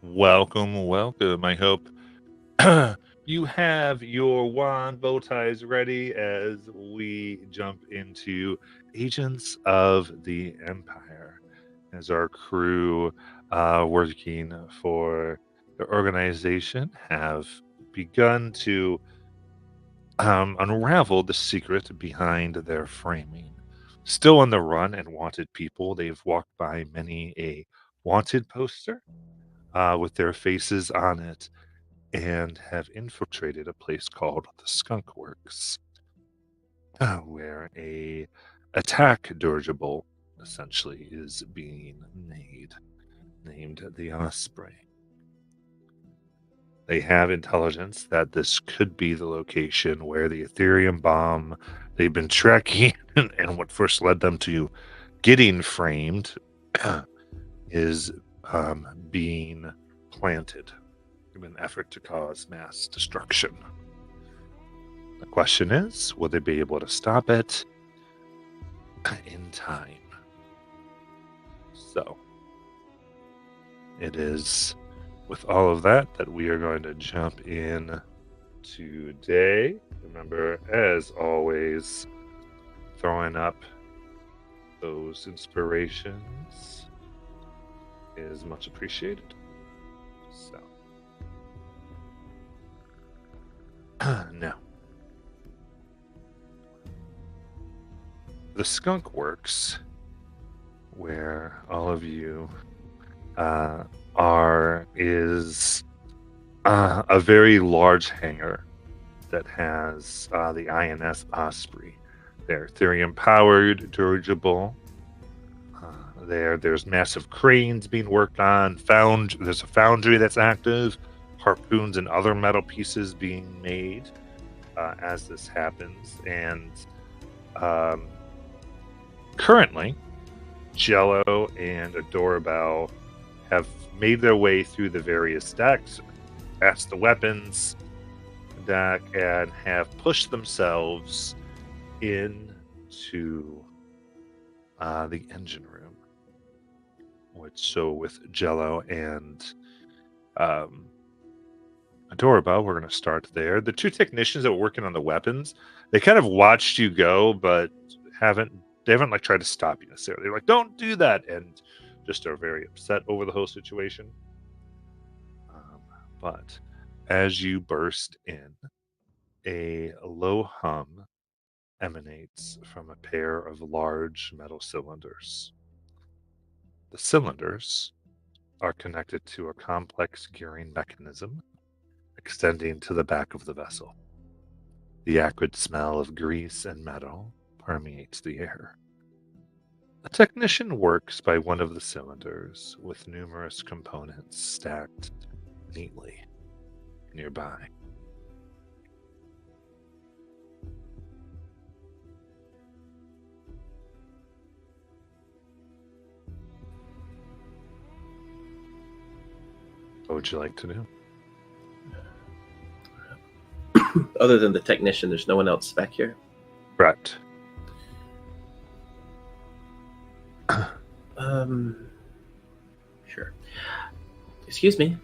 Welcome, welcome. I hope you have your wand bow ties ready as we jump into Agents of the Empire. As our crew working for the organization have begun to unravel the secret behind their framing. Still on the run and wanted people, they've walked by many a wanted poster with their faces on it and have infiltrated a place called the Skunk Works, where a attack dirigible essentially is being made, named the Osprey. They have intelligence that this could be the location where the Ethereum bomb they've been tracking and what first led them to getting framed is being planted in an effort to cause mass destruction. The question is, will they be able to stop it in time? So, it is with all of that we are going to jump in today. Remember, as always, throwing up those inspirations is much appreciated. So, now, the Skunk Works, where all of you are, is a very large hangar that has the INS Osprey, their Ethereum-powered dirigible. There's massive cranes being worked on. There's a foundry that's active. Harpoons and other metal pieces being made as this happens. And currently, Jello and Adorabelle have made their way through the various decks, past the weapons deck, and have pushed themselves into the engine room. With Jello and Adorabelle, we're going to start there. The two technicians that were working on the weapons, they kind of watched you go, but haven't like tried to stop you necessarily. They're like, "Don't do that," and just are very upset over the whole situation. But as you burst in, a low hum emanates from a pair of large metal cylinders. The cylinders are connected to a complex gearing mechanism extending to the back of the vessel. The acrid smell of grease and metal permeates the air. A technician works by one of the cylinders with numerous components stacked neatly nearby. What would you like to do? Other than the technician, there's no one else back here. Correct. Sure. Excuse me.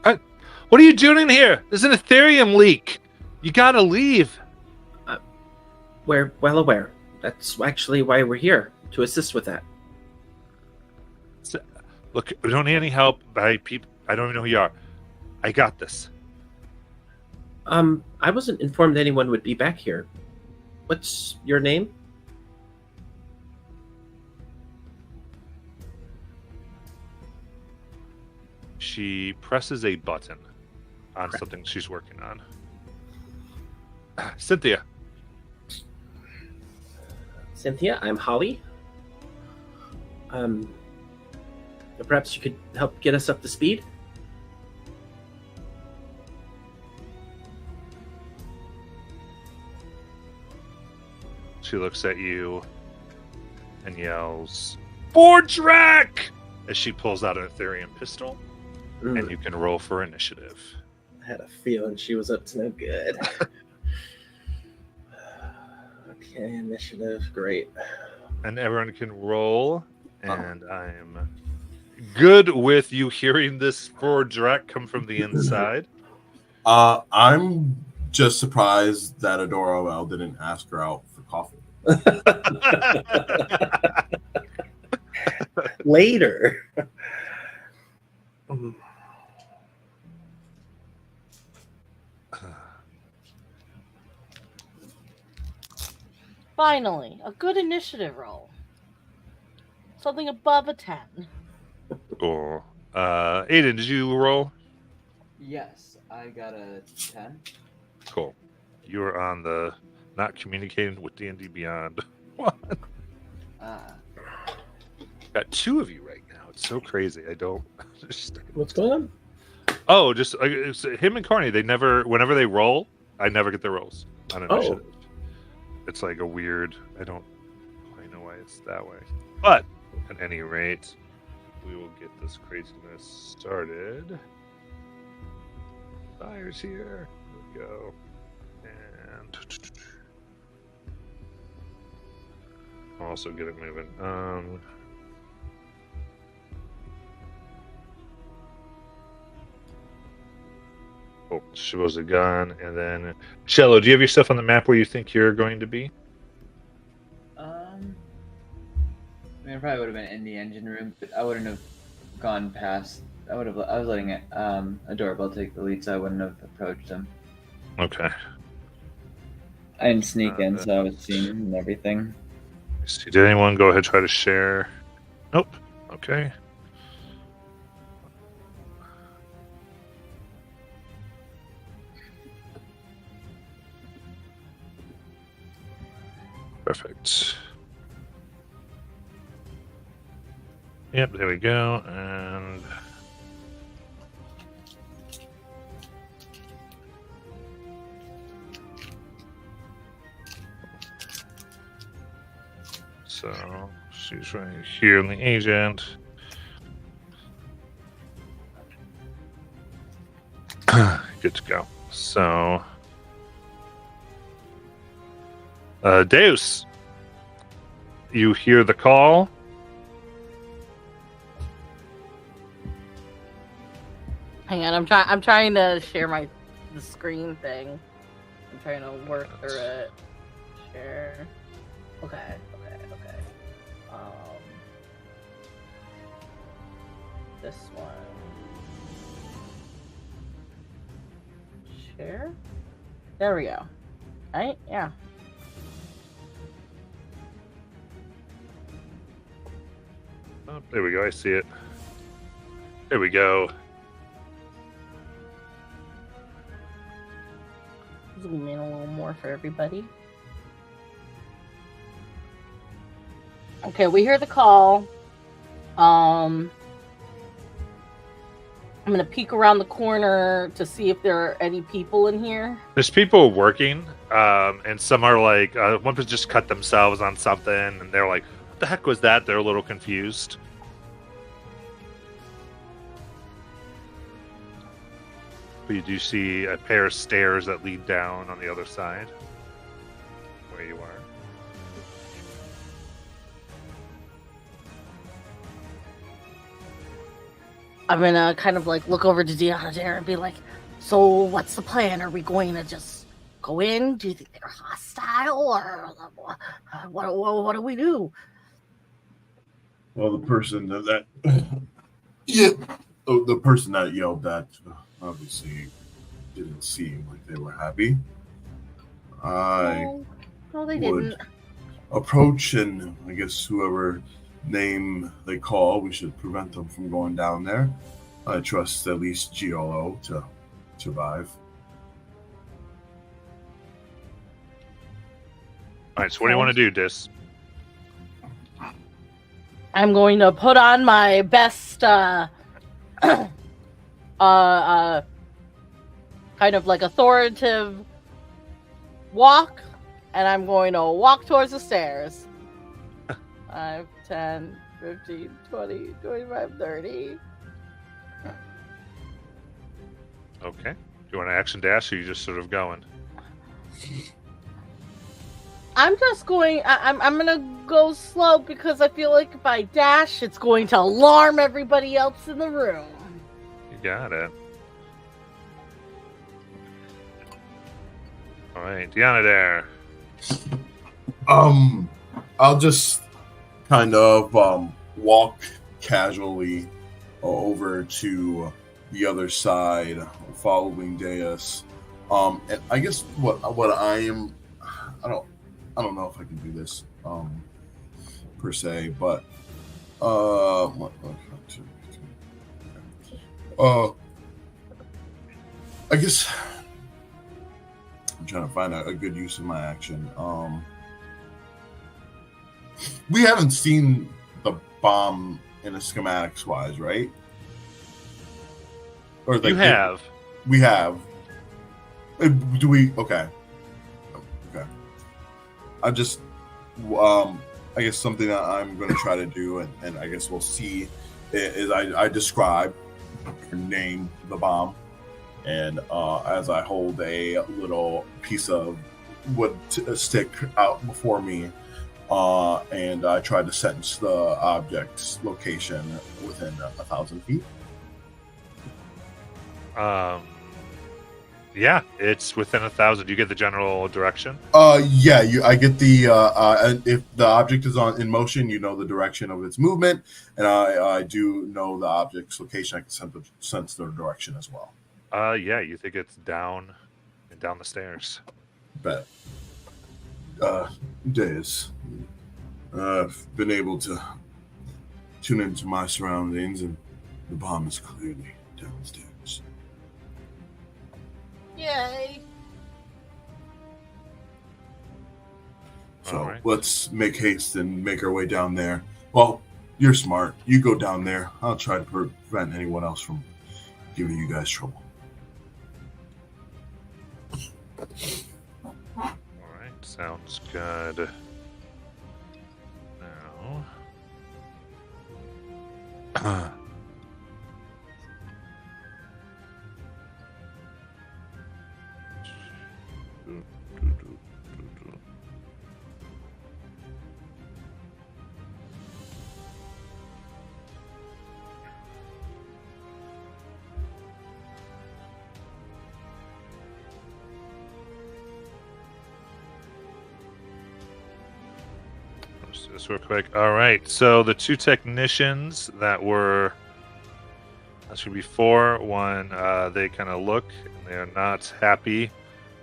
What are you doing in here? There's an Ethereum leak. You gotta leave. We're well aware. That's actually why we're here, to assist with that. Look, we don't need any help by people. I don't even know who you are. I got this. I wasn't informed anyone would be back here. What's your name? She presses a button on something she's working on. Cynthia. Cynthia, I'm Holly. Perhaps you could help get us up to speed? She looks at you and yells, "Bordrak!" as she pulls out an Ethereum pistol, and you can roll for initiative. I had a feeling she was up to no good. Okay, initiative, great. And everyone can roll, and I'm good with you hearing this for direct come from the inside. I'm just surprised that Adora Well didn't ask her out for coffee. Later. Finally, a good initiative roll. Something above a 10. Cool. Aiden, did you roll? Yes, I got a 10. Cool. You are on the not communicating with D&D Beyond one. Got two of you right now. It's so crazy. I don't understand. What's going on? Oh, just it's him and Carney. They never, whenever they roll, I never get their rolls on initiative. It's like a weird. I don't quite know why it's that way. But at any rate, we will get this craziness started. Fire's here. Here we go. And also get it moving. Oh, she was a gun, and then Cello. Do you have your stuff on the map where you think you're going to be? I mean, I probably would have been in the engine room, but I wouldn't have gone past. I was letting it Adorable take the lead, so I wouldn't have approached him. Okay. I didn't sneak in, so I was seeing him and everything. Let's see, did anyone go ahead and try to share? Nope. Okay. Perfect. Yep, there we go. And so she's right here in the agent. Good to go. So Deus, you hear the call. Hang on, I'm trying to share the screen thing. I'm trying to work through it. Share. Okay. This one. Share. There we go. Right? Yeah. Oh, there we go. I see it. There we go. Zoom in a little more for everybody. Okay, we hear the call. I'm gonna peek around the corner to see if there are any people in here. There's people working, and some are like, one person just cut themselves on something, and they're like, what the heck was that? They're a little confused. But you do see a pair of stairs that lead down on the other side, where you are. I'm gonna kind of like look over to Deanna there and be like, so what's the plan? Are we going to just go in? Do you think they're hostile, or what do we do? Well, the person that yeah, the person that yelled that obviously didn't seem like they were happy. No, they would didn't. approach, and I guess whoever name they call, we should prevent them from going down there. I trust at least GLO to survive. All right, so what do you want to do, Dis? I'm going to put on my best, kind of like authoritative walk, and I'm going to walk towards the stairs. 5, 10, 15, 20, 25, 30. Okay. Do you want to action dash, or are you just sort of going? I'm just going. I'm gonna go slow because I feel like if I dash, it's going to alarm everybody else in the room. You got it. All right, Deanna there. I'll just kind of walk casually over to the other side, following Deus. And I guess what I am, I don't know if I can do this per se, but I guess I'm trying to find a good use of my action. We haven't seen the bomb in a schematics wise, right? Or You have. We have. Do we? Okay. Okay. I just, I guess something that I'm going to try to do, and I guess we'll see, is I describe and name the bomb, and as I hold a little piece of wood stick out before me, and I try to sense the object's location within 1,000 feet. Yeah, it's within 1,000. You get the general direction. Yeah, I get the and if the object is in motion, you know the direction of its movement, and I do know the object's location. I can sense their direction as well. Yeah, you think it's down the stairs. Bet. Days. I've been able to tune into my surroundings, and the bomb is clearly downstairs. Yay! So Alright. let's make haste and make our way down there. Well, you're smart. You go down there. I'll try to prevent anyone else from giving you guys trouble. All right, sounds good. Now, let's do this real quick. All right, so the two technicians that were, that should be four. One, they kind of look and they are not happy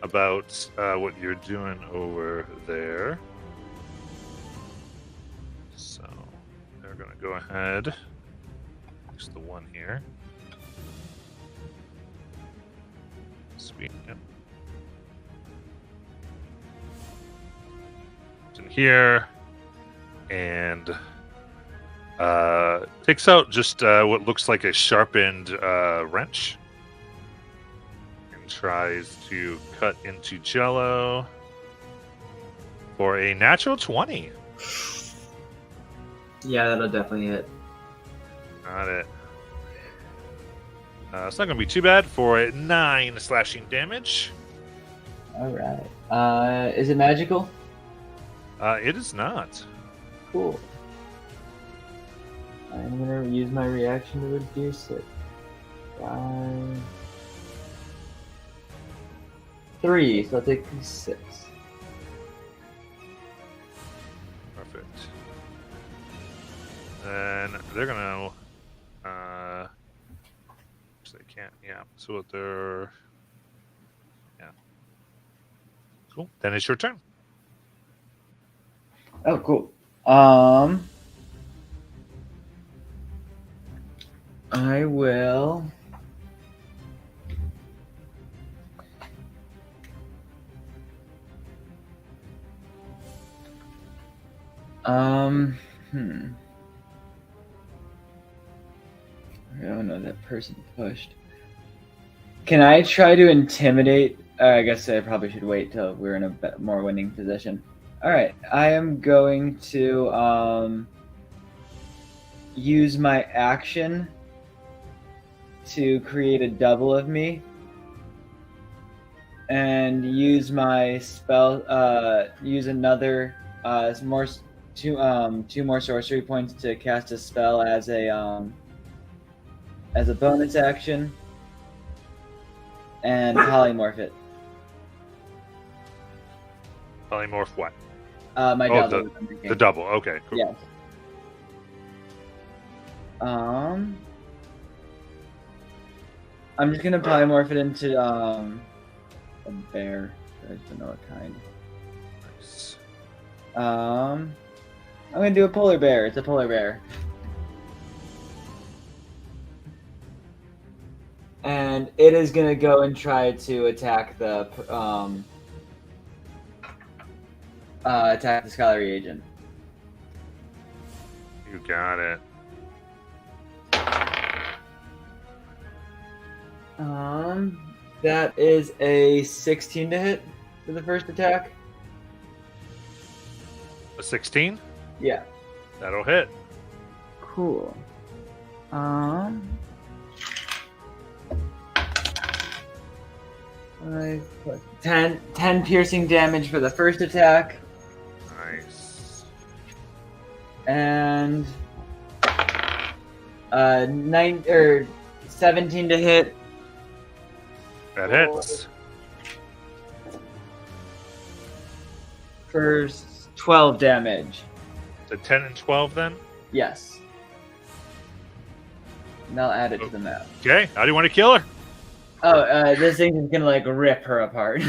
about what you're doing over there. So they're going to go ahead. There's the one here. Sweet. Yep. It's in here. And takes out just what looks like a sharpened wrench and tries to cut into Jello for a natural 20. Yeah, that'll definitely hit. Got it. It's not going to be too bad for a 9 slashing damage. All right. Is it magical? It is not. Cool. I'm gonna use my reaction to reduce it by 3, so I'll take 6. Perfect. Then they're gonna. They can't. Yeah. So what they're. Yeah. Cool. Then it's your turn. Oh, cool. I will. Oh no, that person pushed. Can I try to intimidate? I guess I probably should wait till we're in a more winning position. All right, I am going to use my action to create a double of me and use my spell. Use another two more sorcery points to cast a spell as a bonus action, and polymorph it. Polymorph what? My Oh, double. The double. Okay, cool. Yes. I'm just gonna polymorph it into a bear. I just don't know what kind. Nice. I'm gonna do a polar bear. It's a polar bear. And it is gonna go and try to attack the scholarly agent. You got it. That is a 16 to hit for the first attack. A 16? Yeah. That'll hit. Cool. 10 piercing damage for the first attack, Nice. and 17 to hit. That hits. For 12 damage. The 10 and 12 then? Yes. And I'll add it to the map. Okay. How do you want to kill her? Oh, this thing is gonna like rip her apart.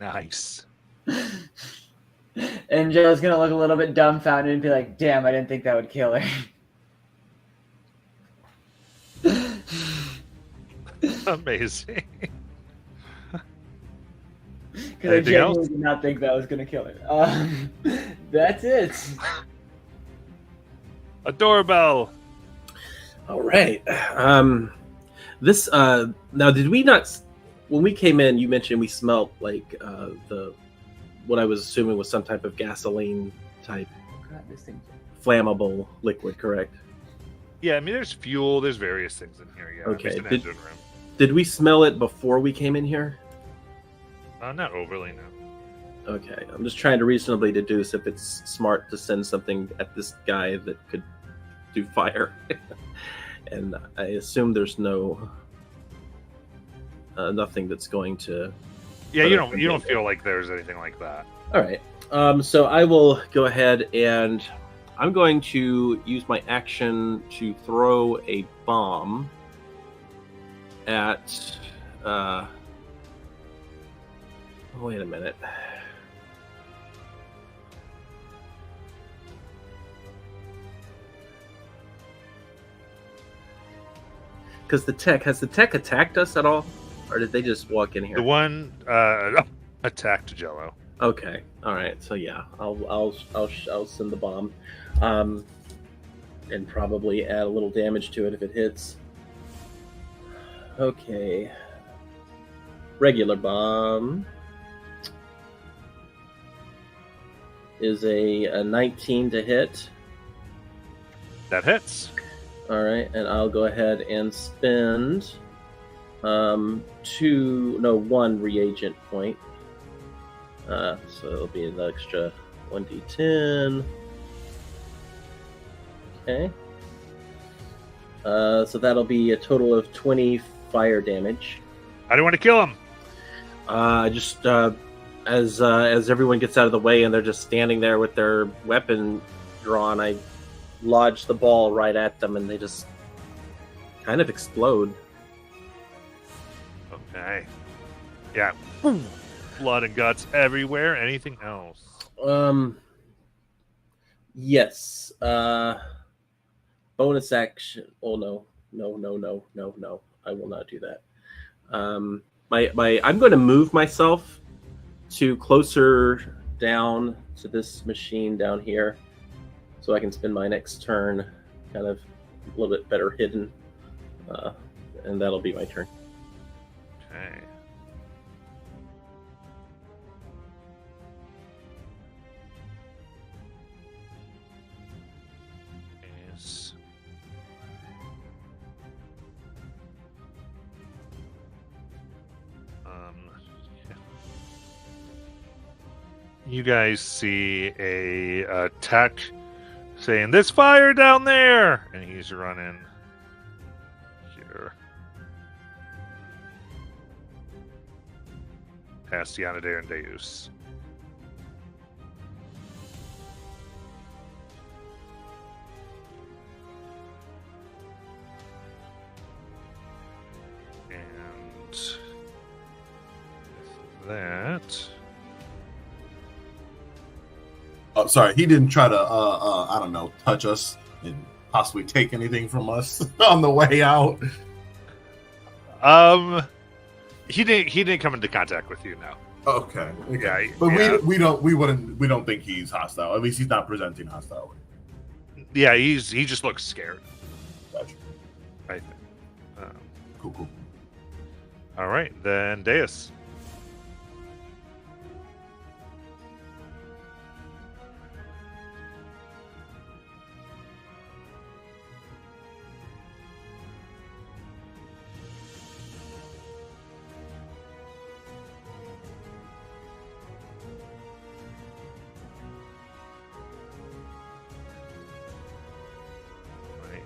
Nice. And Joe's gonna look a little bit dumbfounded and be like, "Damn, I didn't think that would kill her." Amazing. Because I Anything else? genuinely did not think that was gonna kill her. That's it. A doorbell. All right. This now, did we not? When we came in, you mentioned we smelt like the what I was assuming was some type of gasoline type God, this thing. flammable liquid, correct? Yeah, I mean, there's fuel. There's various things in here. Yeah. Okay, Just an did- engine room. Did we smell it before we came in here? Not overly, no. Okay, I'm just trying to reasonably deduce if it's smart to send something at this guy that could do fire. And I assume there's nothing that's going to. Yeah, But you I don't think you don't it- feel like there's anything like that. All right. So I will go ahead and I'm going to use my action to throw a bomb at. Wait a minute. Because has the tech attacked us at all, or did they just walk in here? The one attacked Jello. Okay. All right. So yeah, I'll send the bomb, and probably add a little damage to it if it hits. Okay. Regular bomb is a 19 to hit. That hits. All right, and I'll go ahead and spend one reagent point. So it'll be an extra 1d10. Okay. So that'll be a total of 20 fire damage. How do you want to kill him? As everyone gets out of the way and they're just standing there with their weapon drawn, I lodge the ball right at them and they just kind of explode. Okay. Yeah. Blood and guts everywhere. Anything else? Yes. Bonus action. Oh no. I will not do that. I'm going to move myself to closer down to this machine down here, so I can spend my next turn kind of a little bit better hidden, and that'll be my turn. Okay. Yes. Yeah. You guys see a tech saying, "There's fire down there!" And he's running here. Past Yanadair and Deus. And with that... Oh, sorry, he didn't try to, I don't know, touch us and possibly take anything from us on the way out. He didn't come into contact with you now. Okay. Yeah, But yeah. we don't think he's hostile. At least he's not presenting hostility. Yeah, he just looks scared. Gotcha. I think. Cool. All right, then Deus.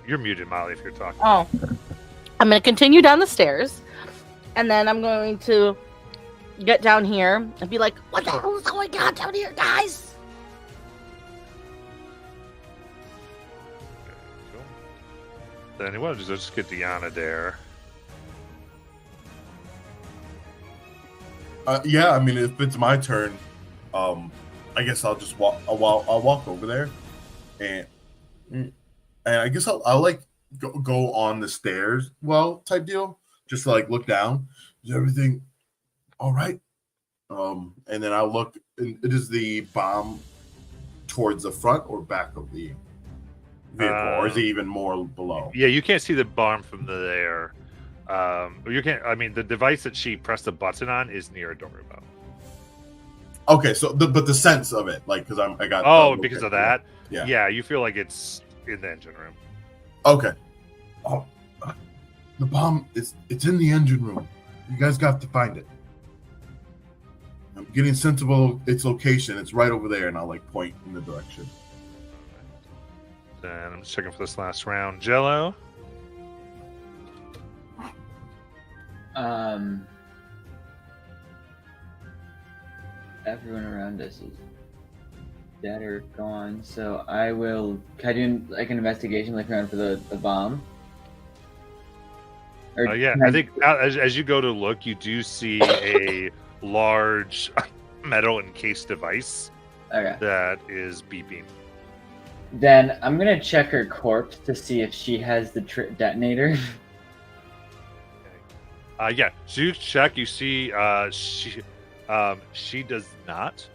You're muted, Molly, if you're talking. Oh, I'm going to continue down the stairs, and then I'm going to get down here and be like, "What the hell is going on down here, guys?" Cool. Then he wanted to just get Deanna there. Yeah, I mean, if it's my turn, I guess I'll just walk. I'll walk over there, and I guess I'll like go on the stairs, type deal. Just like look down. Is everything all right? And then I'll look. And it is the bomb towards the front or back of the vehicle, or is it even more below? Yeah, you can't see the bomb from there. You can't. I mean, the device that she pressed the button on is near Adorable. Okay, so but the sense of it, like, because I got. Oh, because of that. Yeah. Yeah, you feel like it's in the engine room. Okay. Oh, the bomb it's in the engine room. You guys got to find it. I'm getting sensible its location. It's right over there, and I'll like point in the direction. Then I'm just checking for this last round. Jello. Everyone around us is dead or gone, so I will. Can I do like an investigation, look around for the bomb? Or Yeah, can I think as you go to look, you do see a large metal encased device Okay. that is beeping. Then I'm gonna check her corpse to see if she has the detonator. Yeah, so you check. You see, she does not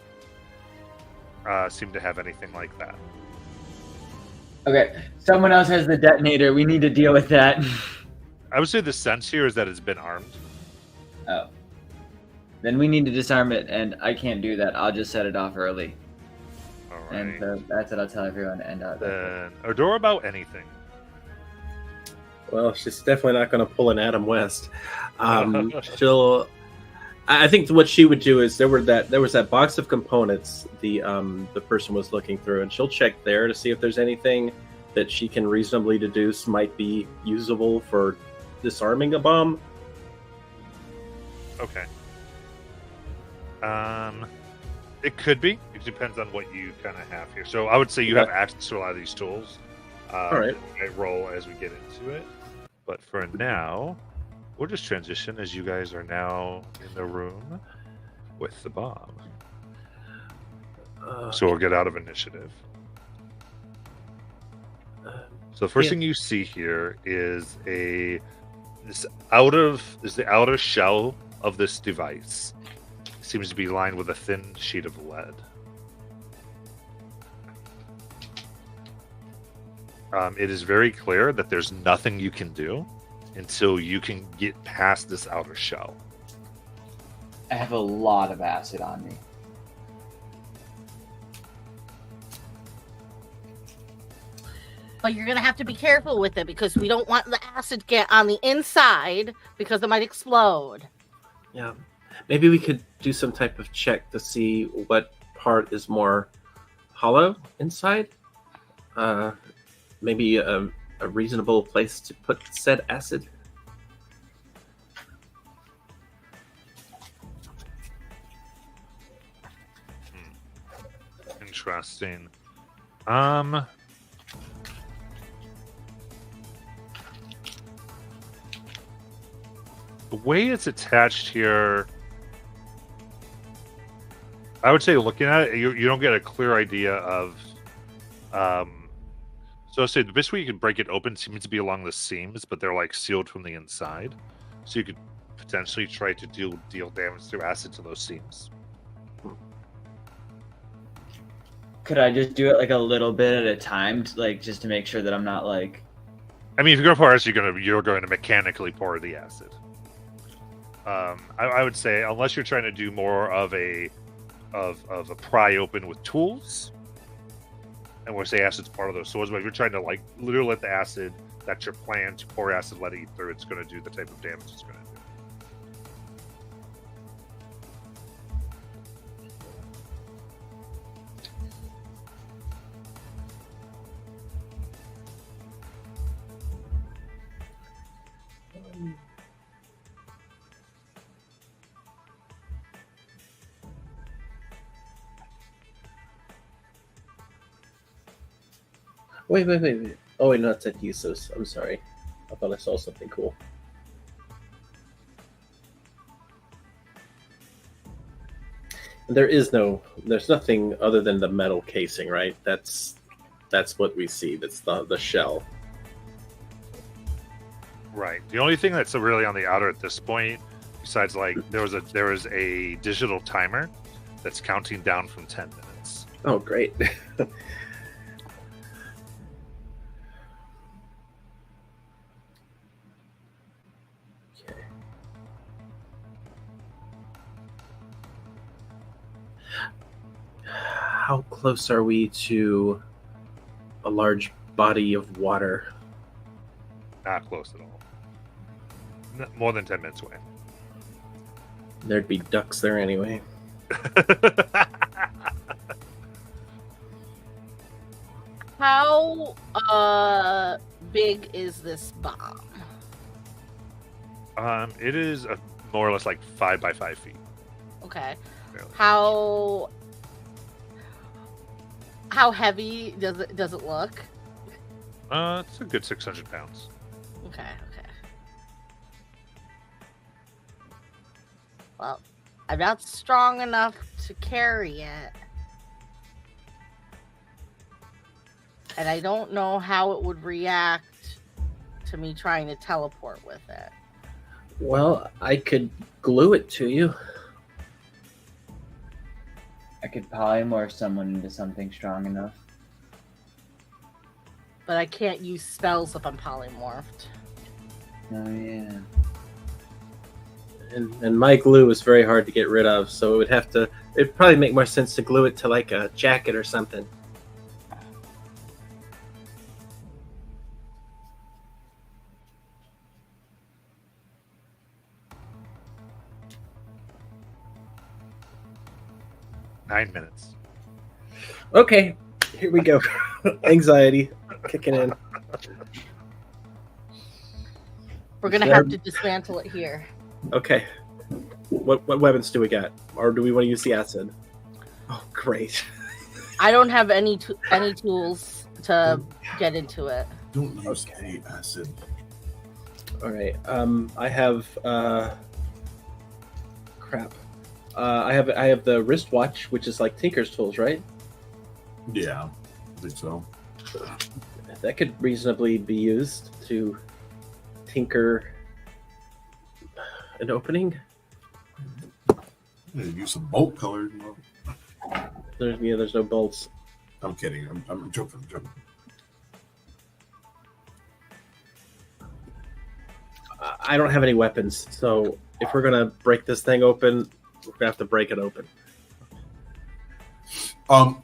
seem to have anything like that. Okay, someone else has the detonator. We need to deal with that. I would say the sense here is that it's been armed. Oh. Then we need to disarm it, and I can't do that. I'll just set it off early. All And right. so that's what I'll tell everyone to end out. Then Adora about anything. Well, she's definitely not going to pull an Adam West. She'll. I think what she would do is there was that box of components the person was looking through, and she'll check there to see if there's anything that she can reasonably deduce might be usable for disarming a bomb. Okay. It could be. It depends on what you kind of have here. So I would say you have access to a lot of these tools. All right. I roll as we get into it. But for now, we'll just transition as you guys are now in the room with the bomb. So we'll get out of initiative. So the first thing you see here is the outer shell of this device. It seems to be lined with a thin sheet of lead. It is very clear that there's nothing you can do until you can get past this outer shell. I have a lot of acid on me. But you're gonna have to be careful with it because we don't want the acid to get on the inside because it might explode. Yeah. Maybe we could do some type of check to see what part is more hollow inside. Maybe a reasonable place to put said acid. Interesting. The way it's attached here, I would say looking at it, you don't get a clear idea of. So I'll say the best way you can break it open seems to be along the seams, but they're like sealed from the inside. So you could potentially try to deal damage through acid to those seams. Could I just do it like a little bit at a time, like just to make sure that I'm not like? I mean, if you're going to pour acid, you're going to mechanically pour the acid. I would say unless you're trying to do more of a pry open with tools, and we'll say acid's part of those tools. But if you're trying to like literally let the acid, that's your plan to pour acid, let it eat through, it's going to do the type of damage it's going to do. Wait. Oh, wait, no, it's at uses. I'm sorry. I thought I saw something cool. There's nothing other than the metal casing, right? That's what we see. That's the shell. Right. The only thing that's really on the outer at this point, besides like there was a digital timer that's counting down from 10 minutes. Oh, great. Okay. How close are we to a large body of water? Not close at all. More than 10 minutes away. There'd be ducks there anyway. How big is this bomb? It is more or less like 5 by 5 feet. Okay. Fairly. How heavy does it look? It's a good 600 pounds. Okay. Well, I'm not strong enough to carry it. And I don't know how it would react to me trying to teleport with it. Well, I could glue it to you. I could polymorph someone into something strong enough. But I can't use spells if I'm polymorphed. Oh yeah. And my glue is very hard to get rid of, so it'd probably make more sense to glue it to like a jacket or something. Nine minutes. Okay, here we go. Anxiety kicking in. We're gonna have to dismantle it here. Okay. What weapons do we got? Or do we want to use the acid? Oh, great. I don't have any tools to get into it. Don't use any acid. All right. I have crap. I have the wristwatch, which is like Tinker's tools, right? Yeah, I think so. That could reasonably be used to tinker an opening. Yeah, use some bolt color. You know. There's no bolts. I'm kidding. I'm joking. I don't have any weapons, so if we're gonna break this thing open, we're gonna have to break it open. I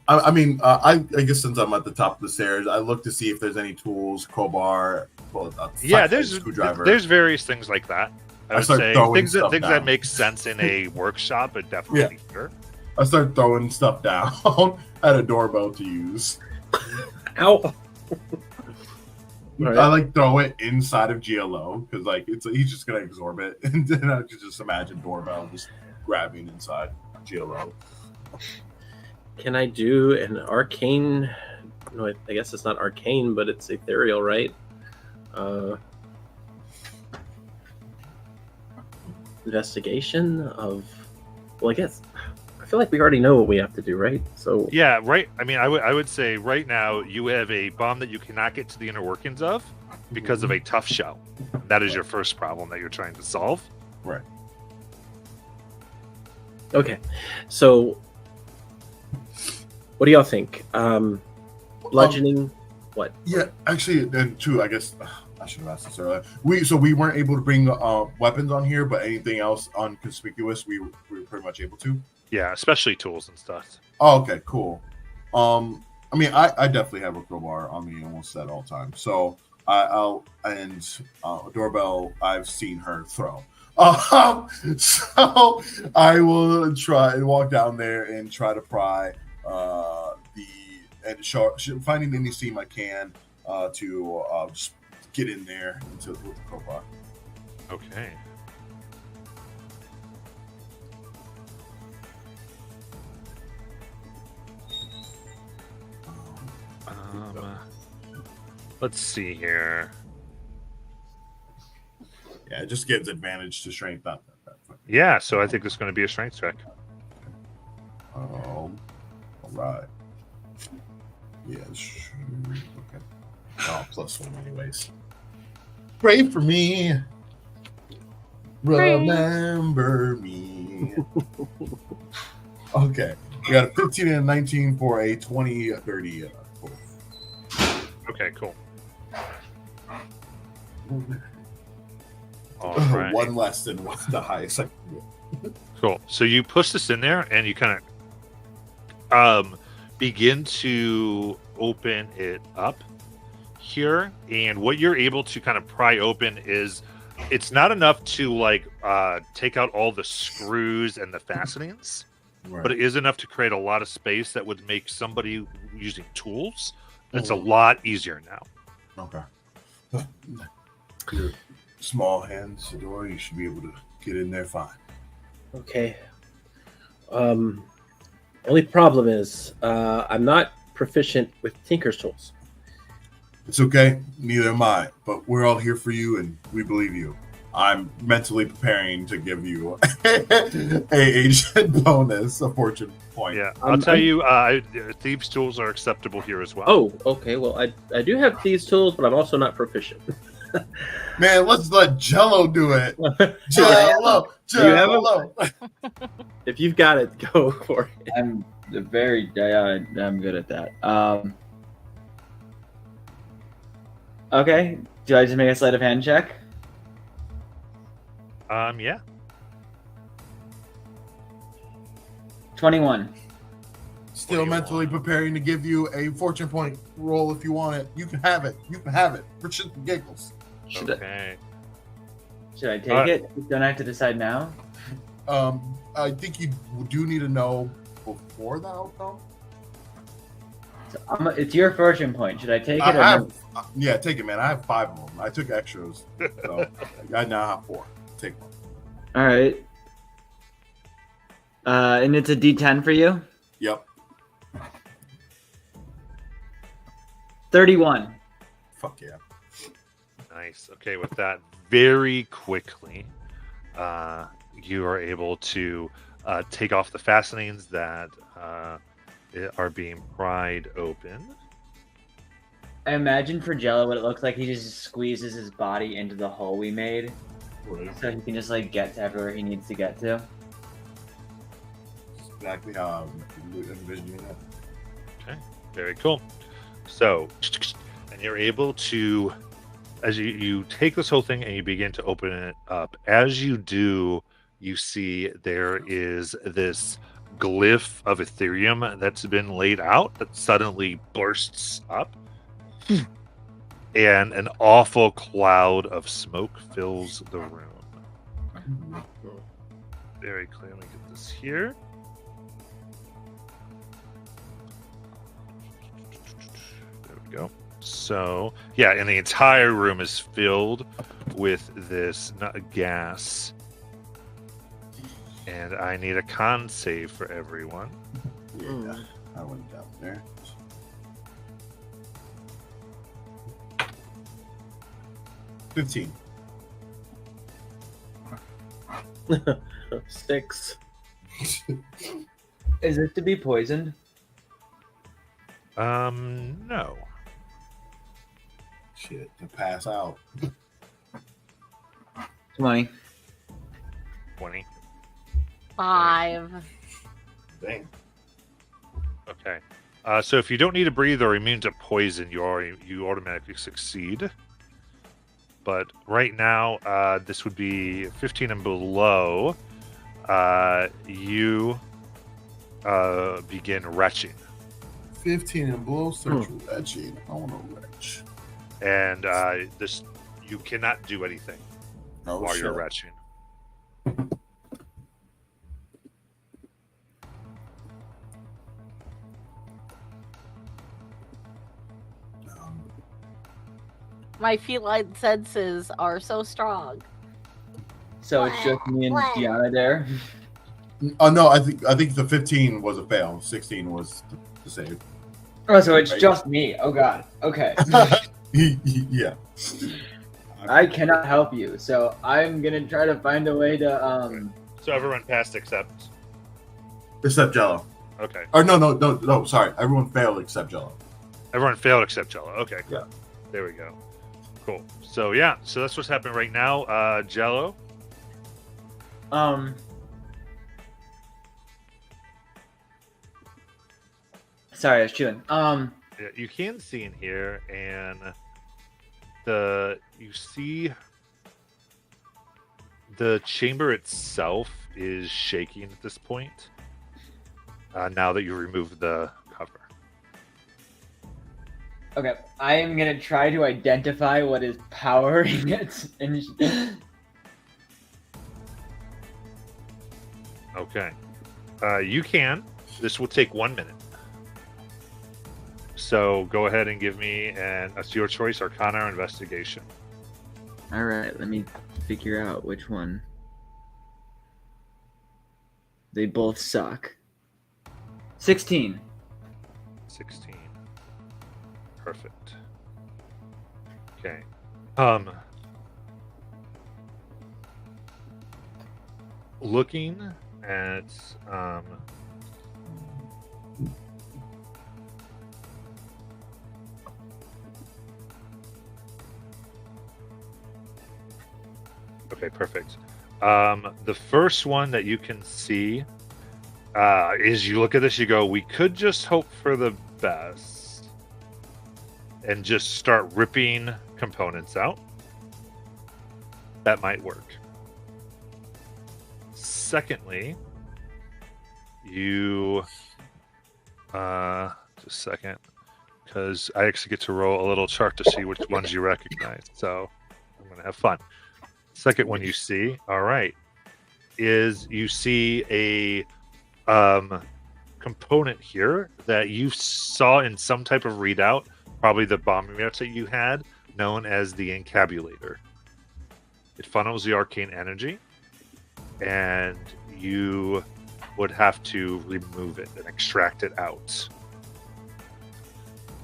guess since I'm at the top of the stairs, I look to see if there's any tools, crowbar. Well, Yeah, screwdriver. there's various things like that. I would start say throwing things stuff that down. make sense in a workshop, but definitely here. I start throwing stuff down at a doorbell to use. Ow! Right. I like throw it inside of GLO because like he's just gonna absorb it, and then I could just imagine doorbell just grabbing inside GLO. Can I do an arcane? No, I guess it's not arcane, but it's ethereal, right? Investigation of. Well, I guess I feel like we already know what we have to do, right? So Yeah, right. I mean, I would say right now you have a bomb that you cannot get to the inner workings of because of a tough shell. That is your first problem that you're trying to solve. Right. okay, so what do y'all think? Bludgeoning. What? Yeah, actually, then too. I guess I should have asked this earlier. We weren't able to bring weapons on here, but anything else unconspicuous, we were pretty much able to. Yeah, especially tools and stuff. Oh, okay, cool. I mean, I definitely have a crowbar on me almost at all times. So I'll doorbell. I've seen her throw. So I will try and walk down there and try to pry finding any seam I can to just get in there with the crowbar. Okay. Let's see here. Yeah, it just gives advantage to strength. Yeah, so I think it's going to be a strength check. All right. Yeah. Okay. Oh, +1 anyways. Pray for me. Remember me. Okay. We got a 15 and a 19 for a 20, 30. Okay, cool. All right. One less than what's the highest. Cool. So you push this in there and you kind of begin to open it up here. And what you're able to kind of pry open is it's not enough to like take out all the screws and the fastenings, Right. but it is enough to create a lot of space that would make somebody using tools. It's a lot easier now. Okay. Your small hands, Adora, you should be able to get in there fine. Okay. Only problem is I'm not proficient with Tinker's tools. It's okay. Neither am I. But we're all here for you, and we believe you. I'm mentally preparing to give you a agent bonus, a fortune point. Yeah, I'll tell you, thieves' tools are acceptable here as well. Oh, okay. Well, I do have these tools, but I'm also not proficient. Man, let's let Jello do it. Jello. Do you have a- If you've got it, go for it. I'm good at that. Okay. Do I just make a sleight of hand check? Yeah. 21. Still mentally preparing to give you a fortune point roll if you want it. You can have it. You can have it. For shits and giggles. Should Okay. I take it? Don't I have to decide now? I think you do need to know before the outcome. So, it's your fortune point. Should I take it? Yeah, take it, man. I have 5 of them. I took extras, so I now have 4. Take one. All right. And it's a D10 for you? Yep. 31. Fuck yeah. Nice. Okay, with that, very quickly, you are able to take off the fastenings that are being pried open. I imagine for Jello what it looks like. He just squeezes his body into the hole we made, so he can just like get to everywhere he needs to get to. Exactly how I'm envisioning it. Okay, very cool. So, and you're able to, as you take this whole thing and you begin to open it up. As you do, you see there is this glyph of Ethereum that's been laid out that suddenly bursts up. And an awful cloud of smoke fills the room. Very clear. Let me get this here. we go. So, yeah, and the entire room is filled with this gas. And I need a con save for everyone. Yeah, I went down there. $15. 6. Is it to be poisoned? No. Shit, to pass out. 20. 20. 5. Dang. Okay. So if you don't need to breathe or immune to poison, you automatically succeed. But right now, this would be 15 and below. You begin retching. 15 and below, search retching. I want to retch. And you cannot do anything while you're retching. My feline senses are so strong. So it's just me and Gianna there. Oh no, I think the 15 was a fail. 16 was the save. Oh, so it's just me. Oh god. Okay. Yeah. I cannot help you, so I'm gonna try to find a way to So everyone passed except. Except Jello. Okay. Or no. Sorry, everyone failed except Jello. Everyone failed except Jello. Okay. Yeah. There we go. Cool. So yeah, so that's what's happening right now. Jello. Sorry, I was chewing. Yeah, you can see in here, and you see the chamber itself is shaking at this point. Now that you remove the cover. Okay, I am gonna try to identify what is powering it. Okay. You can. This will take 1 minute. So go ahead and give me it's your choice, Arcana or Investigation. All right, let me figure out which one. They both suck. 16. 16. Perfect. Okay. Looking at okay, perfect. The first one that you can see is you look at this, you go, we could just hope for the best and just start ripping components out. That might work. Secondly, you just a second, because I actually get to roll a little chart to see which ones you recognize. So I'm gonna have fun. Second one you see, all right, is you see a component here that you saw in some type of readout, probably the bombing units that you had, known as the encabulator. It funnels the arcane energy, and you would have to remove it and extract it out.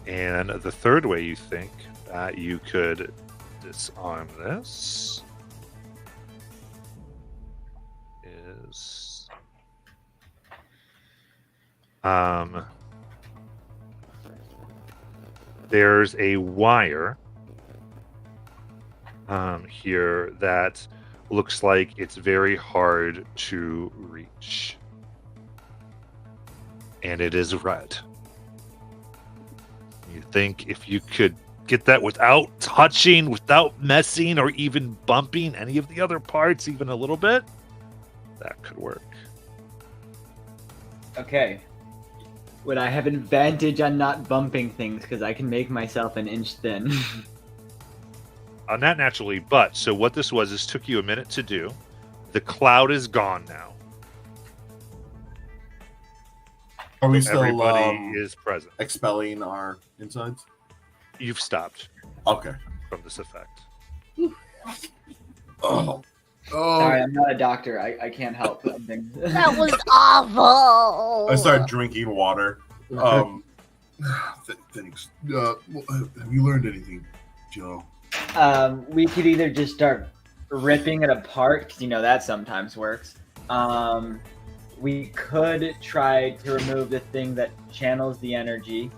And the third way you think that you could disarm this is there's a wire here that looks like it's very hard to reach, and it is red. You think if you could get that without touching, without messing, or even bumping any of the other parts even a little bit, that could work. Okay. Would I have advantage on not bumping things because I can make myself an inch thin? Not naturally, but so what this was is took you a minute to do. The cloud is gone now. Are we still Everybody is present. expelling our insides? You've stopped Okay. from this effect. Oh. Sorry, I'm not a doctor. I can't help things. That was awful. I started drinking water. Thanks. Have you learned anything, Joe? We could either just start ripping it apart, because that sometimes works. We could try to remove the thing that channels the energy,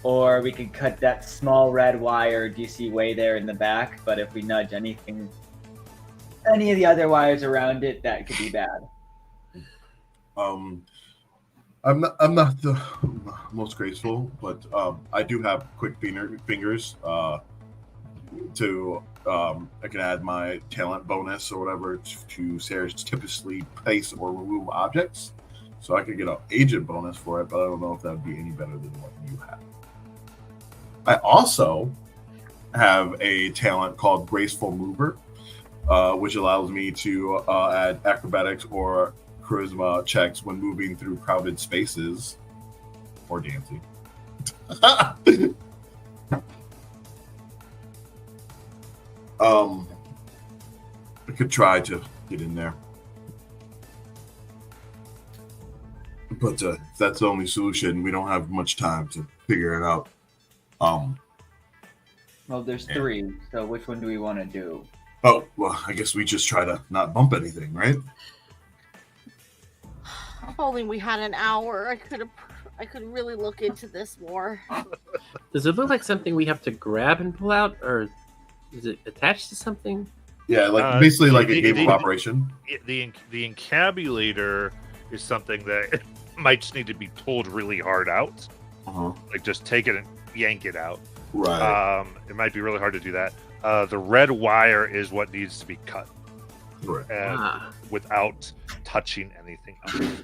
or we could cut that small red wire you see way there in the back. But if we nudge any of the other wires around it, that could be bad. I'm not the most graceful, but I do have quick fingers. I can add my talent bonus or whatever to typically place or remove objects. So I could get an agent bonus for it, but I don't know if that would be any better than what you have. I also have a talent called Graceful Mover, which allows me to add acrobatics or charisma checks when moving through crowded spaces or dancing. I could try to get in there, but if that's the only solution, we don't have much time to figure it out. Well, there's 3, so which one do we want to do? Oh, well, I guess we just try to not bump anything, right? If only we had an hour, I could really look into this more. Does it look like something we have to grab and pull out, or is it attached to something? Yeah, basically like a game of operation. The encabulator is something that might just need to be pulled really hard out. Like just take it and yank it out. Right. It might be really hard to do that. The red wire is what needs to be cut. Right. Without touching anything else.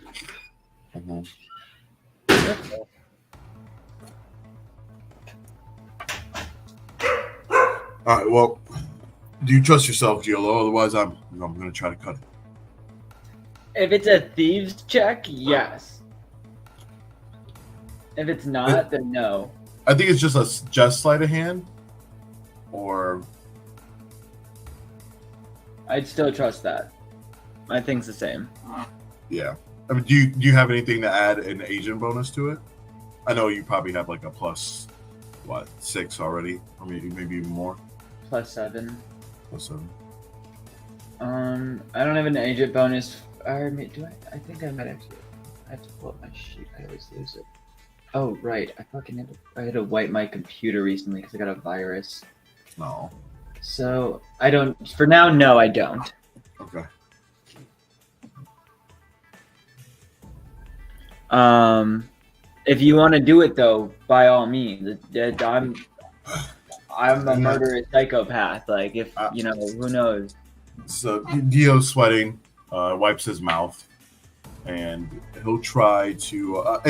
All right. Well, do you trust yourself, Giolo? Otherwise, I'm going to try to cut it. If it's a thieves check, yes. If it's not, then no. I think it's just sleight of hand, or I'd still trust that. My thing's the same. yeah. I mean, do you have anything to add an agent bonus to it? I know you probably have like a plus 6 already, or maybe even more. +7. +7. I don't have an agent bonus. Or do I? I think I might actually. I have to pull up my sheet. I always lose it. Oh right, I had to wipe my computer recently because I got a virus. No. So I don't. For now, no, I don't. Okay. If you want to do it though, by all means. I'm a murderous psychopath. Like if who knows. So Dio's sweating, wipes his mouth, and he'll try to.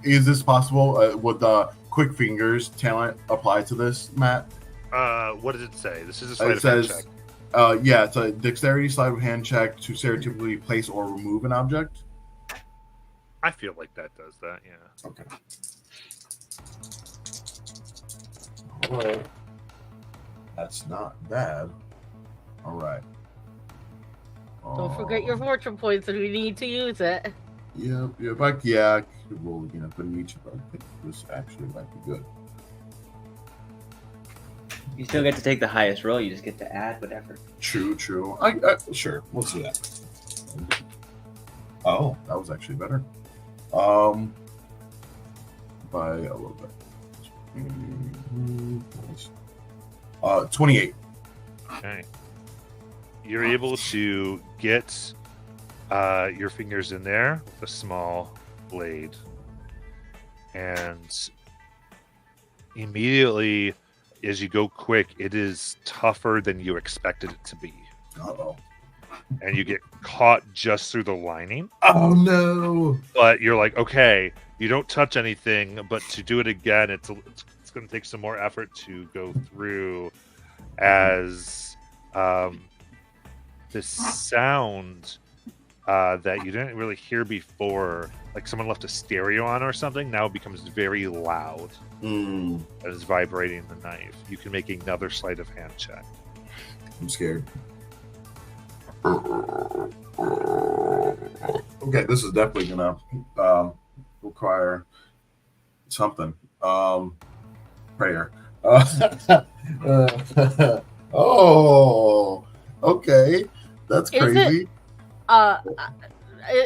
Is this possible? Would the quick fingers talent apply to this, Matt? What does it say? This is a sleight It of hand says, check. yeah, it's a dexterity sleight of hand check to stereotypically place or remove an object. I feel like that does that. Yeah. Okay. Well, that's not bad. All right. Don't forget your fortune points if you need to use it. Yeah. I could roll again, but each of them, this actually might be good. You still get to take the highest roll. You just get to add whatever. True. Sure, we'll see that. Oh, that was actually better. By a little bit. 28. Okay. You're able to get your fingers in there with a small blade, and immediately, as you go quick, it is tougher than you expected it to be. Uh-oh. And you get caught just through the lining. Oh no! But you're like, okay, you don't touch anything, but to do it again, it's going to take some more effort to go through, as this sound that you didn't really hear before. Like someone left a stereo on or something. Now it becomes very loud Mm, as it's vibrating the knife. You can make another sleight of hand check. I'm scared. Okay, this is definitely gonna require something. Prayer. Oh, okay, that's Is it- crazy.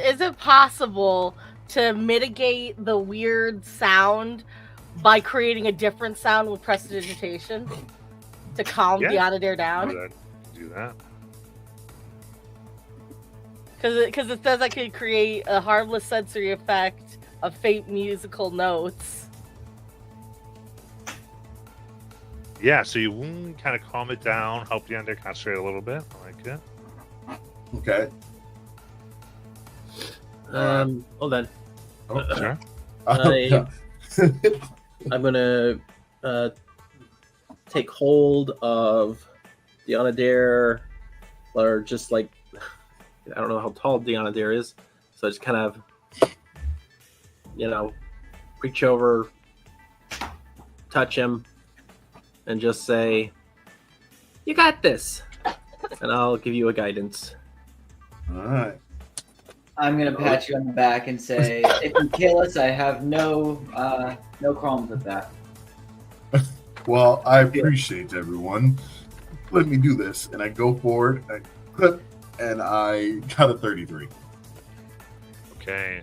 Is it possible to mitigate the weird sound by creating a different sound with prestidigitation to calm Yeah. the Onodare down? Do that. Because it says I could create a harmless sensory effect of faint musical notes. Yeah, so you kind of calm it down, help the under concentrate a little bit. I like it. Okay. Hold on. Oh, Sure. I- I'm gonna take hold of the Onodare, or just like, I don't know how tall the Onodare is, so I just kind of, reach over, touch him, and just say, "You got this," and I'll give you a guidance. All right. I'm gonna pat you on the back and say, if you kill us, I have no qualms with that. Well, I appreciate everyone. Let me do this, and I go forward, I clip, and I got a 33. Okay.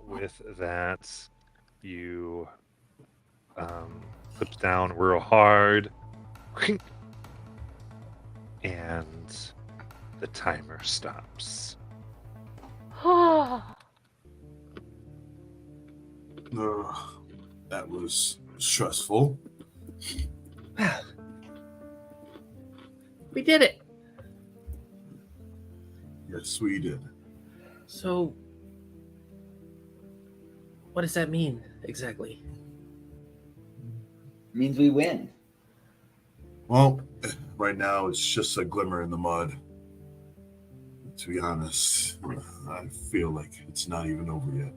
With that, you clip down real hard, and the timer stops. Ugh, that was stressful. We did it. Yes, we did. So, what does that mean exactly? Means we win. Well, right now it's just a glimmer in the mud. To be honest, I feel like it's not even over yet.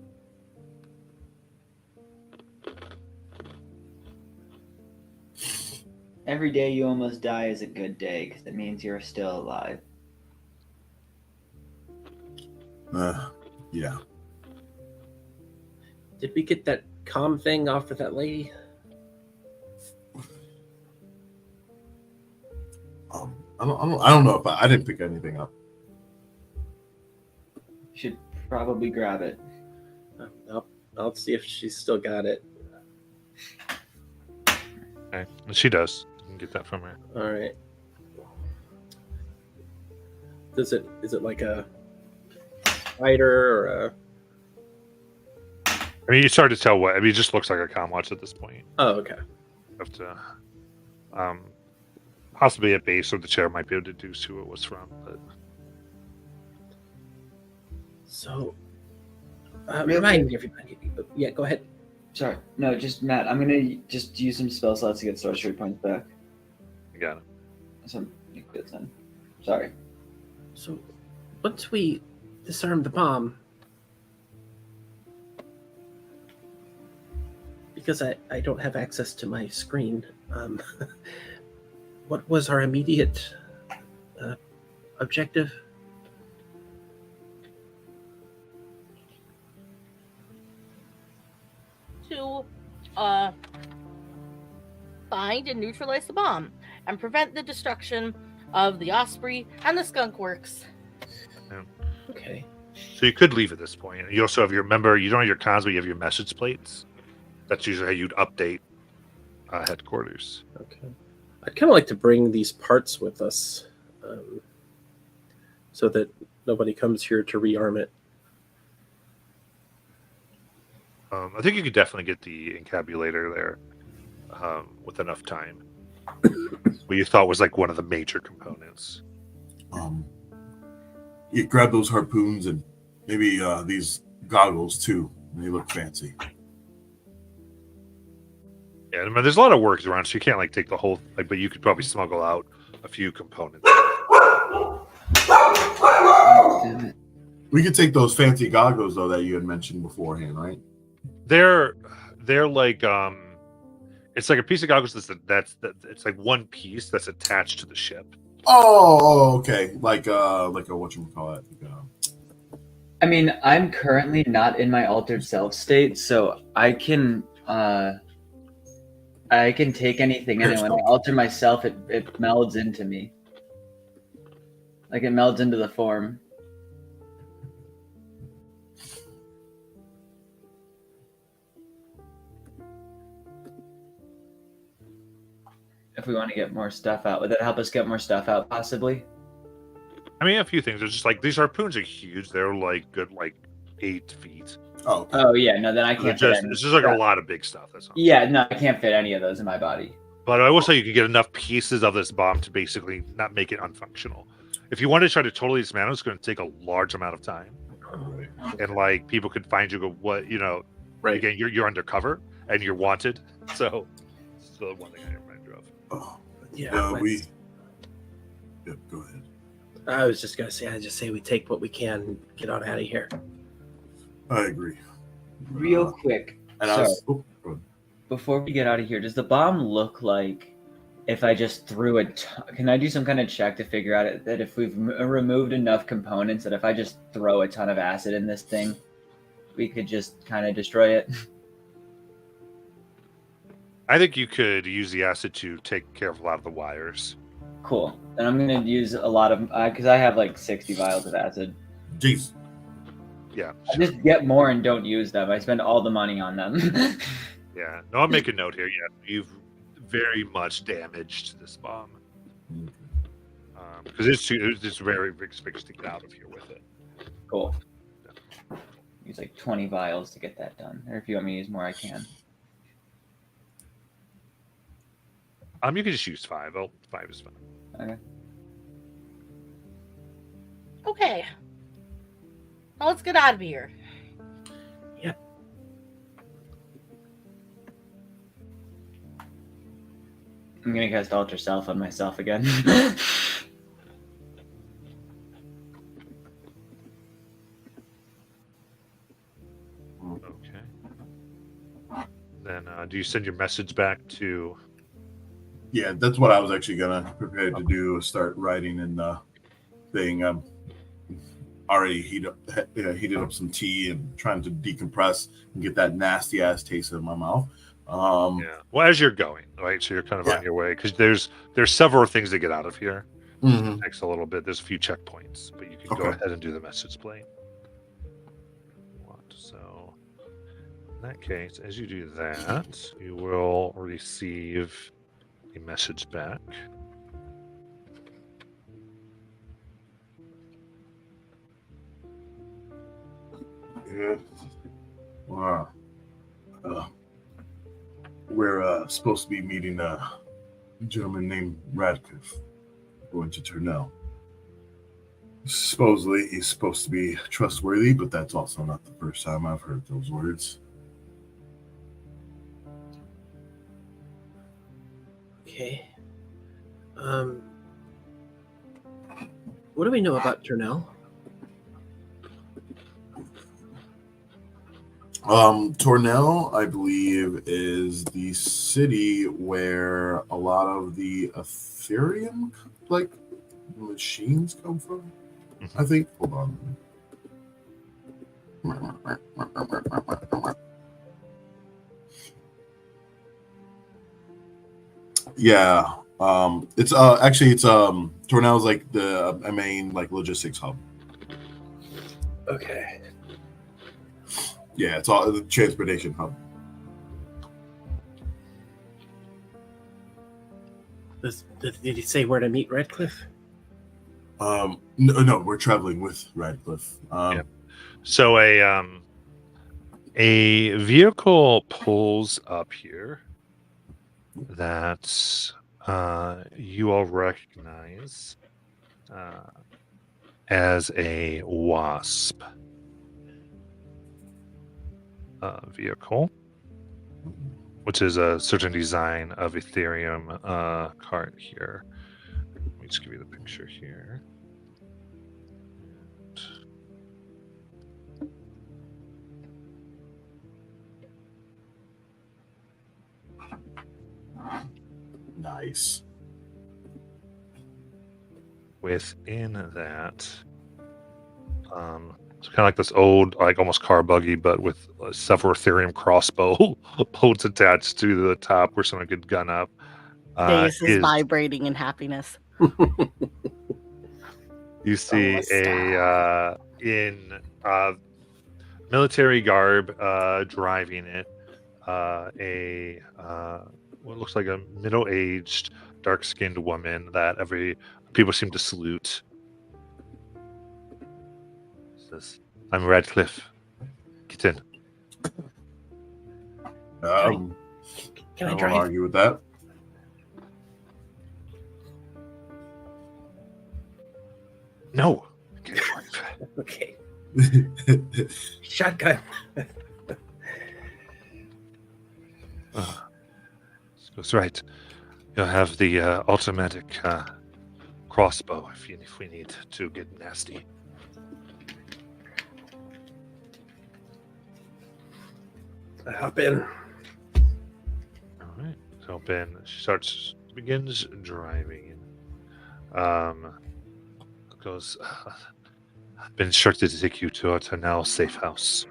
Every day you almost die is a good day because it means you're still alive. Yeah. Did we get that calm thing off of that lady? I don't know if I didn't pick anything up. You should probably grab it. I'll see if she's still got it. Okay. And she does. You can get that from her. All right. Is it like a spider or a? I mean, you start to tell what. I mean, it just looks like a comm watch at this point. Oh, okay. You have to, possibly a base or the chair might be able to deduce who it was from. But So, Real remind everybody. Yeah, go ahead. Sorry. No, just Matt. I'm gonna just use some spell slots to get sorcery points back. you got it. Some good then. Sorry. So, once we disarm the bomb, because I don't have access to my screen, what was our immediate objective? To find and neutralize the bomb and prevent the destruction of the Osprey and the Skunk Works. Okay. So you could leave at this point. You also have you don't have your cons, but you have your message plates. That's usually how you'd update headquarters. Okay. I'd kind of like to bring these parts with us, so that nobody comes here to rearm it. I think you could definitely get the encabulator there with enough time. What you thought was like one of the major components. You grab those harpoons and maybe these goggles too. They look fancy. Yeah, I mean, there's a lot of works around, so you can't like take the whole. Like, but you could probably smuggle out a few components. Damn it. We could take those fancy goggles though that you had mentioned beforehand, right? They're like it's like a piece of goggles that's it's like one piece that's attached to the ship. Oh, okay. Like a whatchamacallit. I mean, I'm currently not in my altered self state, so I can take anything in, and when I alter myself, it melds into me. Like it melds into the form. If we want to get more stuff out, would that help us get more stuff out, possibly? I mean, a few things. There's just like these harpoons are huge. They're like good, like 8 feet. Oh, okay. Oh yeah, no, then I can't. It's just like a lot of big stuff. That's all. Yeah, no, I can't fit any of those in my body. But I will say you could get enough pieces of this bomb to basically not make it unfunctional. If you want to try to totally dismantle, it's going to take a large amount of time. Right. And like people could find you. Go, what you know? Right. Again, you're undercover and you're wanted. So it's the one thing I remind you of. Oh, Yeah. Yep, go ahead. I was just gonna say, I just say we take what we can, and get on out of here. I agree. Real quick, And so, go ahead. before we get out of here, does the bomb look like if I just threw can I do some kind of check to figure out that if we've removed enough components that if I just throw a ton of acid in this thing, we could just kind of destroy it? I think you could use the acid to take care of a lot of the wires. Cool. Then I'm going to use a lot of, because I have like 60 vials of acid. Jeez. Yeah. I just get more and don't use them. I spend all the money on them. Yeah. No, I'll make a note here. Yeah, you've very much damaged this bomb because it's very expensive to get out of here with it. Cool. Use like 20 vials to get that done. Or if you want me to use more, I can. You can just use 5. 5 is fine. Okay. Okay. Now let's get out of here. I'm gonna cast Alter Self on myself again. Okay. Then do you send your message back to? Yeah, that's what I was actually gonna prepare to do. Start writing in the thing. I'm already heated up some tea and trying to decompress and get that nasty ass taste in my mouth. Yeah. Well, as you're going, right? So you're kind of on your way because there's several things to get out of here. Mm-hmm. It takes a little bit. There's a few checkpoints, but you can go ahead and do the message plate. So in that case, as you do that, you will receive a message back. Yeah. Wow. We're supposed to be meeting a gentleman named Radcliffe going to Turnell. Supposedly, he's supposed to be trustworthy, but that's also not the first time I've heard those words. Okay. What do we know about Turnell? Tornell, I believe, is the city where a lot of the Ethereum machines come from. I think. Hold on. Yeah. It's Tornell's like the main logistics hub. Okay. Yeah, it's all the transportation hub. Did he say where to meet Radcliffe? No, we're traveling with Radcliffe. So a vehicle pulls up here that you all recognize as a Wasp vehicle, which is a certain design of Ethereum cart here. Let me just give you the picture here. Nice. Within that, it's kind of like this old, like almost car buggy, but with a several Ethereum crossbow bolts attached to the top where someone could gun up. Deus is Is vibrating in happiness. you see Ballista. in military garb driving it, what looks like a middle-aged, dark-skinned woman that people seem to salute. Says, "I'm Radcliffe. Get in." Um, Can I I won't drive? argue with that. No. I can't drive. Okay. Shotgun. This goes right. You'll have the automatic crossbow if we need to get nasty. I hop in. All right. So Ben begins driving. Goes. I've been instructed to take you to our Tarnal safe house.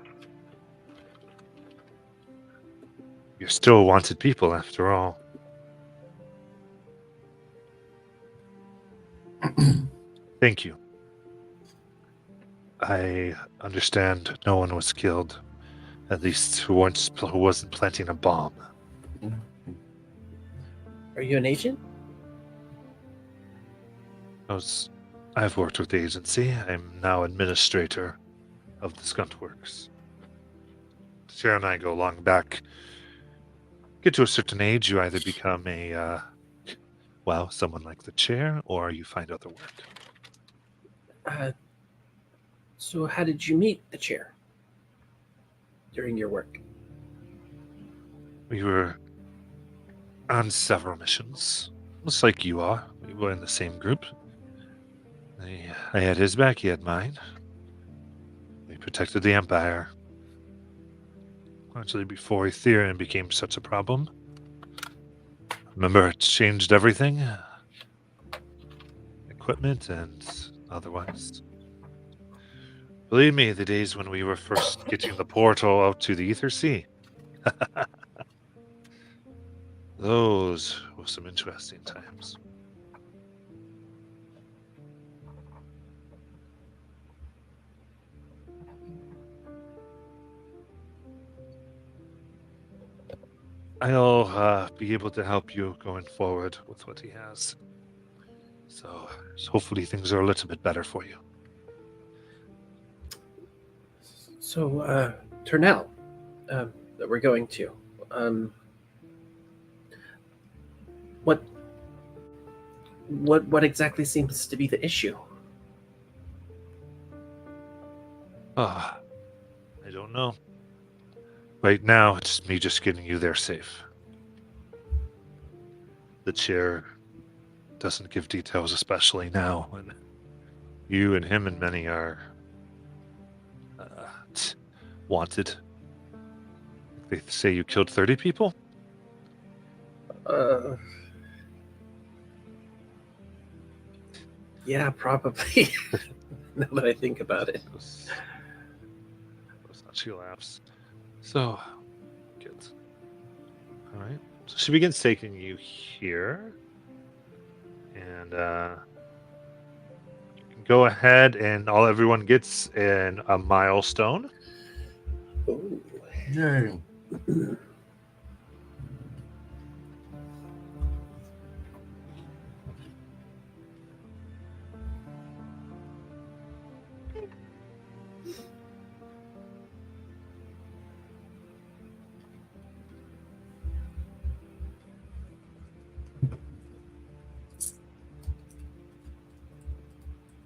You're still wanted people, after all. Thank you. I understand no one was killed, at least who wasn't planting a bomb. Are you an agent? I've worked with the agency. I'm now administrator of the Skuntworks. Sarah and I go long back. Get to a certain age, you either become someone like the chair, or you find other work. So how did you meet the chair during your work? We were on several missions, just like you are. We were in the same group. I had his back, he had mine. We protected the Empire. Actually, before Ethereum became such a problem. Remember, it changed everything. Equipment and otherwise. Believe me, the days when we were first getting the portal out to the Ether Sea. Those were some interesting times. I'll be able to help you going forward with what he has. So hopefully things are a little bit better for you. So, Turnell, that we're going to. What exactly seems to be the issue? I don't know. Right now, it's me just getting you there safe. The chair doesn't give details, especially now when you and him and many are wanted. They say you killed 30 people? Yeah, probably. Now that I think about it. She laughs. So, good. All right. So she begins taking you here. And go ahead and everyone gets a milestone. Ooh. Yay.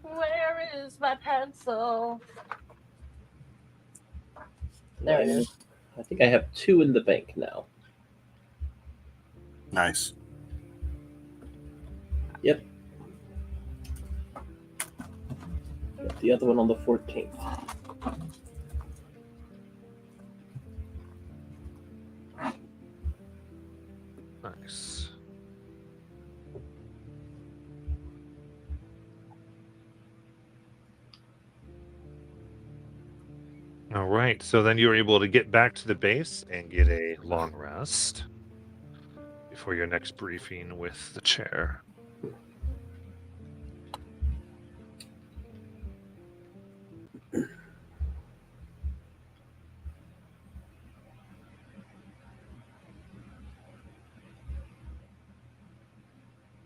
Where is my pencil? There it is. I think I have 2 in the bank now. Nice. Yep. Got the other one on the 14th. Nice. All right. So then you're able to get back to the base and get a long rest before your next briefing with the chair.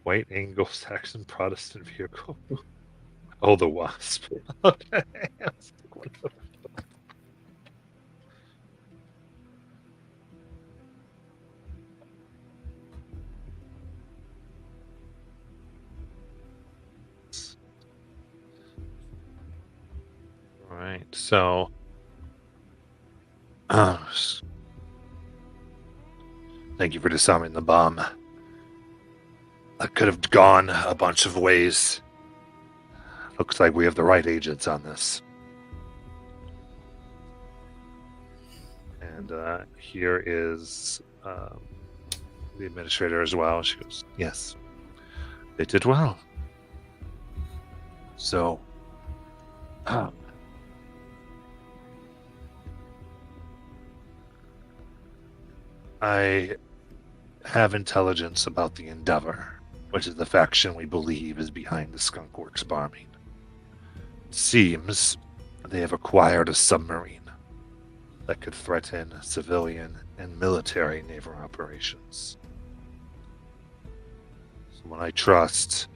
White Anglo-Saxon Protestant vehicle. Oh, the Wasp. Okay. All right. So, thank you for disarming the bomb. That could have gone a bunch of ways. Looks like we have the right agents on this. And here is the administrator as well. She goes, yes, they did well. So, I have intelligence about the Endeavor, which is the faction we believe is behind the Skunk Works bombing. It seems they have acquired a submarine that could threaten civilian and military naval operations. Someone I trust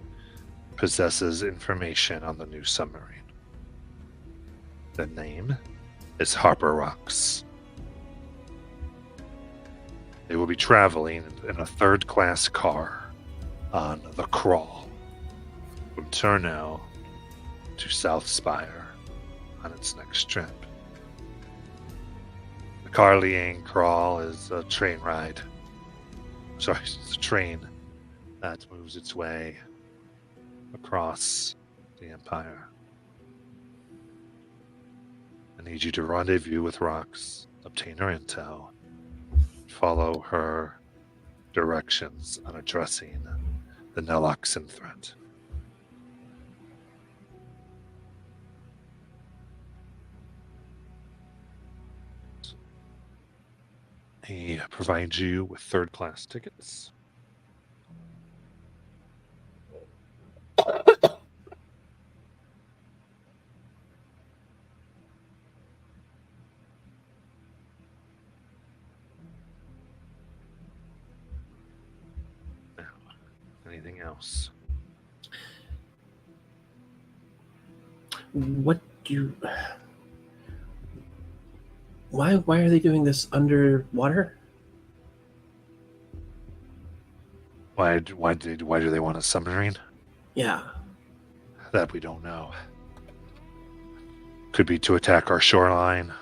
possesses information on the new submarine. The name is Harper Rocks. They will be traveling in a third-class car on the Crawl from Turnell to South Spire on its next trip. The Carlyang Crawl is a train ride. Sorry, it's a train that moves its way across the Empire. I need you to rendezvous with Rox, obtain her intel, follow her directions on addressing the Naloxon threat. He provides you with third-class tickets. Now, anything else? What do you... Why are they doing this underwater? Why do they want a submarine? Yeah. That we don't know. Could be to attack our shoreline.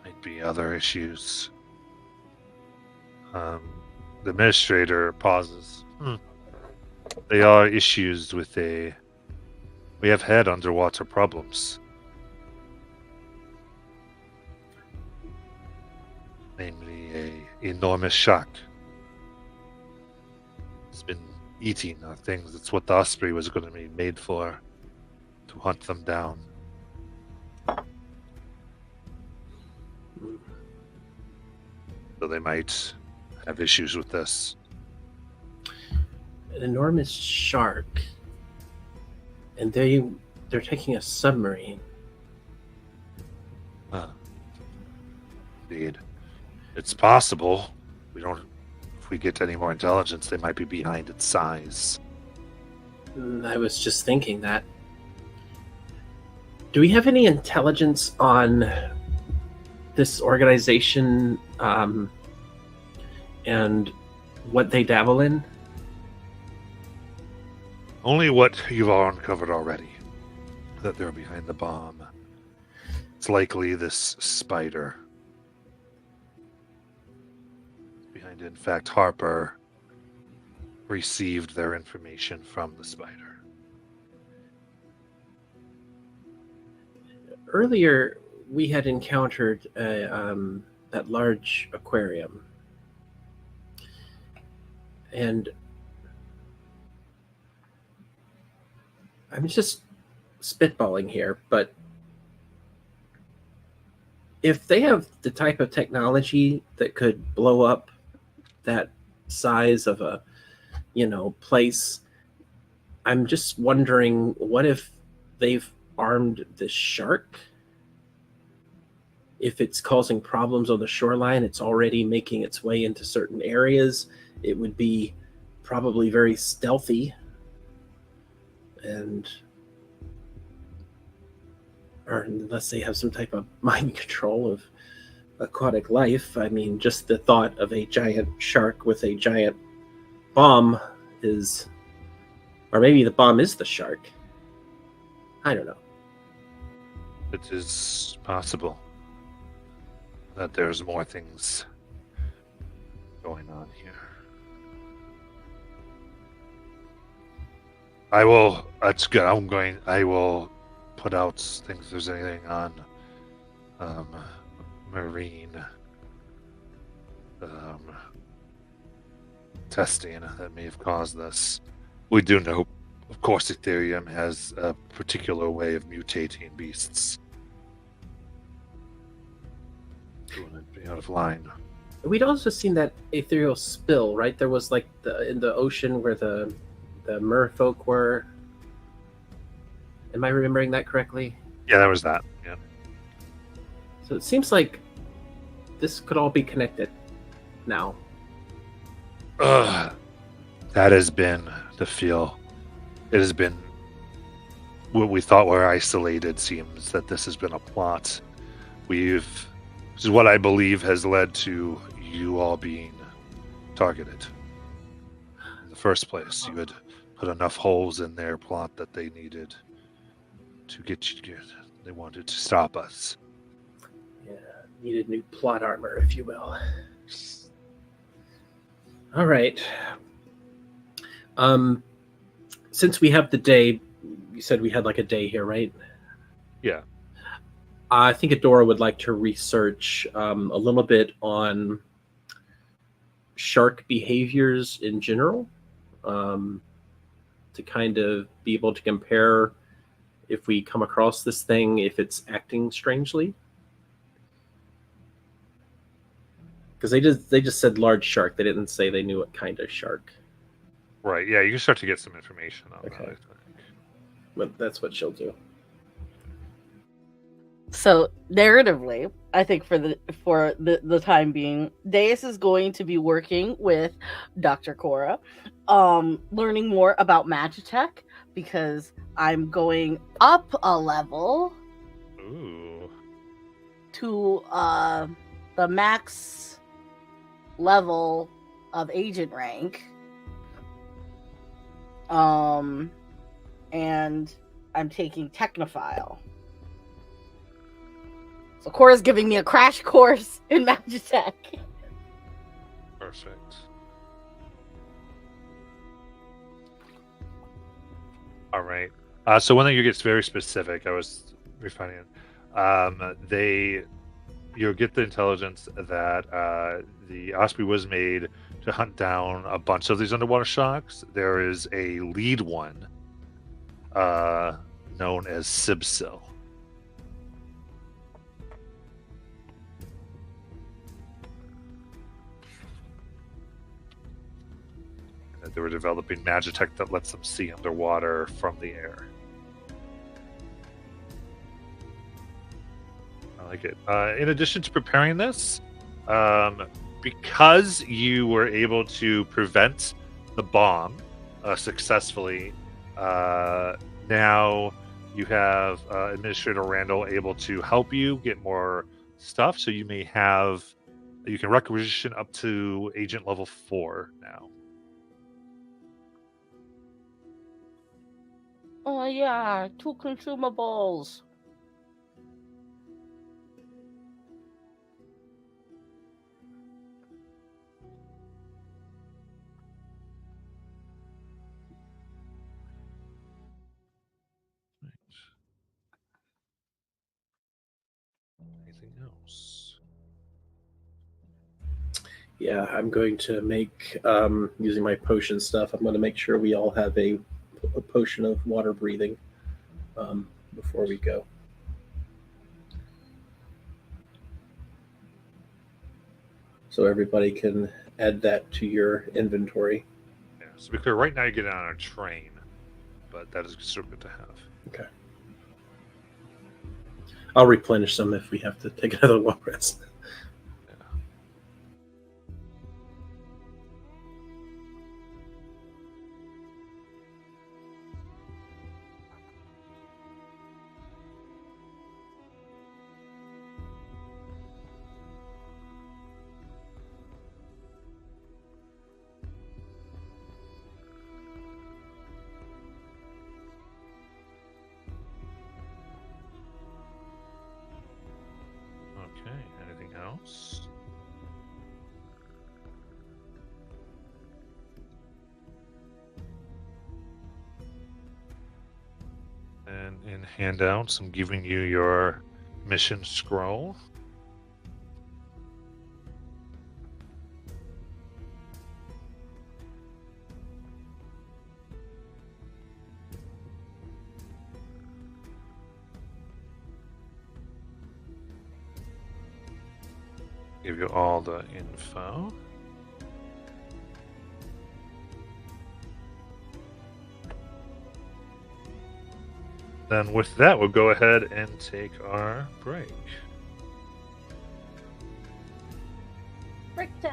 Might be other issues. The administrator pauses. There are issues with we have had underwater problems. Namely, an enormous shark. It's been eating our things. That's what the Osprey was going to be made for, to hunt them down. So they might have issues with this. An enormous shark. And they're taking a submarine. Indeed. It's possible. If we get any more intelligence, they might be behind its size. I was just thinking that. Do we have any intelligence on this organization and what they dabble in? Only what you've all uncovered already. That they're behind the bomb. It's likely this spider. Behind it. In fact, Harper received their information from the spider. Earlier, we had encountered that large aquarium. And I'm just spitballing here, but if they have the type of technology that could blow up that size of a, place, I'm just wondering, what if they've armed this shark? If it's causing problems on the shoreline, it's already making its way into certain areas. It would be probably very stealthy, or unless they have some type of mind control of aquatic life. I mean, just the thought of a giant shark with a giant bomb is, or maybe the bomb is the shark. I don't know. It is possible that there's more things going on here. That's good. I will put out things if there's anything on marine testing that may have caused this. We do know, of course, Ethereum has a particular way of mutating beasts. Doing it out of line. We'd also seen that ethereal spill, right? There was like in the ocean where the merfolk were. Am I remembering that correctly? Yeah, that was that. Yeah. So it seems like this could all be connected now. That has been the feel. It has been what we thought were isolated. Seems that this has been a plot. This is what I believe has led to you all being targeted. In the first place, you had put enough holes in their plot that they needed to get you. They wanted to stop us. Yeah, needed new plot armor, if you will. All right. Since we have the day, you said we had like a day here, right? Yeah. I think Adora would like to research a little bit on shark behaviors in general, to kind of be able to compare if we come across this thing, if it's acting strangely. Because they just said large shark. They didn't say they knew what kind of shark. Right. Yeah, you can start to get some information on that. I think. But that's what she'll do. So narratively, I think for the time being, Deus is going to be working with Dr. Cora, learning more about Magitech, because I'm going up a level. Ooh. To the max level of agent rank. And I'm taking Technophile. So Cora's giving me a crash course in Magitech. Perfect. All right. So one thing gets very specific. I was refining it. You'll get the intelligence that the Osprey was made to hunt down a bunch of these underwater sharks. There is a lead one known as Sibsil. They were developing Magitech that lets them see underwater from the air. I like it. In addition to preparing this, because you were able to prevent the bomb successfully, now you have Administrator Randall able to help you get more stuff. So you can requisition up to Agent Level 4 now. Oh yeah, 2 consumables. Anything else? Yeah, I'm going to make, using my potion stuff, I'm going to make sure we all have a potion of water breathing. before we go. So everybody can add that to your inventory. Yeah. So be clear, right now you're getting on a train, but that is still good to have. Okay. I'll replenish some if we have to take another long rest. Okay. Anything else? And in handouts, I'm giving you your mission scroll. Give you all the info. Then with that, we'll go ahead and take our break. Break time.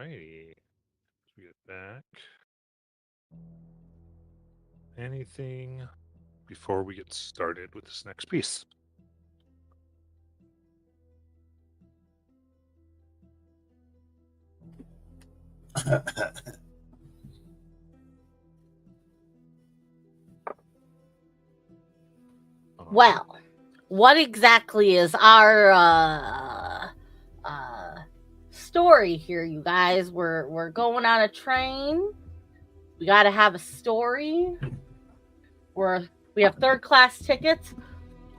Alrighty. Let's get back. Anything before we get started with this next piece? Well, what exactly is our story here, you guys? We're going on a train. We got to have a story. We have third class tickets.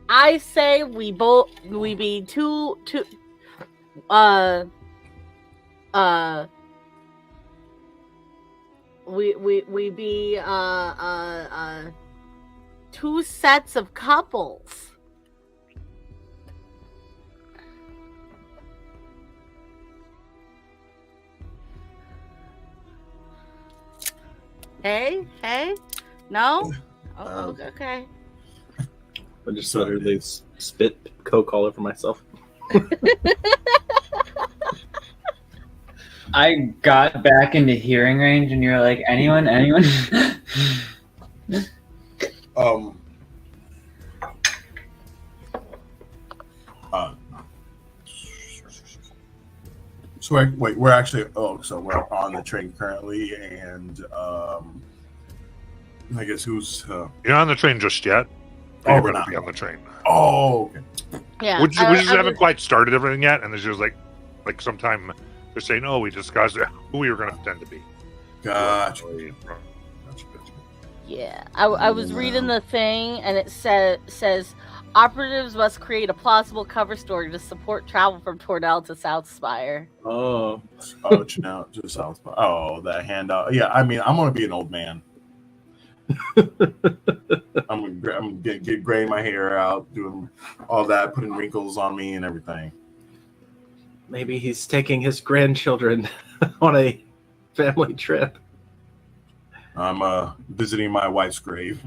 I say we be two we be two sets of couples. Hey, no? Oh, okay. I just literally spit Coke all over myself. I got back into hearing range, and you're like, anyone? So we're actually so we're on the train currently, and I guess who's You're not on the train just yet. Oh, You're we're going not. to be on the train. oh okay. Yeah. We just haven't quite started everything yet, and there's just like sometime they're saying, "Oh, we discussed who we were going to pretend to be." Gotcha. Yeah, I was reading the thing, and it says operatives must create a plausible cover story to support travel from Tornell to South Spire. Oh, To South. Oh, that handout. Yeah, I mean, I'm gonna be an old man. I'm gonna get graying my hair out, doing all that, putting wrinkles on me and everything. maybe he's taking his grandchildren on a family trip. I'm visiting my wife's grave.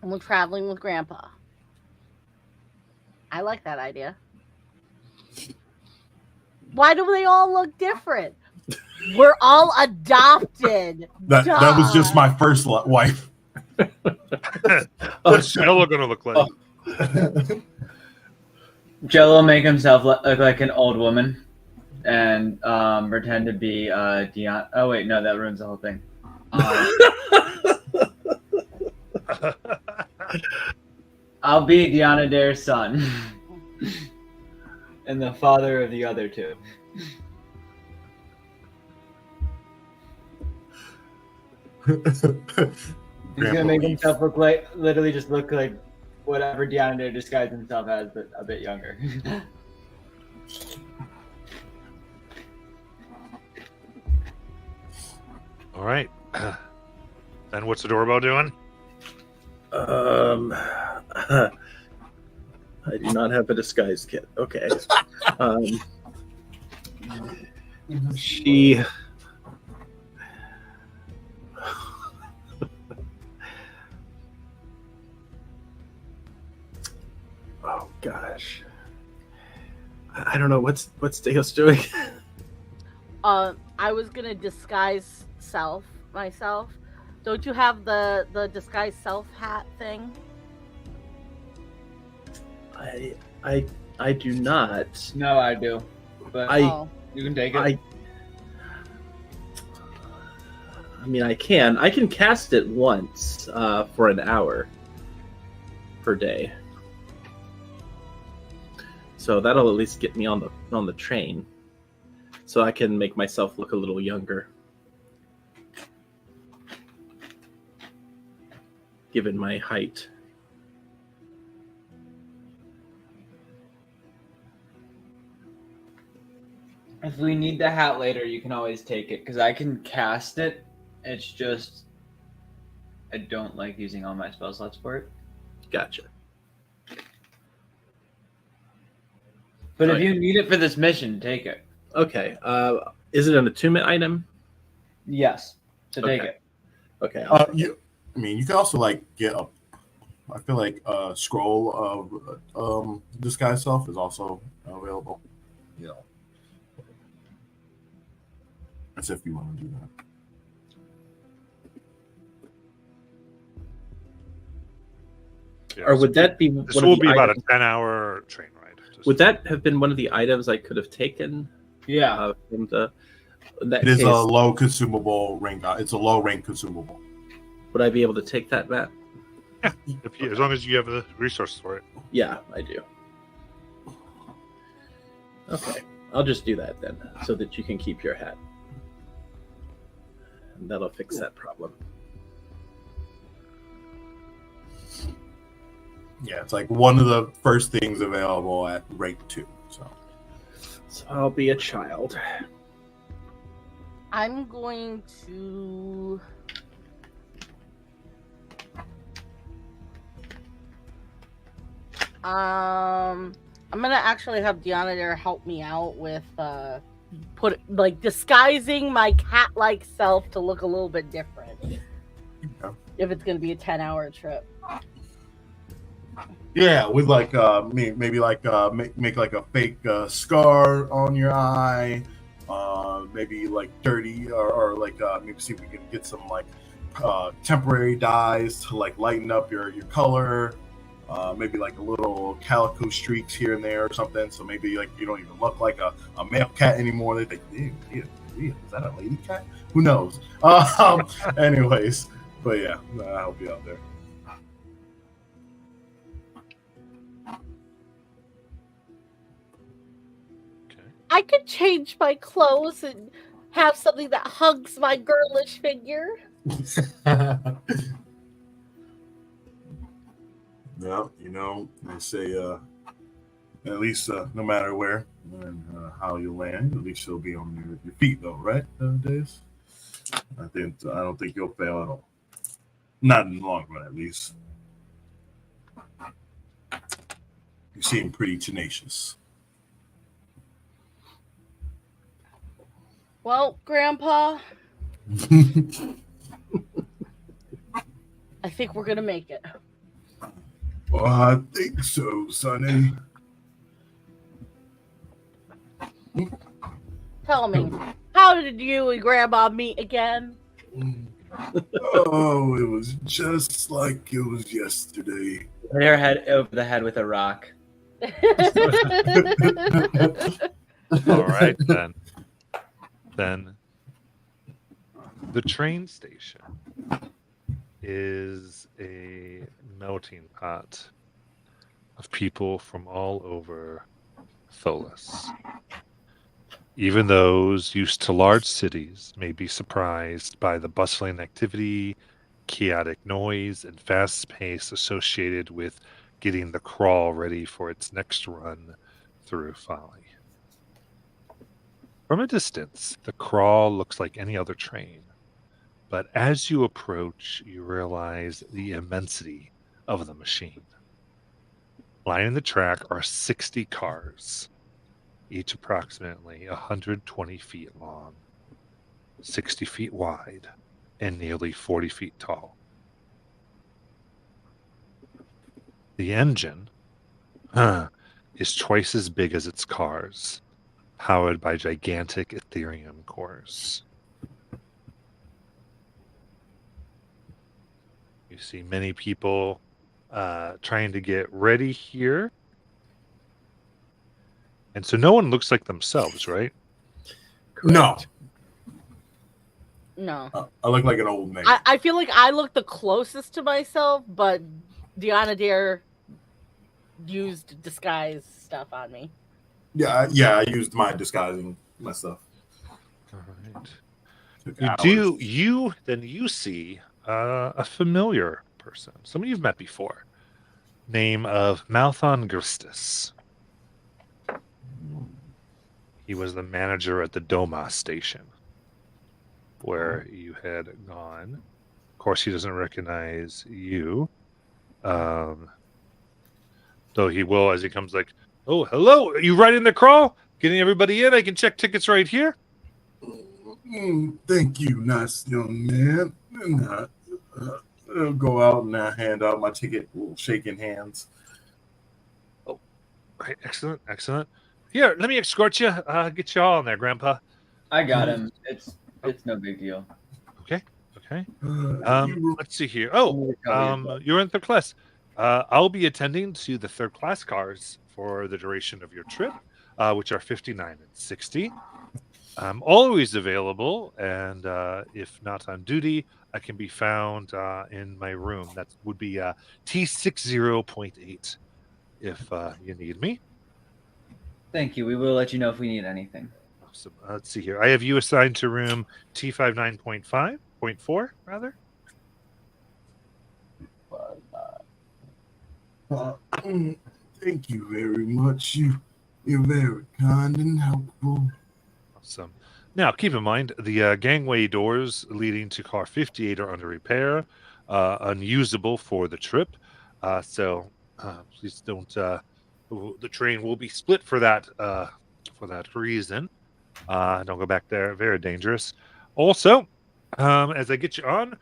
And we're traveling with Grandpa. I like that idea. Why do they all look different? We're all adopted. That was just my first wife. What's Stella going to look like? Jello make himself look like an old woman, and pretend to be Dion. Oh wait, no, that ruins the whole thing. I'll be Deanna Dare's son, and the father of the other two. He's gonna make himself look like whatever Deanna Dare disguised himself as, but a bit younger. All right. Then what's the doorbell doing? I do not have a disguise kit. Okay. She. Oh gosh. I don't know what's Deos doing. I was gonna disguise myself. Don't you have the disguise self hat thing? I do not. No, I do, but you can take it. I mean, I can cast it once for an hour per day. So that'll at least get me on the train, so I can make myself look a little younger, given my height. If we need the hat later, you can always take it, because I can cast it. It's just I don't like using all my spell slots for it. Gotcha. But Right. if you need it for this mission, take it. Okay. Is it an attunement item? Yes, so take Okay. it. Okay. You can also like get I feel like a scroll of disguise self is also available. You know, as if you want to do that. Yeah, Or would that be this one will of the be about a items? 10-hour train ride. Would that have been one of the items I could have taken? Yeah. From the, in that It is case, a low consumable rank. It's a low rank consumable. would I be able to take that, Matt? As long as you have the resources for it. Yeah, I do. Okay, I'll just do that then, so that you can keep your hat. And that'll fix that problem. Yeah, it's like one of the first things available at rank 2. So I'll be a child. I'm going to. I'm gonna actually have Deanna there help me out with disguising my cat-like self to look a little bit different. Okay. If it's gonna be a 10-hour trip. Yeah, with like maybe like make like a fake scar on your eye, maybe like dirty or like maybe see if we can get some like temporary dyes to like lighten up your color. Maybe like a little calico streaks here and there or something. So maybe like you don't even look like a male cat anymore. They think, ew, is that a lady cat? Who knows? Anyways, but yeah, I'll help you out there. I could change my clothes and have something that hugs my girlish figure. No, you know, they say at least no matter where and how you land, at least you'll be on your feet though, right, Days? I don't think you'll fail at all. Not in the long run, at least. You seem pretty tenacious. Well, Grandpa, I think we're gonna make it. Well, I think so, Sonny. Tell me, how did you and Grandma meet again? Oh, it was just like it was yesterday. Hit her head over the head with a rock. All right, then. Then the train station is a melting pot of people from all over Tholis. Even those used to large cities may be surprised by the bustling activity, chaotic noise, and fast pace associated with getting the crawl ready for its next run through Folly. From a distance, the crawl looks like any other train, but as you approach, you realize the immensity of the machine. Lining the track are 60 cars, each approximately 120 feet long, 60 feet wide, and nearly 40 feet tall. The engine is twice as big as its cars, powered by gigantic Ethereum cores. You see many people trying to get ready here. And so no one looks like themselves, right? No, No. I look like an old man. I feel like I look the closest to myself, but Deanna Dare used disguise stuff on me. Yeah, I used my disguising my stuff. All right. Took You hours. you see a familiar person, someone you've met before, name of Malthon Gerstis. He was the manager at the Doma station where you had gone. Of course, he doesn't recognize you. Though he will as he comes like, oh, hello, are you riding the crawl? Getting everybody in? I can check tickets right here. Thank you, nice young man. I'll go out and hand out my ticket, shaking hands. Right, excellent, excellent. Here, let me escort you. Get you all in there, Grandpa. I got him. It's no big deal. Okay, okay. You- Let's see here. Oh, you're in third class. I'll be attending to the third class cars for the duration of your trip, which are 59 and 60. I'm always available, and if not on duty, I can be found in my room. That would be T60.8 if you need me. Thank you. We will let you know if we need anything. Awesome. Let's see here. I have you assigned to room T59.5.4, rather. Thank you very much. You're very kind and helpful. Awesome. Now, keep in mind the gangway doors leading to car 58 are under repair, unusable for the trip. So please don't. The train will be split for that reason. Don't go back there. Very dangerous. Also, as I get you on,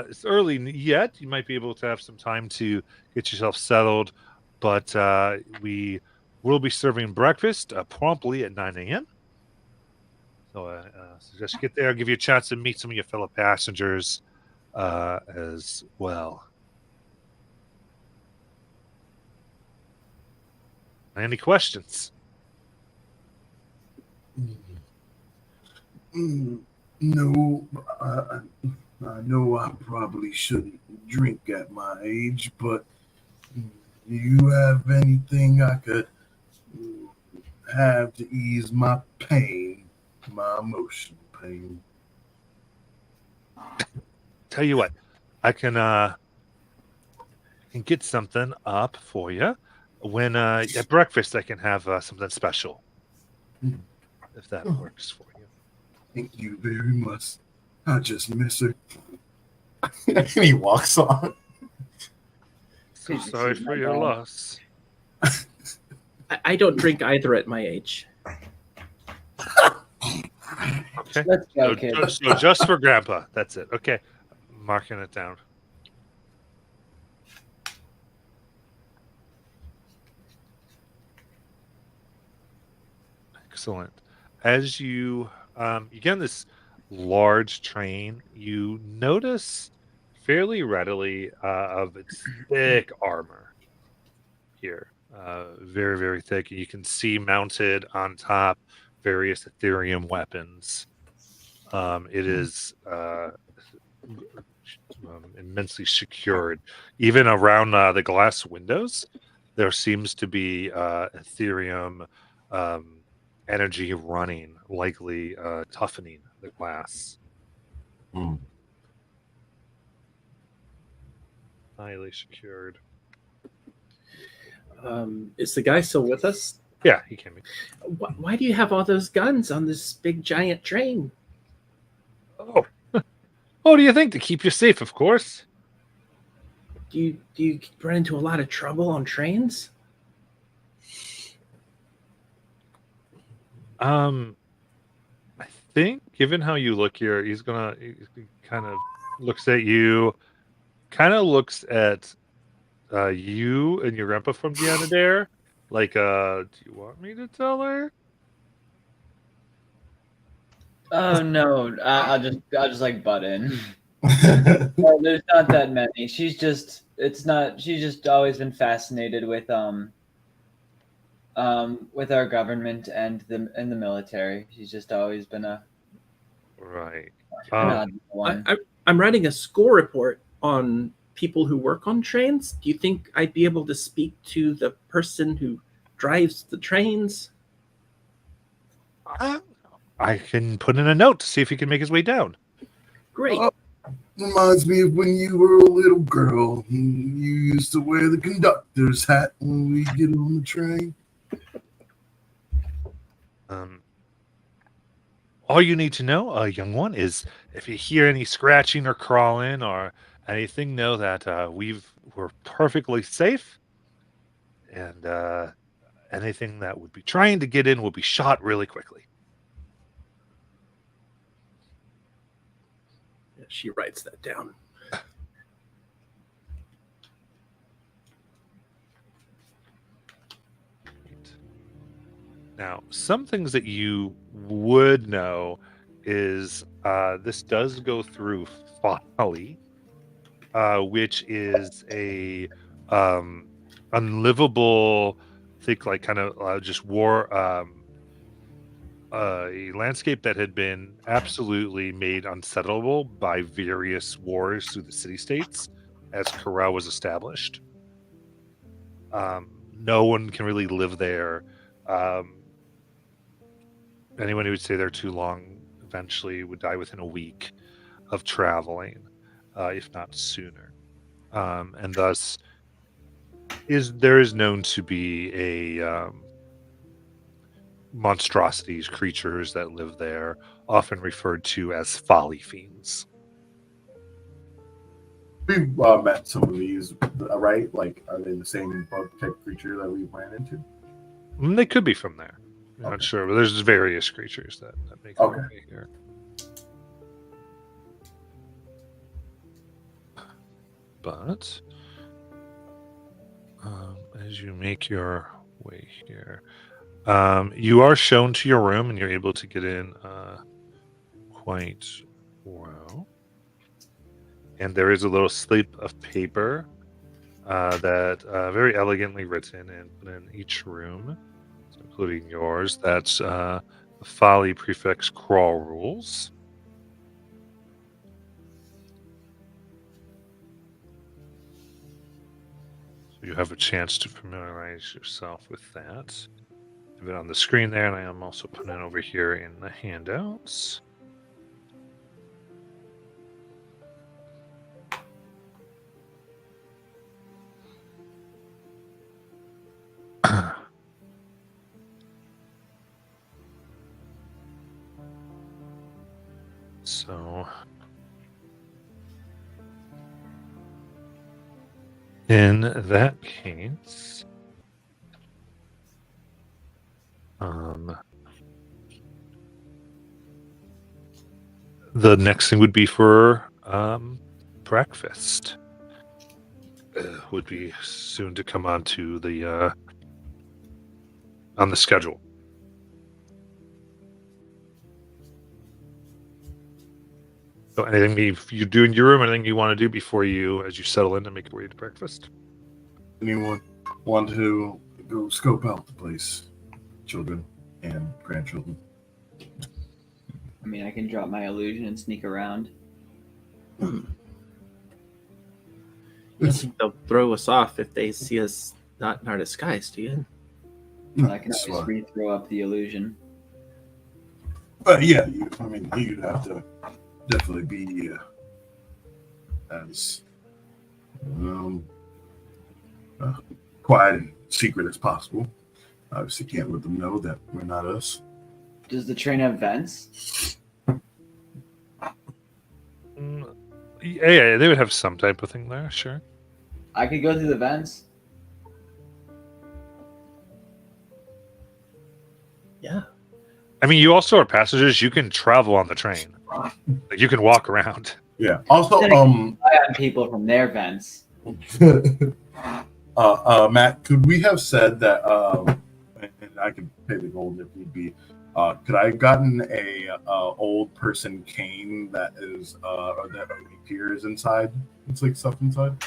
it's early yet. You might be able to have some time to get yourself settled, but we will be serving breakfast promptly at 9 a.m. So suggest you get there. I'll give you a chance to meet some of your fellow passengers as well. Any questions? No, I know I probably shouldn't drink at my age, but do you have anything I could have to ease my pain, my emotional pain? Tell you what, I can get something up for you. When at breakfast, I can have something special, if that works for you. Thank you very much. I just miss her. And he walks on. So Please sorry excuse for my your dog. loss. I don't drink either at my age. Okay. Let's go, So, kid. so just for Grandpa. That's it. Okay. Marking it down. Excellent. As you get on this large train, you notice fairly readily of its thick armor here. Very, very thick. You can see mounted on top various Ethereum weapons. It is immensely secured. Even around the glass windows, there seems to be Ethereum energy running, likely toughening the glass. Highly secured. Is the guy still with us? Yeah, he can be. Why do you have all those guns on this big giant train? Oh, what do you think? To keep you safe, of course. Do you run into a lot of trouble on trains? I think, given how you look here, he kind of looks at you, kind of looks at you and your grandpa from Deanna Dare. Like, do you want me to tell her? Oh no, I'll just like butt in. Well, there's not that many. She's just always been fascinated with our government and the military. She's just always been a Right. one. I'm writing a score report on people who work on trains. Do you think I'd be able to speak to the person who drives the trains? I can put in a note to see if he can make his way down. Great. Reminds me of when you were a little girl. You used to wear the conductor's hat when we get on the train. All you need to know, young one, is if you hear any scratching or crawling or anything, know that we're perfectly safe, and anything that would be trying to get in will be shot really quickly. She writes that down. Now, some things that you would know is this does go through Folly, which is a unlivable, think like kind of just war, a landscape that had been absolutely made unsettleable by various wars through the city-states as Corel was established. No one can really live there. Anyone who would stay there too long eventually would die within a week of traveling, if not sooner. And thus, there is known to be a monstrosities, creatures that live there, often referred to as folly fiends. We've met some of these, right? Like, are they the same bug type creature that we ran into? They could be from there. I'm not Okay. sure, but there's various creatures that make their Okay. way here. But as you make your way here, you are shown to your room, and you're able to get in quite well. And there is a little slip of paper that very elegantly written and put in each room, including yours. That's the Folly Prefix Crawl Rules. So you have a chance to familiarize yourself with that. Have it on the screen there, and I am also putting it over here in the handouts. So, in that case, the next thing would be for breakfast. Would be soon to come on to the on the schedule. So anything you do in your room, anything you want to do before you, as you settle in to make your way to breakfast? Anyone want to go scope out the place? Children and grandchildren. I mean, I can drop my illusion and sneak around. I think they'll throw us off if they see us not in our disguise, do you? But I can That's always fine. re-throw up the illusion. But yeah, you'd have to definitely be as quiet and secret as possible. Obviously, can't let them know that we're not us. Does the train have vents? Yeah, they would have some type of thing there, sure. I could go through the vents. Yeah. I mean, you also are passengers. You can travel on the train. Like, you can walk around. Yeah. Also, Rely on people from their vents. Matt, could we have said that? And I could pay the gold if need be. Could I have gotten a old person cane that is or that appears inside? It's like stuff inside.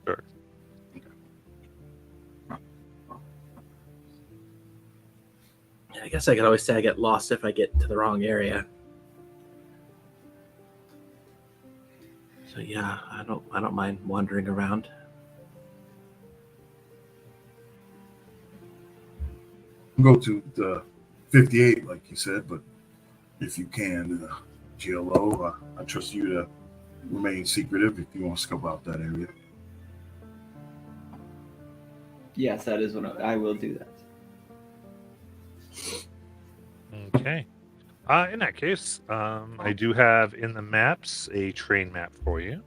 Sure. I guess I could always say I get lost if I get to the wrong area. So yeah, I don't mind wandering around. Go to the 58, like you said, but if you can, GLO, I trust you to remain secretive if you want to scope out that area. Yes, that is what I will do that. Okay. In that case, I do have in the maps a train map for you.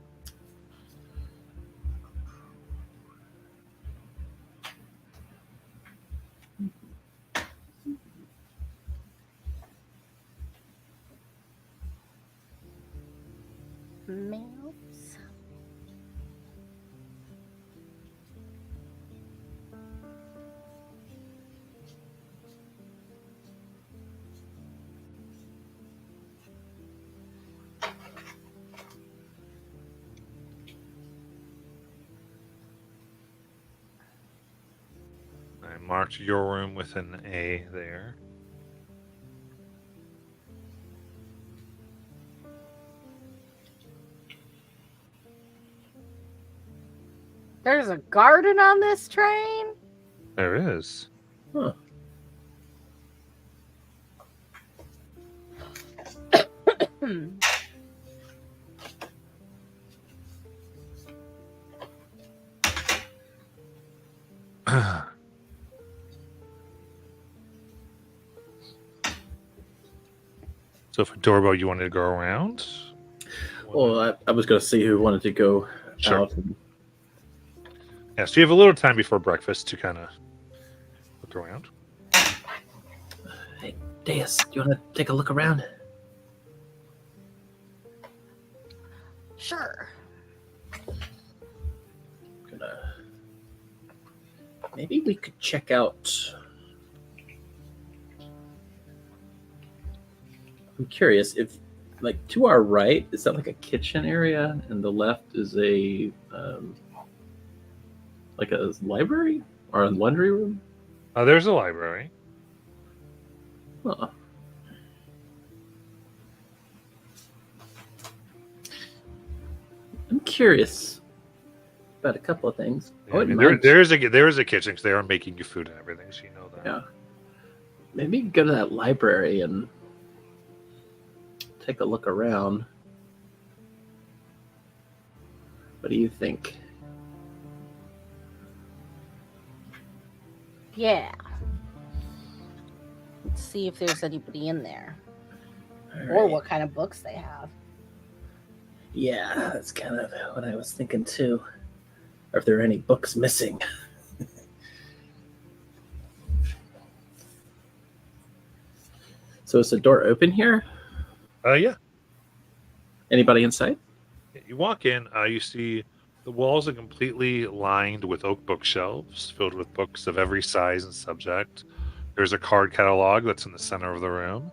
Maps. marked your room with an A there. There's a garden on this train? There is. Huh. So for Dorbo, you wanted to go around? Well, I was going to see who wanted to go Sure. out. And, Yeah, so you have a little time before breakfast to kind of look around. hey, Deus, do you want to take a look around? Sure. Maybe we could check out. I'm curious if, like, to our right, is that like a kitchen area, and the left is a like a library or a laundry room? There's a library. Huh. I'm curious about a couple of things. Yeah, I mean, there is a kitchen because they are making you food and everything, so you know that. Yeah. Maybe go to that library and take a look around. What do you think? Yeah. Let's see if there's anybody in there. All Or right. what kind of books they have. Yeah, that's kind of what I was thinking too. Or if there are any books missing. So is the door open here? Yeah. Anybody inside? You walk in, you see the walls are completely lined with oak bookshelves filled with books of every size and subject. There's a card catalog that's in the center of the room.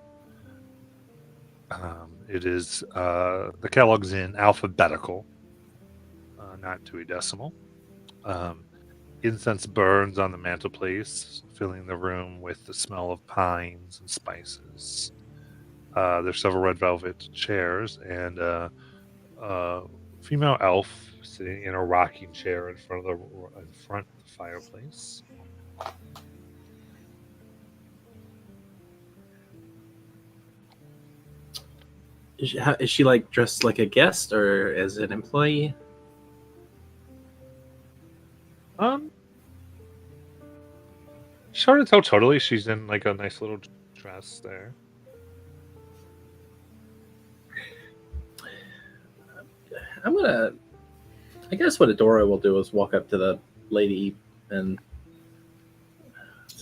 It is the catalog's in alphabetical, not Dewey Decimal. Incense burns on the mantelpiece, filling the room with the smell of pines and spices. There's several red velvet chairs and a female elf sitting in a rocking chair in front of the fireplace. Is she like dressed like a guest or as an employee? It's hard to tell totally. She's in like a nice little dress there. I guess what Adora will do is walk up to the lady and,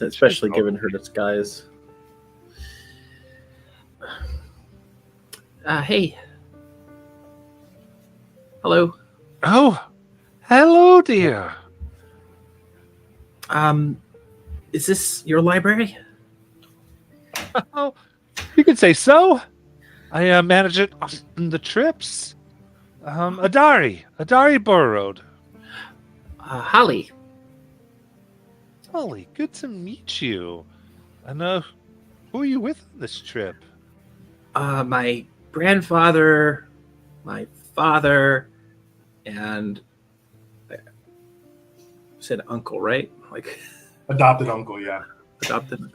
especially given her disguise. Hey. Hello. Oh, hello, dear. Is this your library? Oh, you could say so. I manage it on the trips. Adari Burrowed. Holly. Holly, good to meet you. And who are you with on this trip? My grandfather, my father, and I said uncle, right? Like Adopted uncle, yeah. adopted,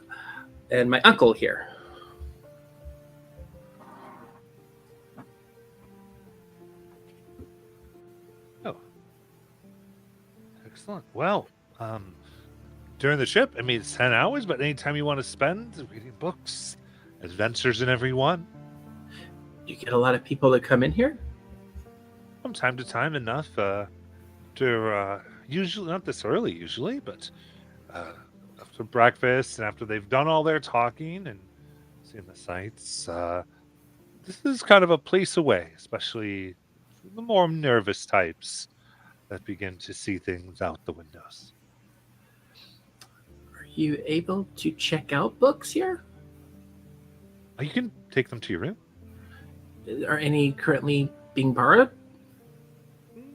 and my uncle here. Excellent. Well, during the trip, I mean, it's 10 hours, but anytime you want to spend reading books, adventures in every one. You get a lot of people that come in here. From time to time, enough to usually not this early, usually, but after breakfast and after they've done all their talking and seen the sights, this is kind of a place away, especially for the more nervous types that begin to see things out the windows. Are you able to check out books here? You can take them to your room. Are any currently being borrowed?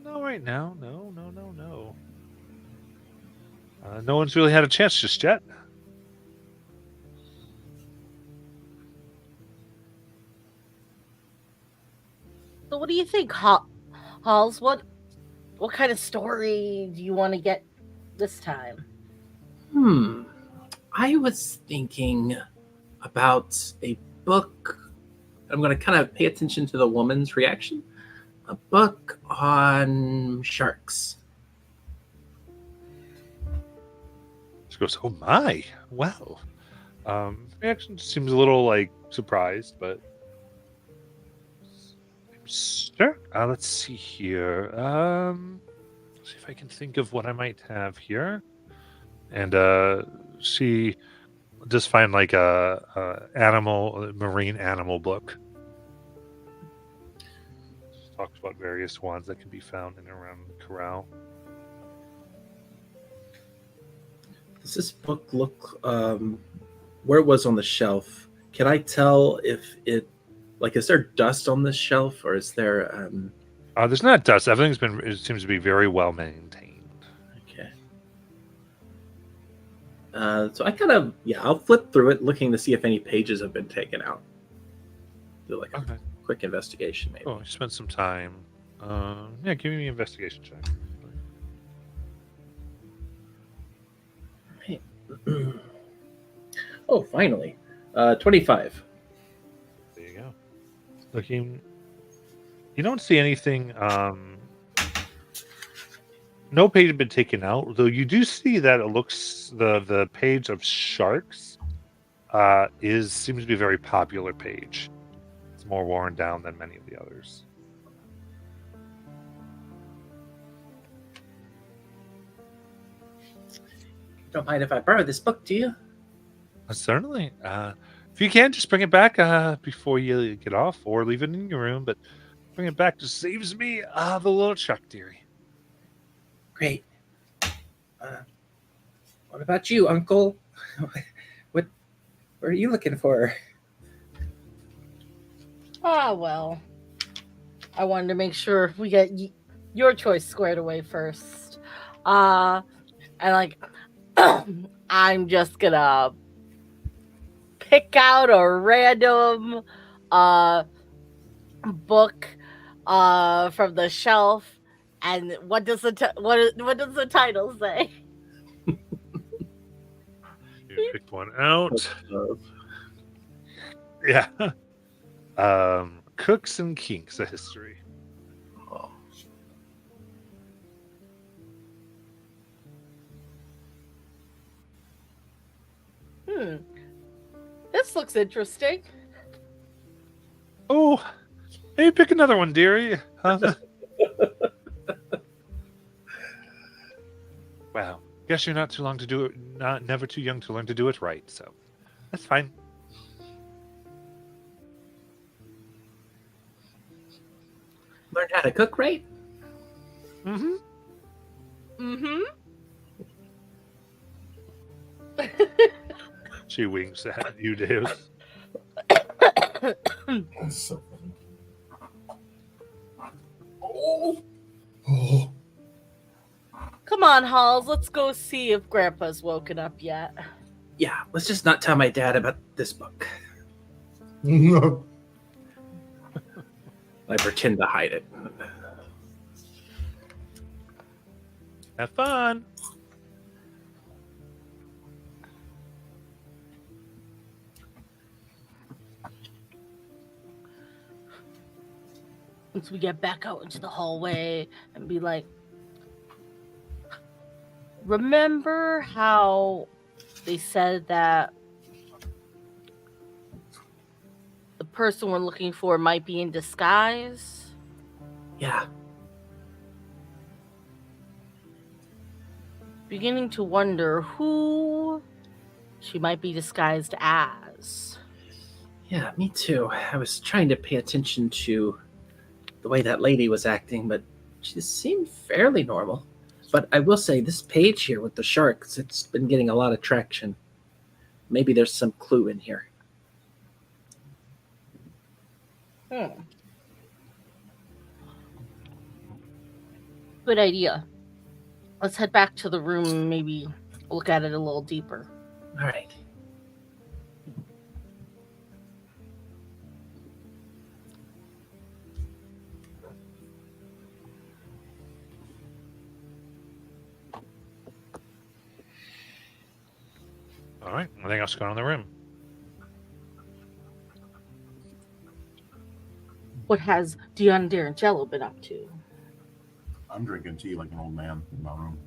No, right now, no. No one's really had a chance just yet. So what do you think, Halls? What kind of story do you want to get this time? I was thinking about a book. I'm going to kind of pay attention to the woman's reaction. A book on sharks. She goes, "Oh my, wow." Reaction seems a little like surprised, but sure. Let's see here. See if I can think of what I might have here. And she does find like a marine animal book. Talks about various ones that can be found in and around the corral. Does this book look where it was on the shelf? Can I tell if it is there dust on this shelf, or is there There's not dust. It seems to be very well maintained. okay. So I kind of I'll flip through it looking to see if any pages have been taken out. Do like a Okay. quick investigation maybe. Oh, you spent some time. Yeah, give me an investigation check. Oh, finally. 25. There you go. Looking, you don't see anything. No page had been taken out, though you do see that it looks the page of sharks seems to be a very popular page. It's more worn down than many of the others. Don't mind if I borrow this book, do you? Certainly. If you can, just bring it back before you get off, or leave it in your room. But bring it back just saves me the little truck, dearie. Great. What about you, Uncle? What are you looking for? Well, I wanted to make sure we get your choice squared away first. And like, I'm just gonna pick out a random book from the shelf, and what does what does the title say? You picked one out. Yeah. Cooks and Kinks, a history. Oh. This looks interesting. Oh, hey, pick another one, dearie. Wow. Guess you're not too long to do it. Never too young to learn to do it right. So that's fine. Learned how to cook, right? Mm-hmm. Mm-hmm. She winks at you, Dave. That's so funny. Oh. Come on, Halls. Let's go see if Grandpa's woken up yet. Yeah, let's just not tell my dad about this book. I pretend to hide it. Have fun. Once we get back out into the hallway and be like, remember how they said that the person we're looking for might be in disguise? Yeah. Beginning to wonder who she might be disguised as. Yeah, me too. I was trying to pay attention to the way that lady was acting, but she seemed fairly normal. But I will say, this page here with the sharks, it's been getting a lot of traction. Maybe there's some clue in here. Good idea. Let's head back to the room and maybe look at it a little deeper. All right. All right. Anything else going on in the room? What has Dion Darangelo been up to? I'm drinking tea like an old man in my room.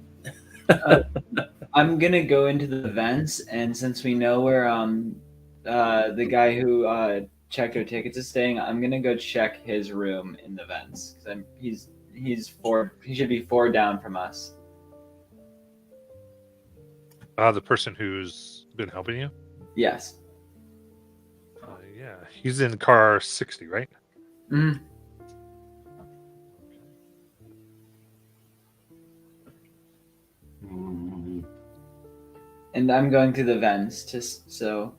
I'm gonna go into the vents, and since we know where the guy who checked our tickets is staying, I'm gonna go check his room in the vents because he should be 4 down from us. The person who's been helping you? Yes. Yeah. He's in car 60, right? Mm. And I'm going through the vents just so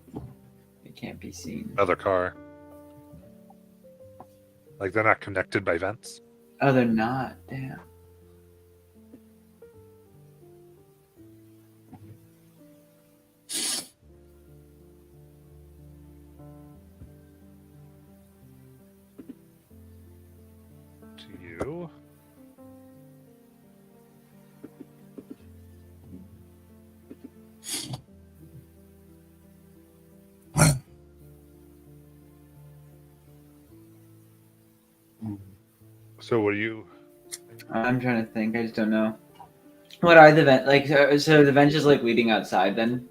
it can't be seen. Other car. Like they're not connected by vents? Oh, they're not. Damn. To you. So what do you? I'm trying to think. I just don't know. What are the vent like? So the vents is like leading outside then?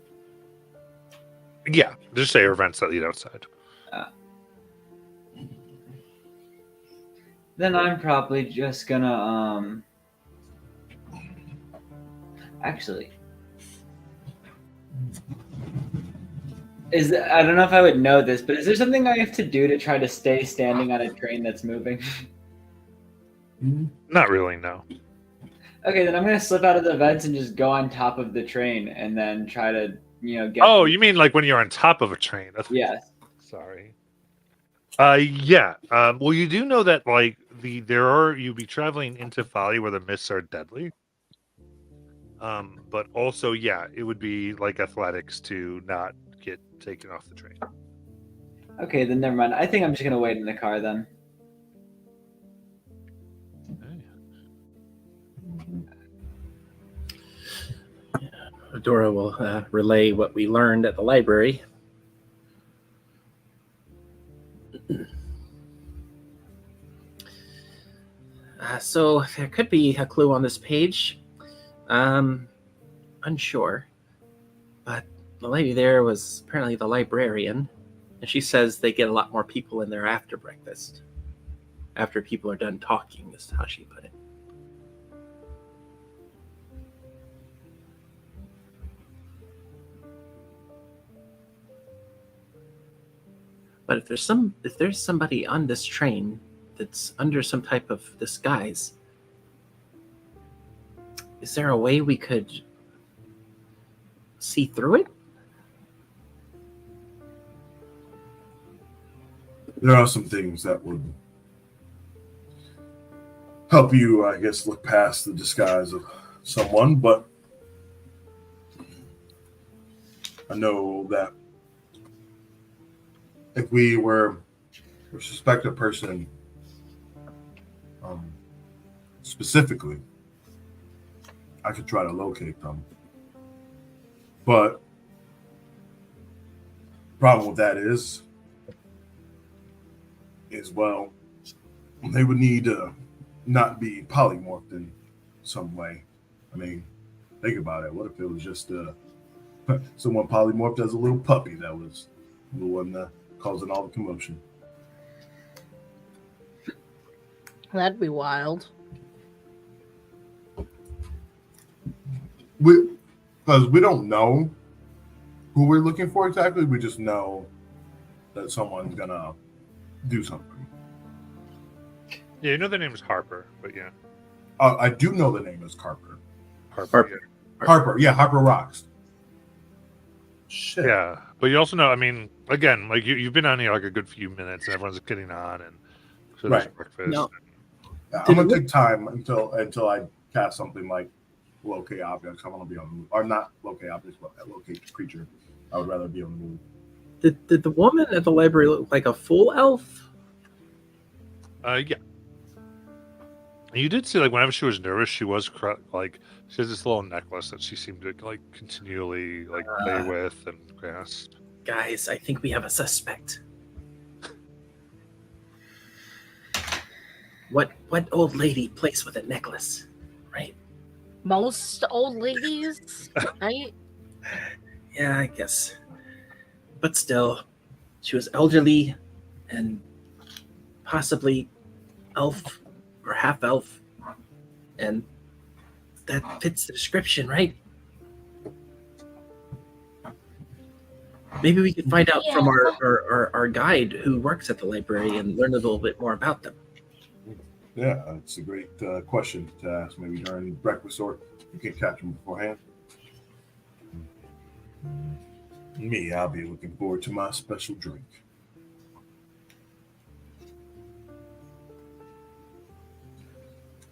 Yeah, just say your vents that lead outside. Then I'm probably just gonna actually I don't know if I would know this, but is there something I have to do to try to stay standing on a train that's moving? Not really, no. Okay, then I'm gonna slip out of the vents and just go on top of the train and then try to, get. Oh, you mean like when you're on top of a train? Yes. Sorry. Yeah. Well, you do know that like you'll be traveling into Folly where the mists are deadly. But also, yeah, it would be like athletics to not get taken off the train. Okay, then never mind. I think I'm just gonna wait in the car then. Adora will relay what we learned at the library. So there could be a clue on this page. Unsure. But the lady there was apparently the librarian, and she says they get a lot more people in there after breakfast. After people are done talking, is how she put it. But if there's somebody on this train that's under some type of disguise, is there a way we could see through it? There are some things that would help you, I guess, look past the disguise of someone, but I know that if we were to suspect a person specifically, I could try to locate them. But problem with that is well, they would need to not be polymorphed in some way. I mean, think about it. What if it was just someone polymorphed as a little puppy that was the one causing all the commotion? That'd be wild. Because we don't know who we're looking for exactly. We just know that someone's gonna do something. Yeah, you know the name is Harper, but yeah. I do know the name is Harper. Harper. Harper. Yeah, Harper rocks. Shit. Yeah, but you also know, I mean, again, like you've been on here like a good few minutes, and everyone's getting on, and so there's Right. breakfast. No. Yeah, I'm gonna take time until I cast something like locate objects. I want to be on the move, or not locate objects, but locate creature. I would rather be on the move. Did the woman at the library look like a full elf? Yeah. You did see, like, whenever she was nervous, she was like, she has this little necklace that she seemed to like continually like play with and grasp. Guys, I think we have a suspect. What old lady plays with a necklace, right? Most old ladies, right? Yeah, I guess. But still, she was elderly and possibly elf or half elf, and that fits the description, right? Maybe we could find out from our guide who works at the library and learn a little bit more about them. Yeah, it's a great question to ask. Maybe during breakfast, or you can catch them beforehand. Me, I'll be looking forward to my special drink.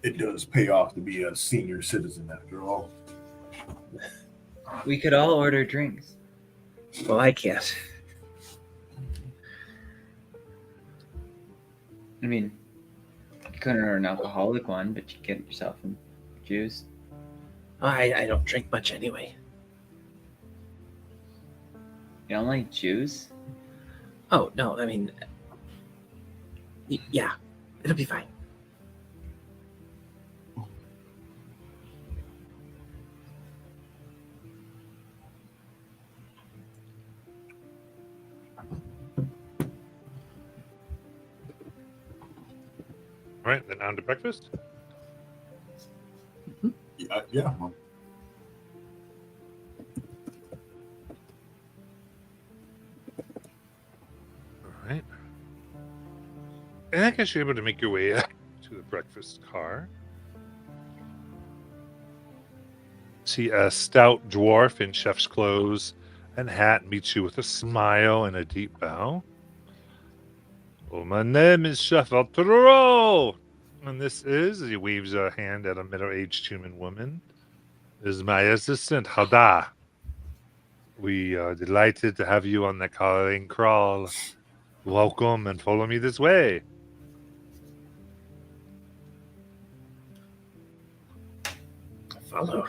It does pay off to be a senior citizen, after all. We could all order drinks. Well, I can't. I mean, you couldn't order an alcoholic one, but you get yourself some juice. I don't drink much anyway. You don't like juice? Oh, no, I mean, yeah, it'll be fine. All right, then on to breakfast. Yeah. Well, All right. And I guess you're able to make your way to the breakfast car. See a stout dwarf in chef's clothes and hat meets you with a smile and a deep bow. Oh, my name is Chef Arturo, and this is, he waves a hand at a middle-aged human woman, is my assistant, Hada. We are delighted to have you on the calling crawl. Welcome and follow me this way. Follow.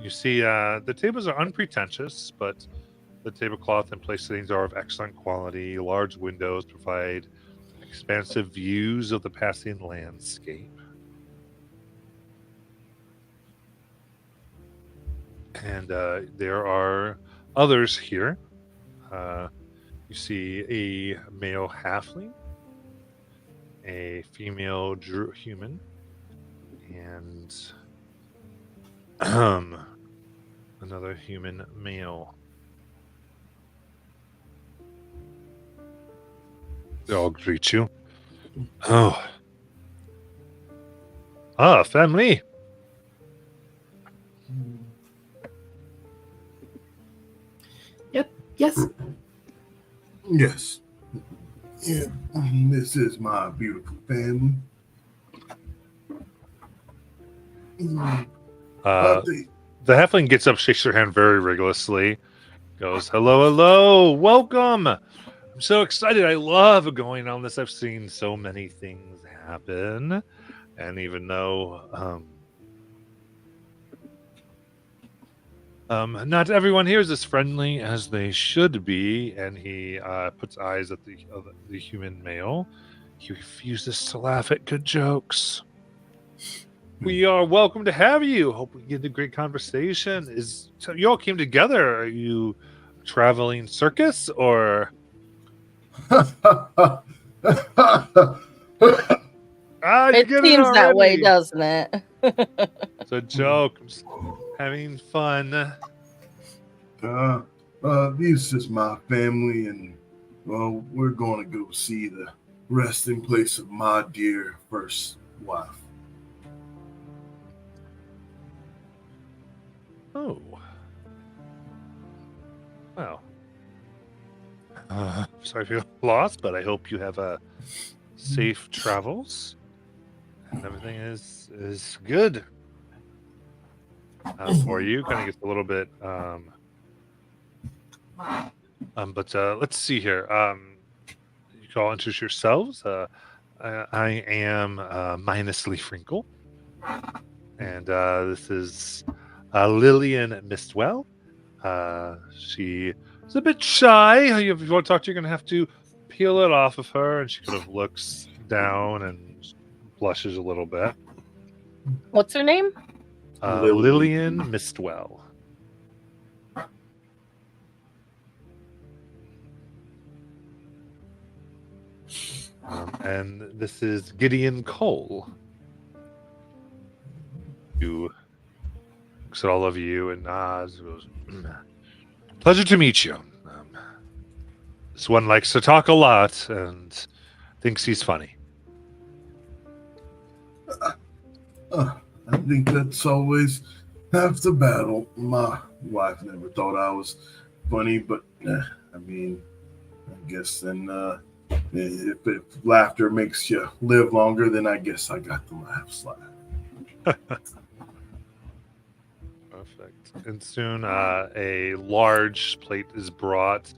You see, the tables are unpretentious, but the tablecloth and place settings are of excellent quality. Large windows provide expansive views of the passing landscape. And there are others here. You see a male halfling, a female human, and another human male. They all greet you. Oh. Ah, family. Yes. yes. Yeah. This is my beautiful family. The halfling gets up, shakes her hand very rigorously, goes, hello, hello, welcome. I'm so excited. I love going on this. I've seen so many things happen. And even though not everyone here is as friendly as they should be, and he puts eyes at the human male, he refuses to laugh at good jokes. We are welcome to have you. Hope we get a great conversation. So you all came together. Are you a traveling circus or? It seems that way, doesn't it? It's a joke. I'm just having fun. This is my family, and well, we're going to go see the resting place of my dear first wife. Oh. Well. Sorry for your loss, but I hope you have safe travels and everything is good. for you. Kind of gets a little bit. But let's see here. You can all introduce yourselves. I am Minus Leafrinkle, and this is Lillian Mistwell. She is a bit shy. If you want to talk to her, you're going to have to peel it off of her. And she kind of looks down and blushes a little bit. What's her name? Lillian Mistwell. And this is Gideon Cole. Who looks at all of you and nods and goes, pleasure to meet you. This one likes to talk a lot and thinks he's funny. I think that's always half the battle. My wife never thought I was funny, but I mean, I guess then if laughter makes you live longer, then I guess I got the laughs. Perfect. And soon a large plate is brought.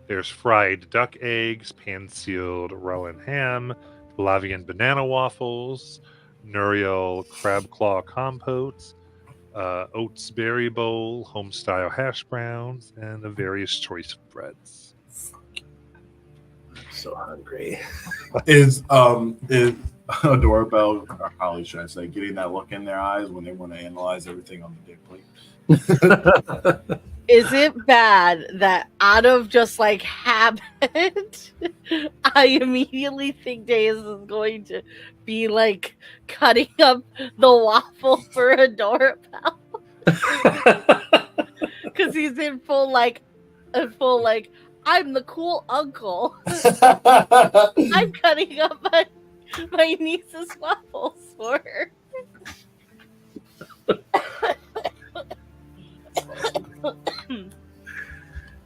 There's fried duck eggs, pan-sealed Rowan ham, Lavian banana waffles, Nuriel crab claw compote, oats berry bowl, home-style hash browns, and the various choice breads. So hungry. Is Adorabelle, or Holly, should I say, getting that look in their eyes when they want to analyze everything on the dick plate? Is it bad that out of just like habit, I immediately think Days is going to be like cutting up the waffle for Adorabelle? Because he's in full like, I'm the cool uncle. I'm cutting up my niece's waffles for her.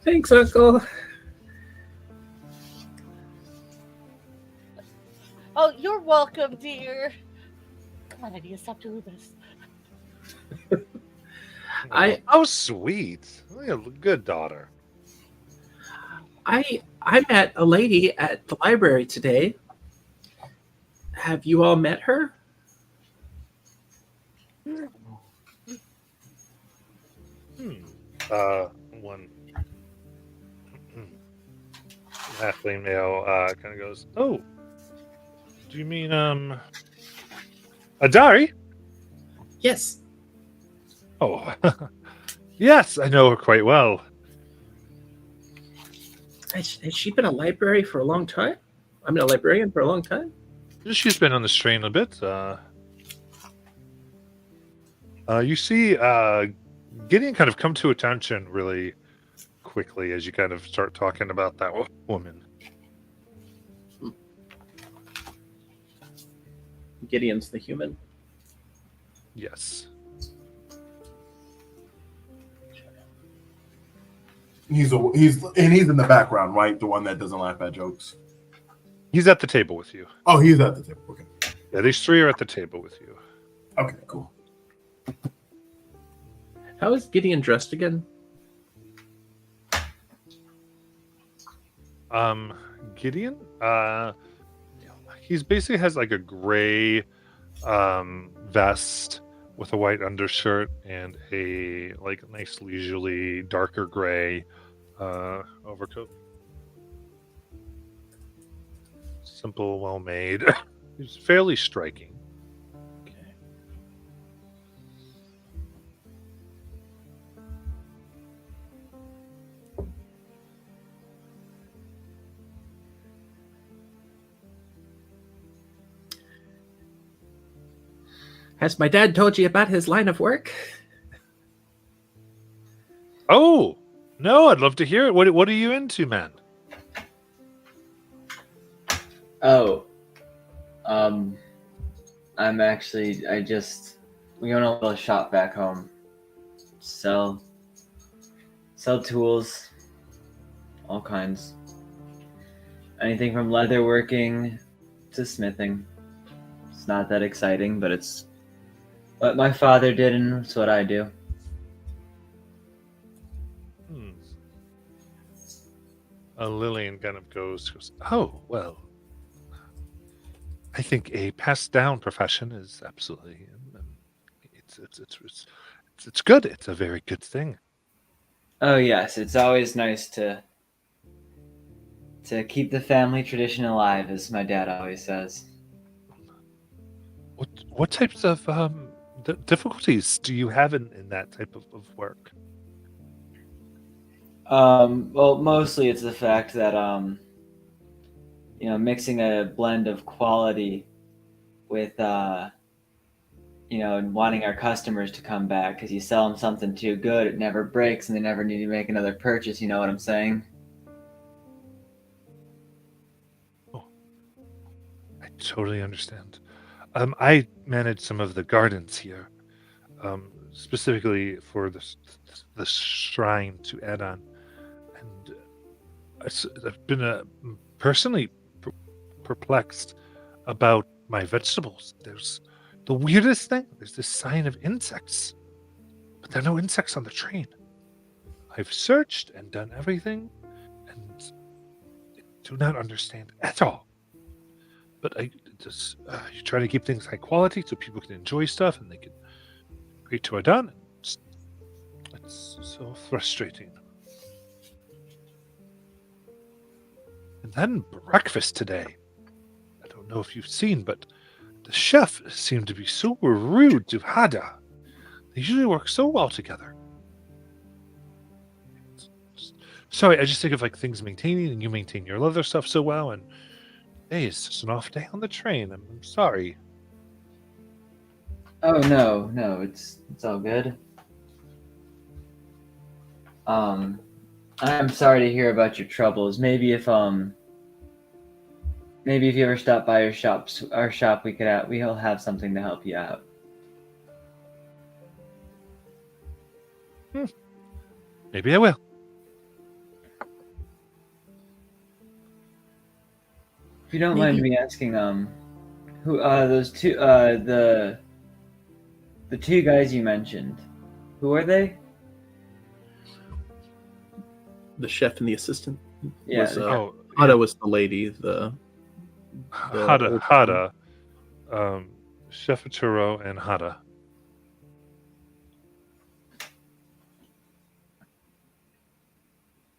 Thanks, Uncle. Oh, you're welcome, dear. Come on, I need to stop doing this. Oh, sweet. What a good daughter. I met a lady at the library today. Have you all met her? One halfling male kind of goes, oh, do you mean Adari? Yes. Oh, yes, I know her quite well. Has she been a library for a long time? I mean, a librarian for a long time? She's been on the strain a bit. You see Gideon kind of come to attention really quickly as you kind of start talking about that woman. Gideon's the human. Yes. He's in the background, right? The one that doesn't laugh at jokes. He's at the table with you. Oh, he's at the table. Okay. Yeah, these three are at the table with you. Okay, cool. How is Gideon dressed again? Gideon? He's basically has like a gray vest with a white undershirt and a like nice leisurely darker gray overcoat. Simple, well made. He's fairly striking. Okay. Has my dad told you about his line of work? Oh no, I'd love to hear it. What are you into, man? Oh, I'm actually, we own a little shop back home. Sell tools, all kinds. Anything from leatherworking to smithing. It's not that exciting, but it's what my father did and it's what I do. Lillian kind of goes, oh, well, I think a passed down profession is absolutely, it's good. It's a very good thing. Oh yes, it's always nice to keep the family tradition alive, as my dad always says. What types of difficulties do you have in that type of work? Well, mostly it's the fact that mixing a blend of quality with and wanting our customers to come back, because you sell them something too good, it never breaks, and they never need to make another purchase. You know what I'm saying? I totally understand. I manage some of the gardens here, specifically for the shrine to Adon, and I've been personally perplexed about my vegetables. There's the weirdest thing. There's this sign of insects, but there are no insects on the train. I've searched and done everything, and I do not understand at all. But I just you try to keep things high quality so people can enjoy stuff and they can agree to it done. It's so frustrating. And then breakfast today. I don't know if you've seen, but the chef seemed to be so rude to Hada. They usually work so well together. Sorry, I just think of like things maintaining, and you maintain your other stuff so well, and hey, it's just an off day on the train. I'm sorry. Oh no, it's all good. I'm sorry to hear about your troubles. Maybe if you ever stop by our shop, we'll have something to help you out. Maybe I will. If you don't mind me asking, who those two the two guys you mentioned, who are they? The chef and the assistant. Yeah. Hada was the lady. Hada, Chef Churro and Hada.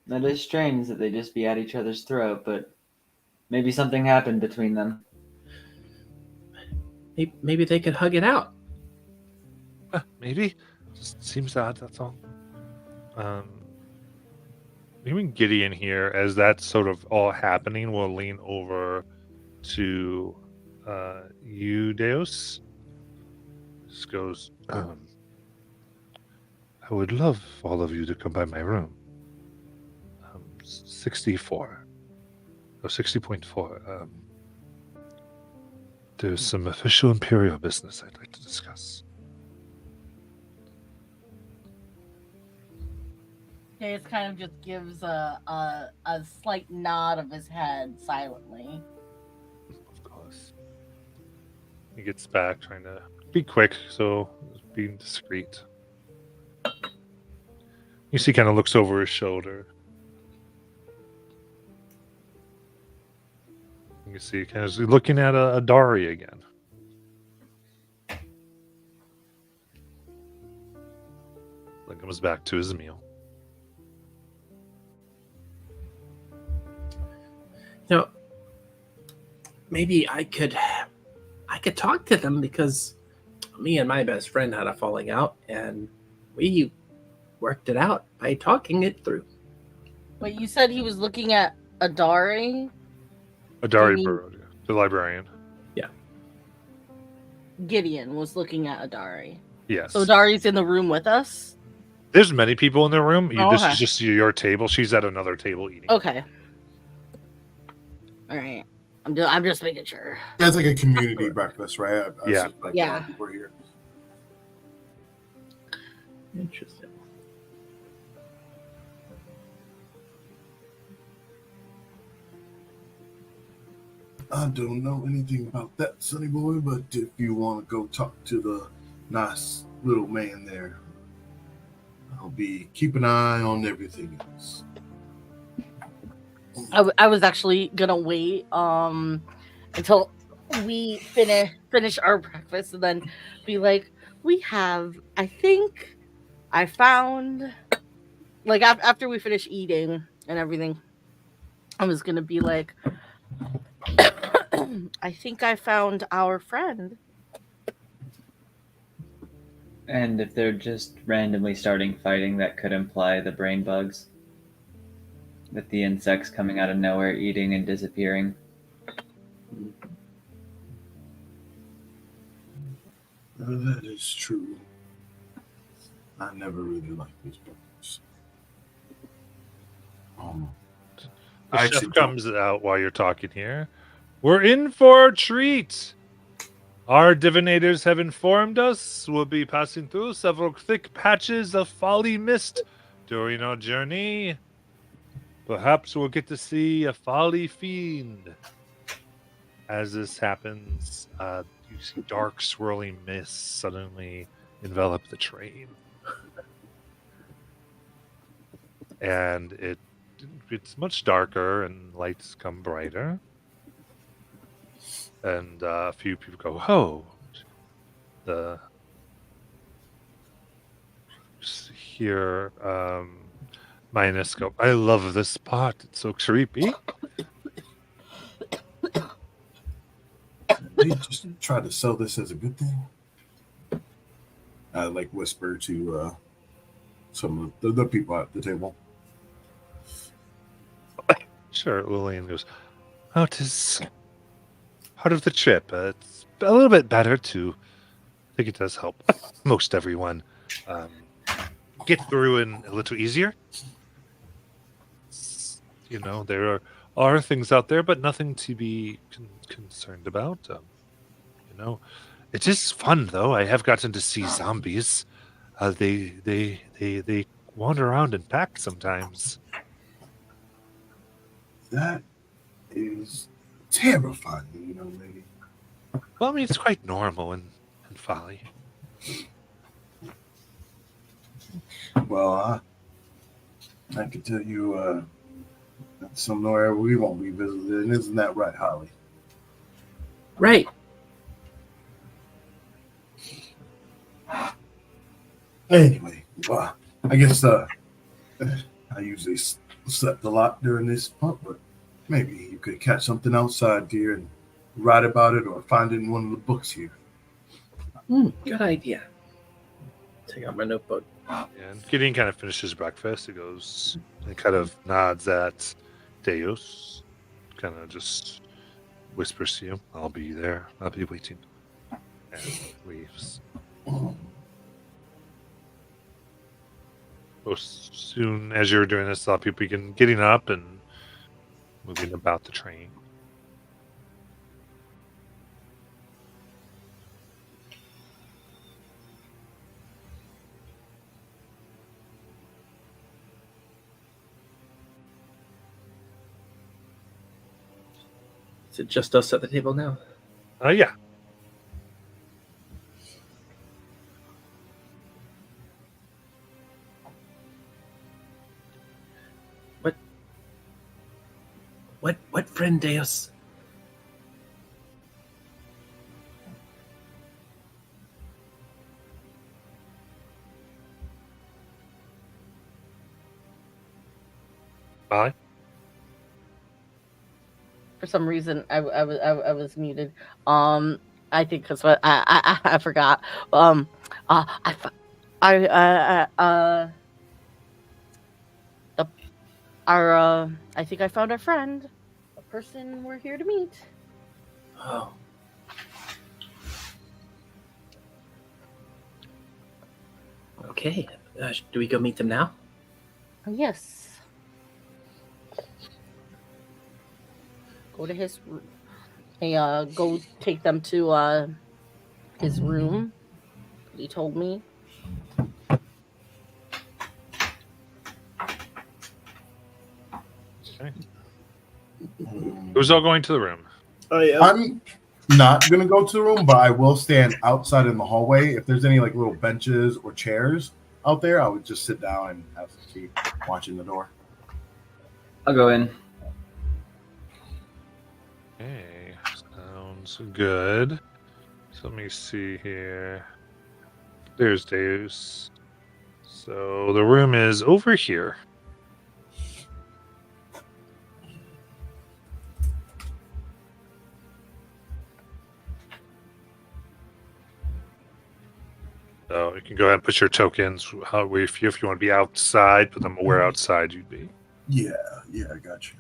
That is strange that they just be at each other's throat, but maybe something happened between them. Maybe they could hug it out. Maybe. Just seems odd, that's all. Even Gideon here, as that's sort of all happening, will lean over to you, Deus. Just goes, I would love all of you to come by my room. 64. Or 60.4. There's some official Imperial business I'd like to discuss. Days kind of just gives a slight nod of his head silently. Of course. He gets back, trying to be quick, so being discreet. You see, kind of looks over his shoulder. You can see, kind of looking at a Dari again. Then comes back to his meal. Maybe I could talk to them, because me and my best friend had a falling out, and we worked it out by talking it through. Wait, you said he was looking at Adari? Adari Burrow, the librarian. Yeah. Gideon was looking at Adari. Yes. So Adari's in the room with us? There's many people in the room. This okay. is just your table. She's at another table eating. Okay. All right. I'm just making sure. That's like a community breakfast, right? Yeah. Yeah. We're here. Interesting. I don't know anything about that, Sonny Boy, but if you want to go talk to the nice little man there, I'll be keep an eye on everything else. I was actually gonna wait until we finish our breakfast and then be like, I think I found, like, after we finish eating and everything, I was gonna be like, I think I found our friend. And if they're just randomly starting fighting, that could imply the brain bugs. With the insects coming out of nowhere, eating and disappearing. That is true. I never really liked these books. The I chef actually comes out while you're talking here. We're in for a treat. Our divinators have informed us we'll be passing through several thick patches of folly mist during our journey. Perhaps we'll get to see a folly fiend. As this happens, you see dark swirling mists suddenly envelop the train. And it's much darker and lights come brighter. And a few people go, "Oh!" Just hear Minus go, "I love this spot. It's so creepy." They just try to sell this as a good thing. I like whisper to some of the people at the table. Sure, Lillian goes, "Oh, it is part of the trip. It's a little bit better to. I think it does help most everyone get through and a little easier. You know, there are things out there, but nothing to be concerned about. You know, it is fun though. I have gotten to see zombies. They wander around in packs sometimes." That is terrifying, you know, lady. Well, I mean, it's quite normal in folly. Well, I can tell you that's somewhere we won't be visiting. Isn't that right, Holly? Right. Anyway, well, I guess I usually slept a lot during this month, but maybe you could catch something outside, dear, and write about it or find it in one of the books here. Good idea. Take out my notebook. And Gideon kind of finishes breakfast. He goes and kind of nods at Deus, kind of just whispers to you, "I'll be there. I'll be waiting," and leaves. So soon as you're doing this, a lot of people begin getting up and moving about the train. Is it just us at the table now? Yeah. What friend, Deus? Bye. For some reason, I was muted. I think because I forgot. I think I found our friend, a person we're here to meet. Oh. Okay. Do we go meet them now? Oh, yes. Go to his room. Hey, go take them to his room. He told me. Okay. Who's all going to the room? I'm not gonna go to the room, but I will stand outside in the hallway. If there's any like little benches or chairs out there, I would just sit down and have some tea, watching the door. I'll go in. Okay, sounds good. So let me see here. There's Deus. So the room is over here. So you can go ahead and put your tokens. If you want to be outside, put them where outside you'd be. Yeah, I got you.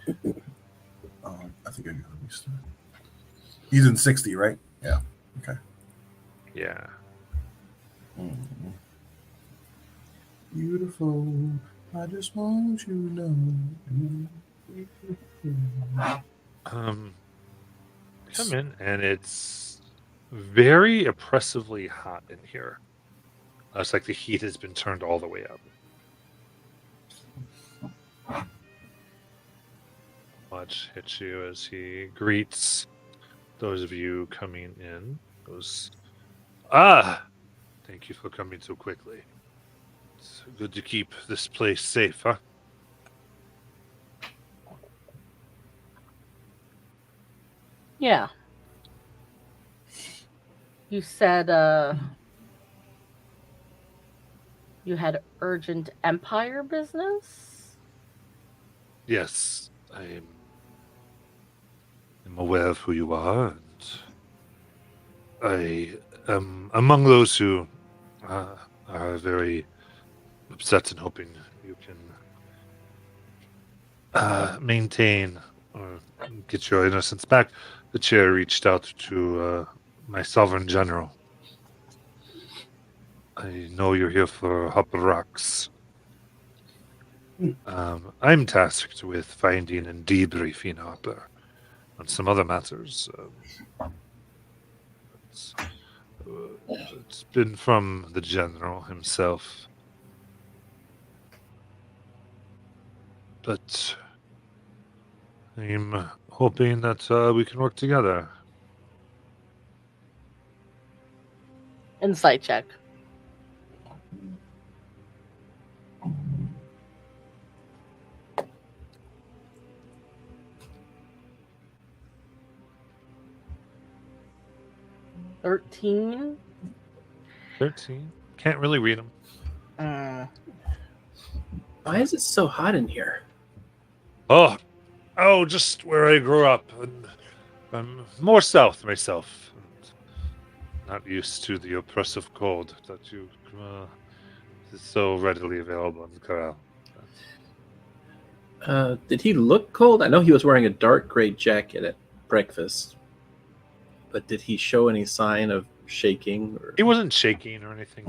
I think I got him. He's in 60, right? Yeah. Okay. Yeah. Mhm. Beautiful. I just want you to know. Come in, and it's very oppressively hot in here. It's like the heat has been turned all the way up. Watch hits you as he greets those of you coming in. Goes, thank you for coming so quickly. It's good to keep this place safe, huh? Yeah. You said you had urgent Empire business? Yes, I am aware of who you are, and I am among those who are very upset and hoping you can maintain or get your innocence back. The chair reached out to my sovereign general. I know you're here for Hopper Rocks. I'm tasked with finding and debriefing Hopper on some other matters. It's been from the general himself. But I'm hoping that we can work together. Insight check. $13. 13? Can't really read them. Why is it so hot in here? Oh, just where I grew up. And I'm more south myself. And not used to the oppressive cold that you is so readily available in Corral. Did he look cold? I know he was wearing a dark gray jacket at breakfast, but did he show any sign of shaking? Or... He wasn't shaking or anything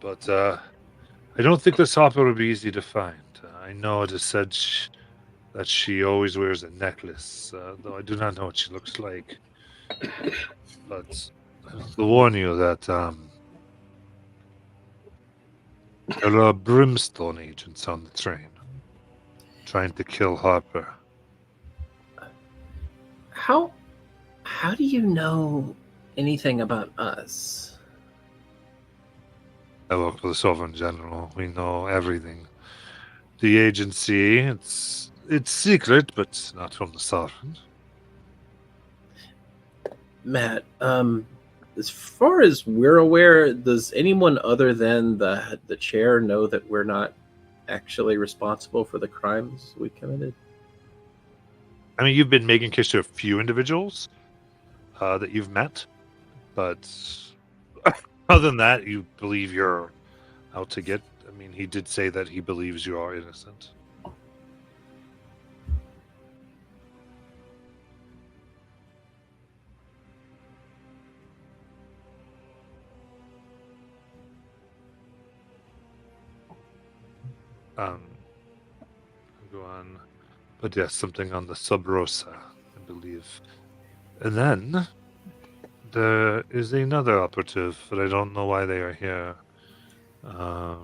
but I don't think this Hopper will be easy to find. I know it is said that she always wears a necklace, though I do not know what she looks like. But I will warn you that there are brimstone agents on the train trying to kill Harper. How do you know anything about us? I work for the Sovereign General. We know everything. The agency, it's secret, but not from the Sovereign. Matt, as far as we're aware, does anyone other than the chair know that we're not actually responsible for the crimes we committed? I mean, you've been making case to a few individuals that you've met, but other than that, you believe you're out to get. I mean, he did say that he believes you are innocent. Go on. But yes, something on the Sub Rosa, I believe. And then there is another operative, but I don't know why they are here. At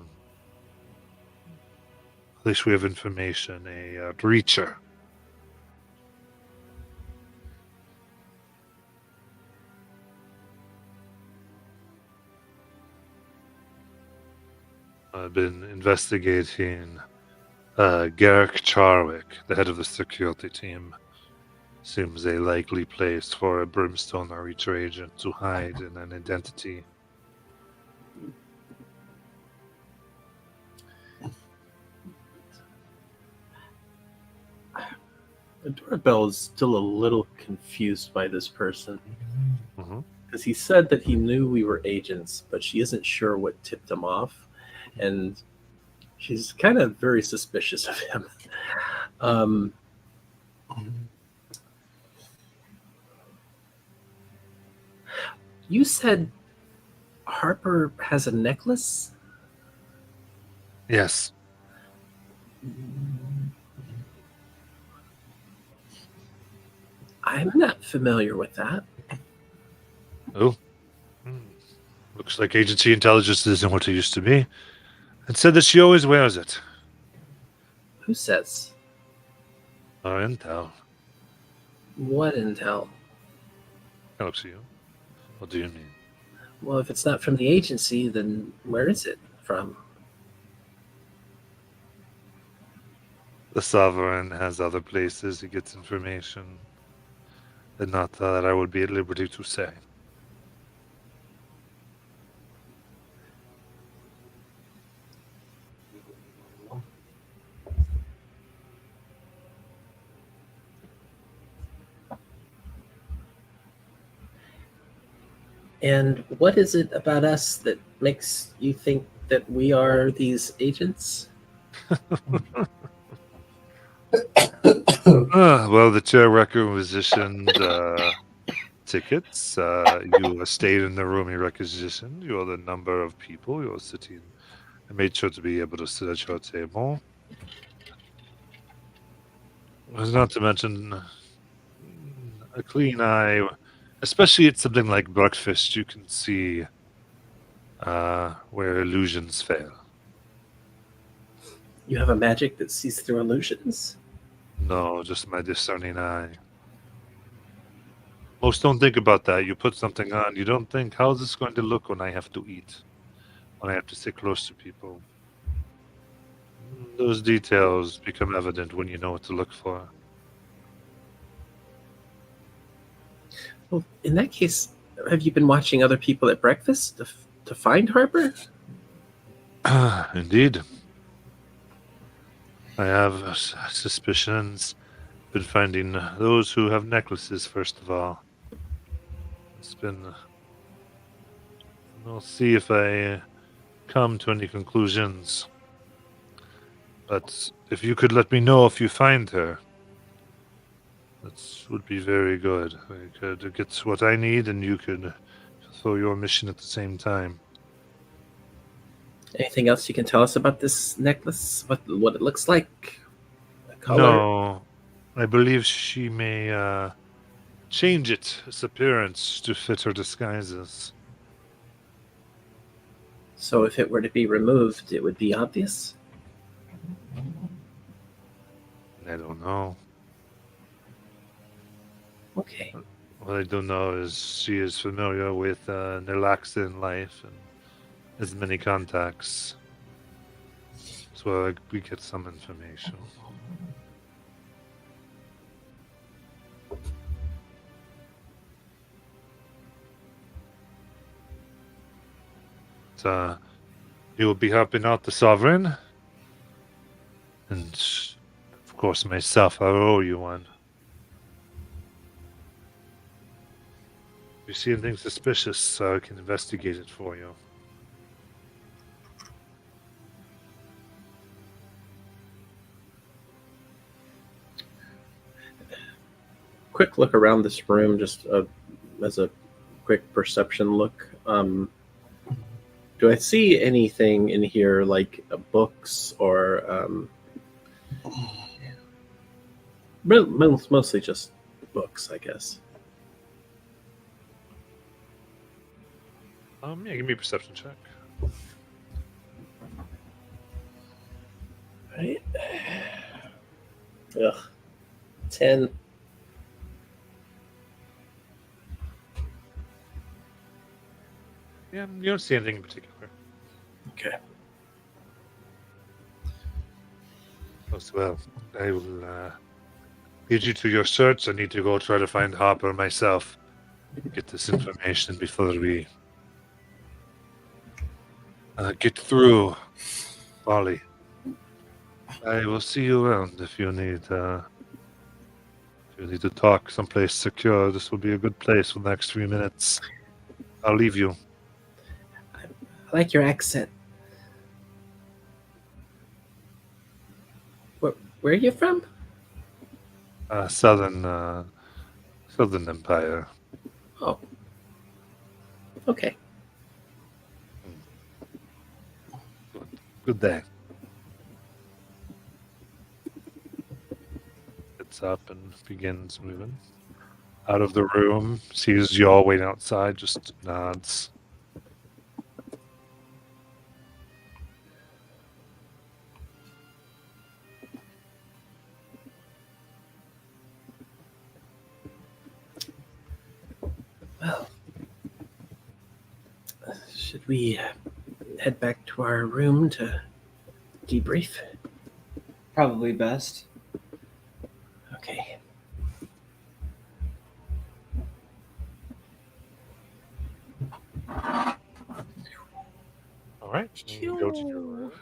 least we have information. A breacher. I've been investigating Garrick Charwick, the head of the security team, seems a likely place for a Brimstone or Reacher agent to hide in an identity. The doorbell is still a little confused by this person Mhm. because he said that he knew we were agents, but she isn't sure what tipped him off, and she's kind of very suspicious of him. You said Harper has a necklace? Yes. I'm not familiar with that. Oh. Looks like agency intelligence isn't what it used to be. It said that she always wears it. Who says? Our intel. What intel? That looks at you. What do you mean? Well, if it's not from the agency, then where is it from? The Sovereign has other places he gets information. And not that I would be at liberty to say. And what is it about us that makes you think that we are these agents? Well, the chair requisitioned tickets. You stayed in the room he requisitioned. You are the number of people you are sitting. I made sure to be able to sit at your table. Not to mention a clean eye, especially at something like breakfast. You can see where illusions fail. You have a magic that sees through illusions? No, just my discerning eye. Most don't think about that. You put something on, you don't think, how is this going to look when I have to eat? When I have to sit close to people? Those details become evident when you know what to look for. Well, in that case, have you been watching other people at breakfast to find Harper? Indeed. I have suspicions. Been finding those who have necklaces, first of all. It's been... We'll see if I come to any conclusions. But if you could let me know if you find her, that would be very good. I could get what I need and you could fulfill your mission at the same time. Anything else you can tell us about this necklace? What it looks like? The color? No, I believe she may change its appearance to fit her disguises. So if it were to be removed, it would be obvious? I don't know. Okay. What I do know is she is familiar with Nerlaxian life and has many contacts. That's where we get some information. But, you will be helping out the Sovereign. And, of course, myself, I owe you one. If you see anything suspicious, I can investigate it for you. Quick look around this room, just as a quick perception look. Do I see anything in here like books or mostly just books, I guess? Yeah, give me a perception check. Right. Ugh. 10. Yeah, you don't see anything in particular. Okay. As well, I will lead you to your search. I need to go try to find Harper myself. Get this information before we get through Bali. I will see you around if you need to talk someplace secure. This will be a good place for the next 3 minutes. I'll leave you. I like your accent. Where are you from? Southern Empire. Oh. Okay. Good day. Gets up and begins moving out of the room. Sees you all waiting outside. Just nods. Well, should we head back to our room to debrief? Probably best. Okay. All right. You go to your room.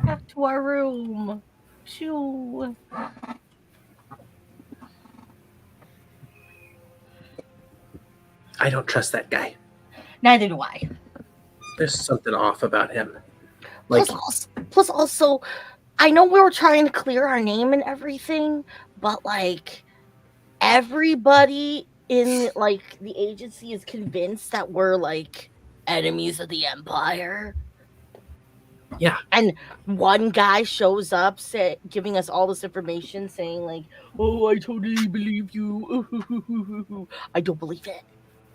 Back to our room. Shoo. I don't trust that guy. Neither do I. There's something off about him. Plus also, I know we were trying to clear our name and everything, but like everybody in like the agency is convinced that we're like enemies of the Empire. Yeah. And one guy shows up giving us all this information saying like, "Oh, I totally believe you." I don't believe it.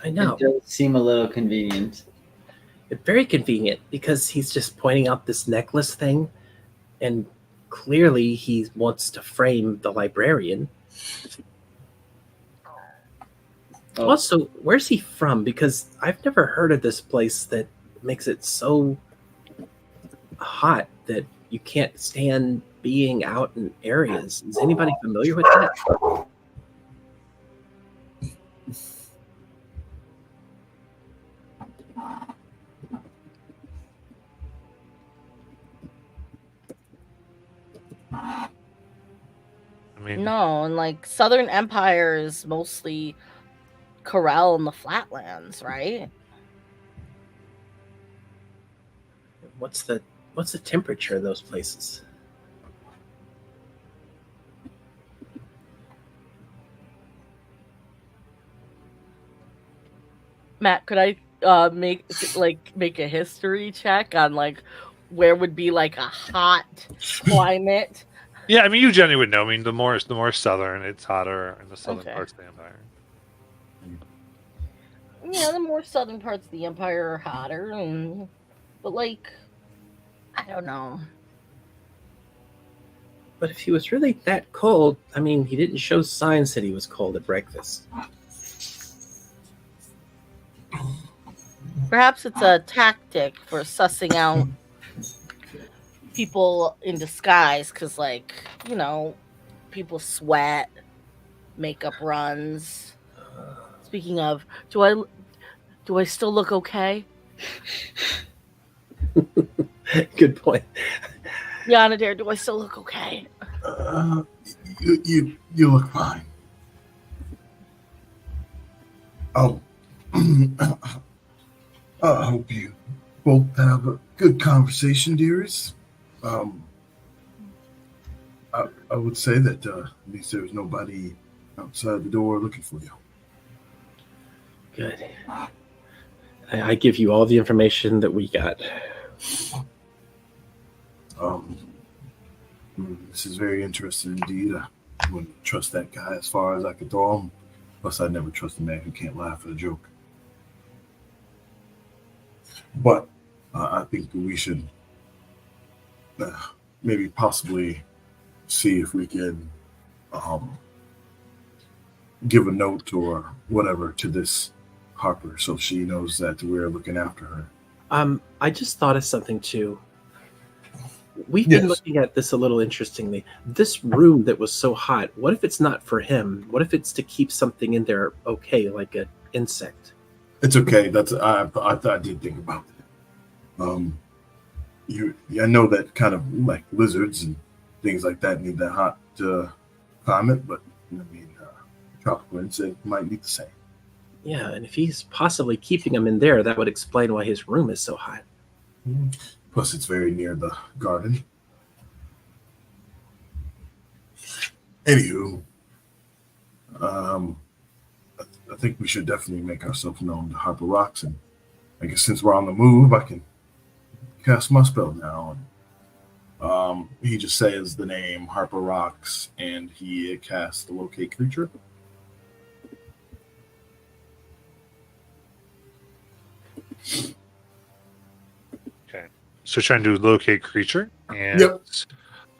I know. It does seem a little convenient. It's very convenient because he's just pointing out this necklace thing, and clearly he wants to frame the librarian. Oh. Also, where's he from? Because I've never heard of this place that makes it so hot that you can't stand being out in areas. Is anybody familiar with that? I mean, No, and like Southern Empire is mostly Corel and the Flatlands, right? What's the temperature of those places? Matt, could I make a history check on like where would be like a hot climate? yeah, I mean, you generally would know. I mean, the more southern, it's hotter in the southern Okay. parts of the empire. Yeah, the more southern parts of the Empire are hotter, but like, I don't know. But if he was really that cold, I mean, he didn't show signs that he was cold at breakfast. Perhaps it's a tactic for sussing out people in disguise, because, like, you know, people sweat, makeup runs. Speaking of, do I still look okay? Good point. Yanadair, do I still look okay? You look fine. Oh, I hope you both have a good conversation, dearest. I would say that at least there's nobody outside the door looking for you. Good. I give you all the information that we got. This is very interesting indeed. I wouldn't trust that guy as far as I could throw him. Plus, I'd never trust a man who can't laugh at a joke. But I think that we should maybe possibly see if we can give a note or whatever to this Harper so she knows that we're looking after her. I just thought of something too. we've been Yes. looking at this a little interestingly. This room that was so hot, what if it's not for him? What if it's to keep something in there okay, like an insect? It's okay. That's I did think about that. I know that kind of like lizards and things like that need that hot climate, but I mean, tropical insect might need the same. Yeah, and if he's possibly keeping him in there, that would explain why his room is so hot. Plus, it's very near the garden. Anywho, I think we should definitely make ourselves known to Harper Rocks, and I guess since we're on the move, I can cast my spell now. He just says the name Harper Rocks, and he casts the locate creature. Okay. So trying to locate creature, and Yep.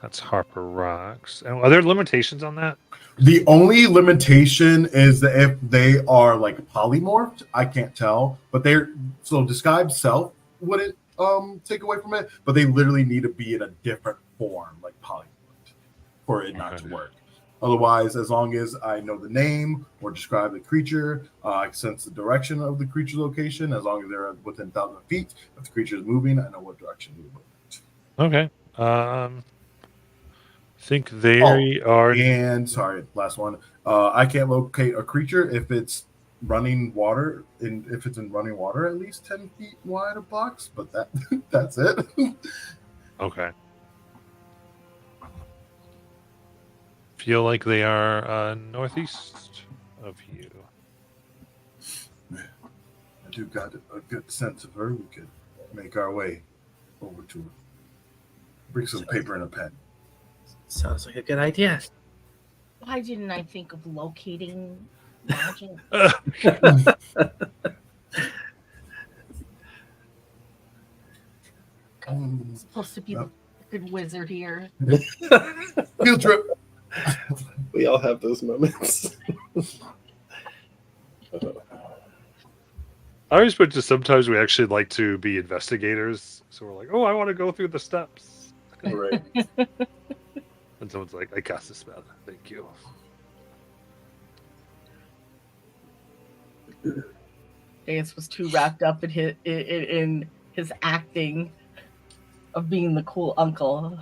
that's Harper Rocks. And are there limitations on that? The only limitation is that if they are like polymorphed, I can't tell. But they're so described self wouldn't take away from it, but they literally need to be in a different form, like polymorphed, for it not to Okay. work. Otherwise, as long as I know the name or describe the creature, I can sense the direction of the creature location. As long as they're within 1,000 feet, if the creature is moving, I know what direction to move. Okay. Think they Oh, are. And sorry, last one. I can't locate a creature if it's running water, if it's in running water at least 10 feet wide of box. But that's it. Okay. Feel like they are northeast of you. I do got a good sense of her. We could make our way over to her. Bring some paper and a pen. Sounds like a good idea. Why didn't I think of locating magic? I'm supposed to be the good wizard here. Field trip. We all have those moments. I always put just sometimes we actually like to be investigators. So we're like, oh, I want to go through the steps. Right. And someone's like, I cast a spell. Thank you. Dance was too wrapped up in his acting of being the cool uncle.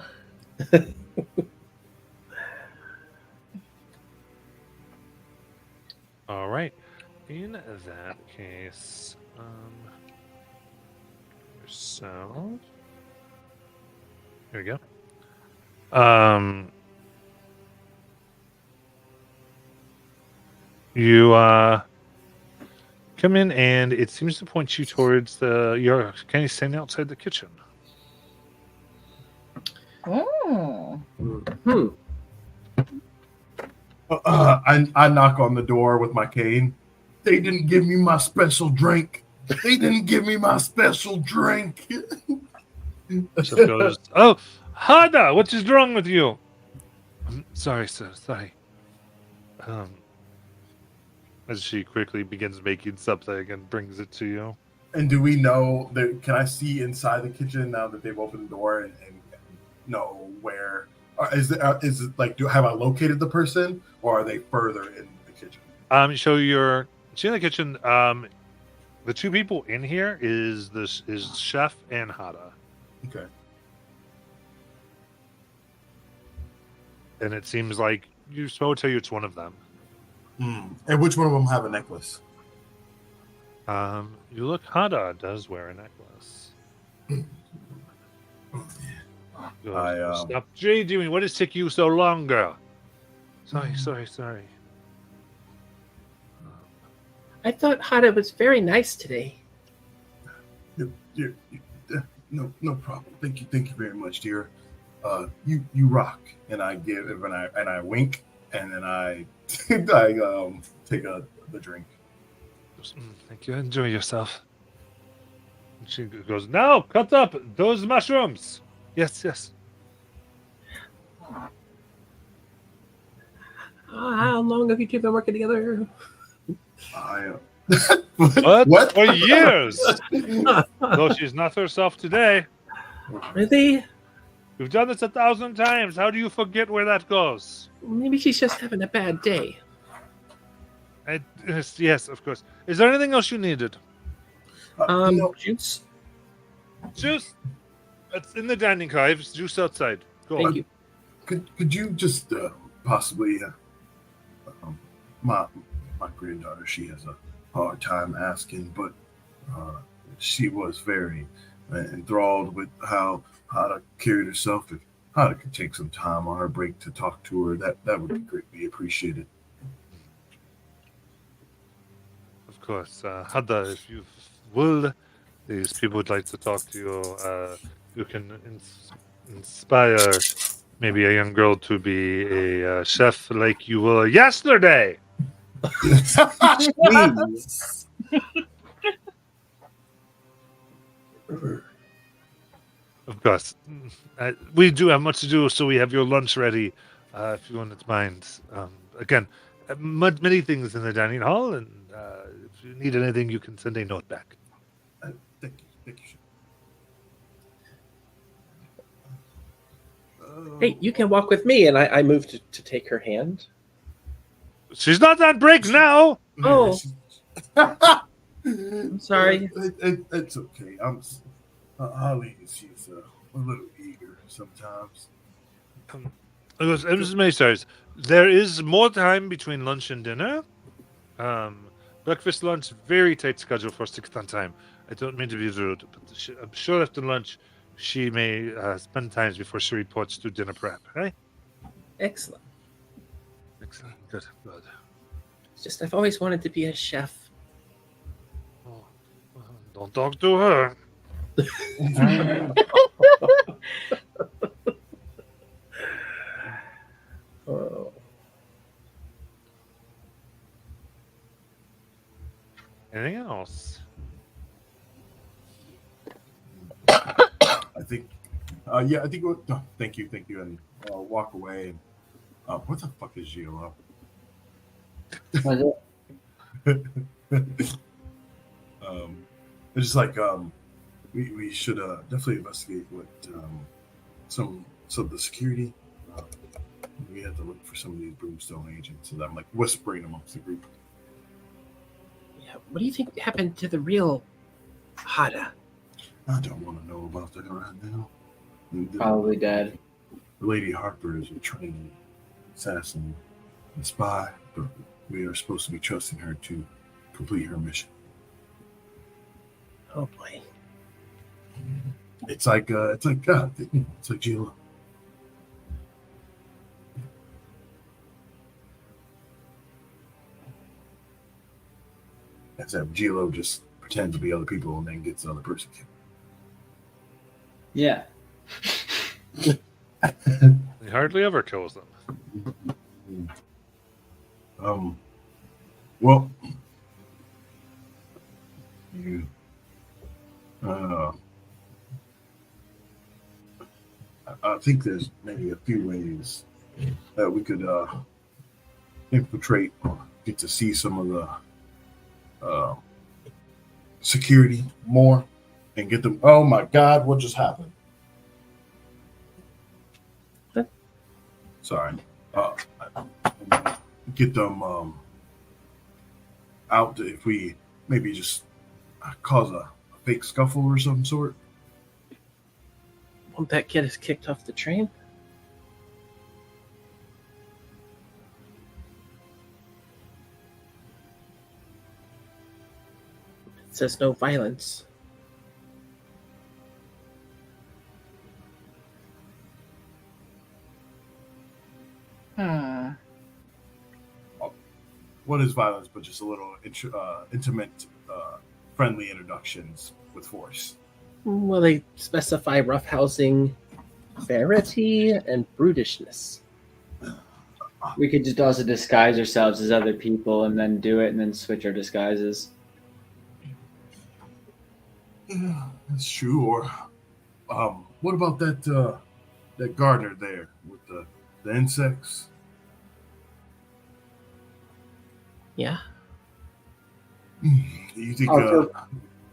All right. In that case, yourself. Here we go. You come in, and it seems to point you towards you're kind of standing outside the kitchen. Oh. Hmm. I knock on the door with my cane. They didn't give me my special drink. They didn't give me my special drink. So it goes, oh, Hada, what is wrong with you? Sorry, sir. Sorry. As she quickly begins making something and brings it to you. And do we know that? Can I see inside the kitchen now that they've opened the door and know where? Is it like? Have I located the person, or are they further in the kitchen? So you're in the kitchen. The two people in here is Chef and Hada, Okay. and it seems like you're supposed to tell you it's one of them. And which one of them have a necklace? You look. Hada does wear a necklace. Goes, Stop doing. What is taking you so long, girl? Sorry. I thought Hada was very nice today. No problem. Thank you very much, dear. You rock. And I give and I wink, and then I take the drink. Thank you. Enjoy yourself. And she goes, no, cut up those mushrooms. Yes. How long have you two been working together? What? For years. Though she's not herself today. Really? You've done this 1,000 times. How do you forget where that goes? Maybe she's just having a bad day. Yes, of course. Is there anything else you needed? Juice. Juice. It's in the dining car. I have juice outside. Go Thank on. you. Could you just possibly my granddaughter, she has a hard time asking, but she was very enthralled with how Hada carried herself. If Hada could take some time on her break to talk to her, that would be greatly appreciated. Of course. Hada, if you will, these people would like to talk to you. You can inspire maybe a young girl to be a chef like you were yesterday. Please. Of course. We do have much to do, so we have your lunch ready, if you wouldn't mind. Again, many things in the dining hall, and if you need anything, you can send a note back. Thank you. Hey, you can walk with me, and I moved to take her hand. She's not on break now! Oh. I'm sorry. It's okay. Holly, she's a little eager sometimes. Mrs. Maysters, there is more time between lunch and dinner. Breakfast, lunch, very tight schedule for 6 on time. I don't mean to be rude, but I'm sure after lunch she may spend times before she reports to dinner prep, right? Excellent. Excellent. Good. It's just I've always wanted to be a chef. Oh, well, don't talk to her. Oh. Anything else? I think, I think. Thank you, and I'll walk away. And what the fuck is Gio Was it? It's just like we should definitely investigate what some of the security. We have to look for some of these Brimstone agents, and I'm like whispering amongst the group. Yeah. What do you think happened to the real Hada? I don't want to know about that right now. Probably dead. Lady Harper is a trained assassin and spy, but we are supposed to be trusting her to complete her mission. Oh boy. It's like God. It's like Gilo. That's that Gilo just pretends to be other people and then gets the other person killed. Yeah. He hardly ever kills them. Well, you, I think there's maybe a few ways that we could infiltrate or get to see some of the security more and get them. Oh my God, what just happened? What? Sorry. Get them out if we maybe just cause a fake scuffle or some sort. Won't that get us kicked off the train? It says no violence. What is violence but just a little intimate, friendly introductions with force? Well, they specify roughhousing, severity, and brutishness. We could just also disguise ourselves as other people and then do it and then switch our disguises. Yeah, that's true. Or what about that gardener there with the insects? Yeah. Do you think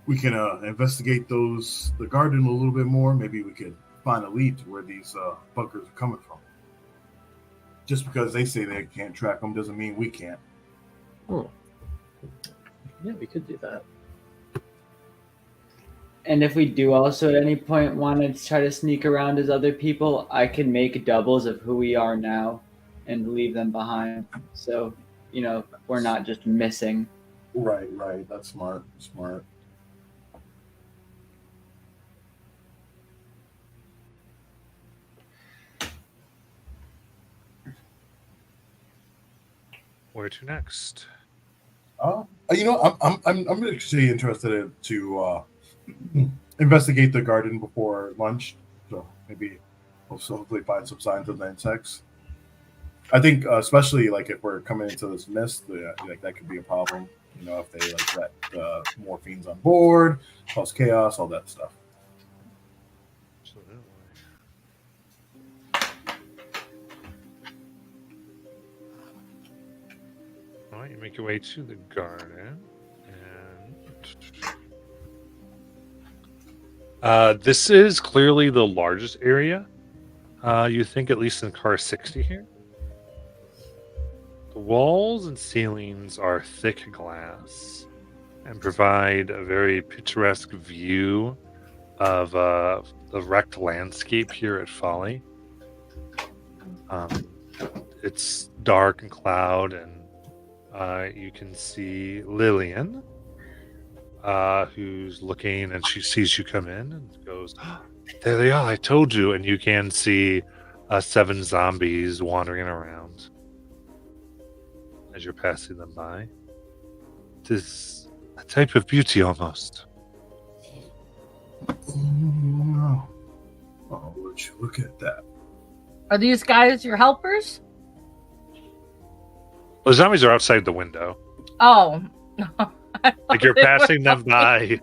we can investigate the garden a little bit more? Maybe we could find a lead to where these bunkers are coming from. Just because they say they can't track them doesn't mean we can't. Yeah, we could do that. And if we do also at any point want to try to sneak around as other people, I can make doubles of who we are now and leave them behind. So, we're not just missing. Right. That's smart. Where to next? I'm actually interested to investigate the garden before lunch. So maybe we'll hopefully find some signs of the insects. I think, especially like if we're coming into this mist, like that could be a problem. If they like let morphines on board, cause chaos, all that stuff. Absolutely. All right, you make your way to the garden, and this is clearly the largest area. You think, at least in car 60 here. The walls and ceilings are thick glass and provide a very picturesque view of the wrecked landscape here at Folly. It's dark and cloud, and you can see Lillian, who's looking, and she sees you come in and goes, "Oh, there they are, I told you." And you can see 7 zombies wandering around as you're passing them by. It is a type of beauty almost. Oh, would you look at that? Are these guys your helpers? The zombies are outside the window. Oh. Like you're passing them by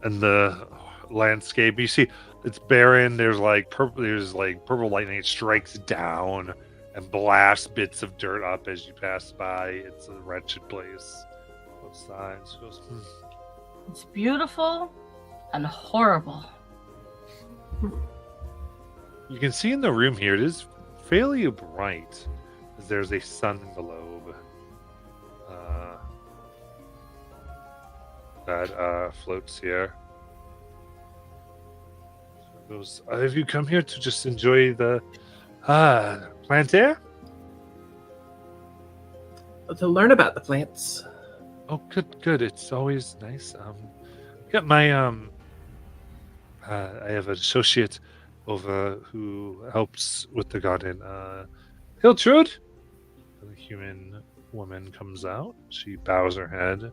in the landscape. You see it's barren. There's like purple lightning. It strikes down and blasts bits of dirt up as you pass by. It's a wretched place. Both sides. She goes, It's beautiful and horrible. You can see in the room here, it is fairly bright, as there's a sun globe that floats here. So it goes, have you come here to just enjoy the plant air? To learn about the plants. Oh, good. It's always nice. Got my I have an associate over who helps with the garden. Hiltrude, the human woman comes out. She bows her head.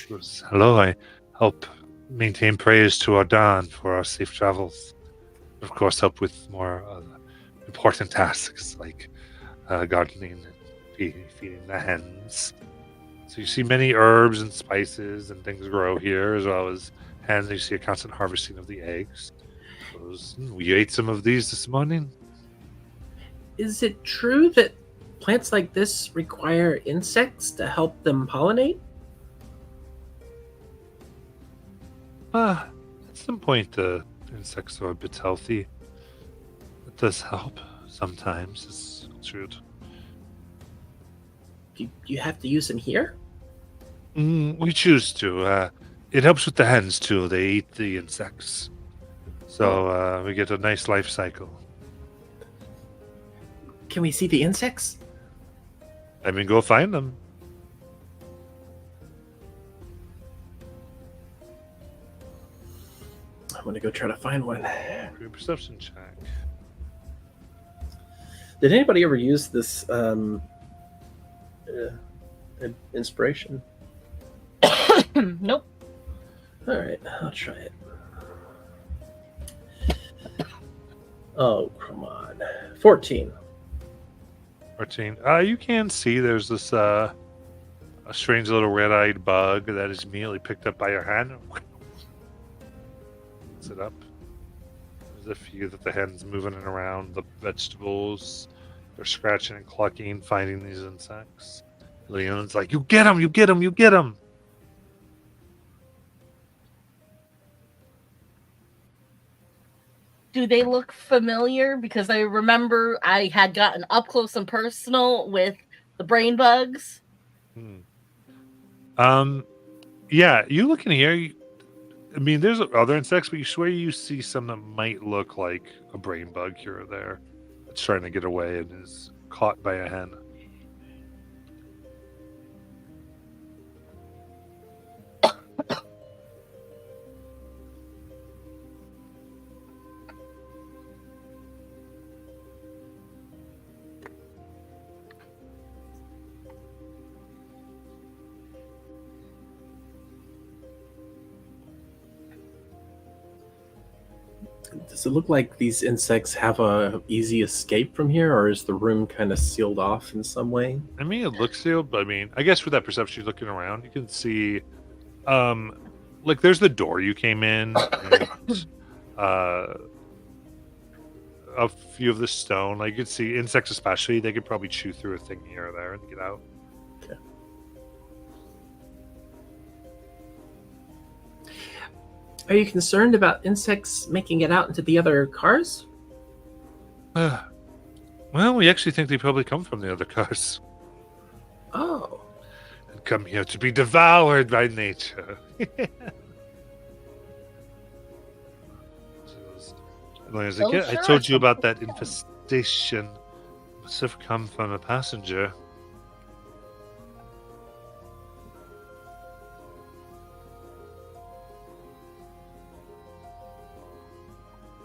Goes, hello, I help maintain praise to Ardan for our safe travels. Of course, help with more important tasks like gardening and feeding the hens. So you see many herbs and spices and things grow here, as well as hens. You see a constant harvesting of the eggs. We ate some of these this morning. Is it true that plants like this require insects to help them pollinate? At some point, insects are a bit healthy. It does help sometimes, it's true. Do you have to use them here? We choose to. It helps with the hens, too. They eat the insects. So we get a nice life cycle. Can we see the insects? I mean, go find them. I'm gonna go try to find one. Do a perception check. Did anybody ever use this inspiration? Nope. All right, I'll try it. Oh, come on. 14. 14. You can see there's this a strange little red-eyed bug that is immediately picked up by your hand. Puts it up. There's a few that the hen's moving around. The vegetables, they're scratching and clucking, finding these insects. Leon's like, you get them, you get them, you get them. Do they look familiar? Because I remember I had gotten up close and personal with the brain bugs. Yeah, you look in here. I mean, there's other insects, but you swear you see some that might look like a brain bug here or there. It's trying to get away and is caught by a hen. Does it look like these insects have a easy escape from here, or is the room kind of sealed off in some way? I mean, it looks sealed, but I mean, I guess with that perception, you're looking around, you can see, like there's the door you came in, and, a few of the stone. Like you could see insects, especially, they could probably chew through a thing here or there and get out. Okay. Are you concerned about insects making it out into the other cars? Well, we actually think they probably come from the other cars Oh, and come here to be devoured by nature. As I, Oh, I sure. told you about that infestation. Must have come from a passenger.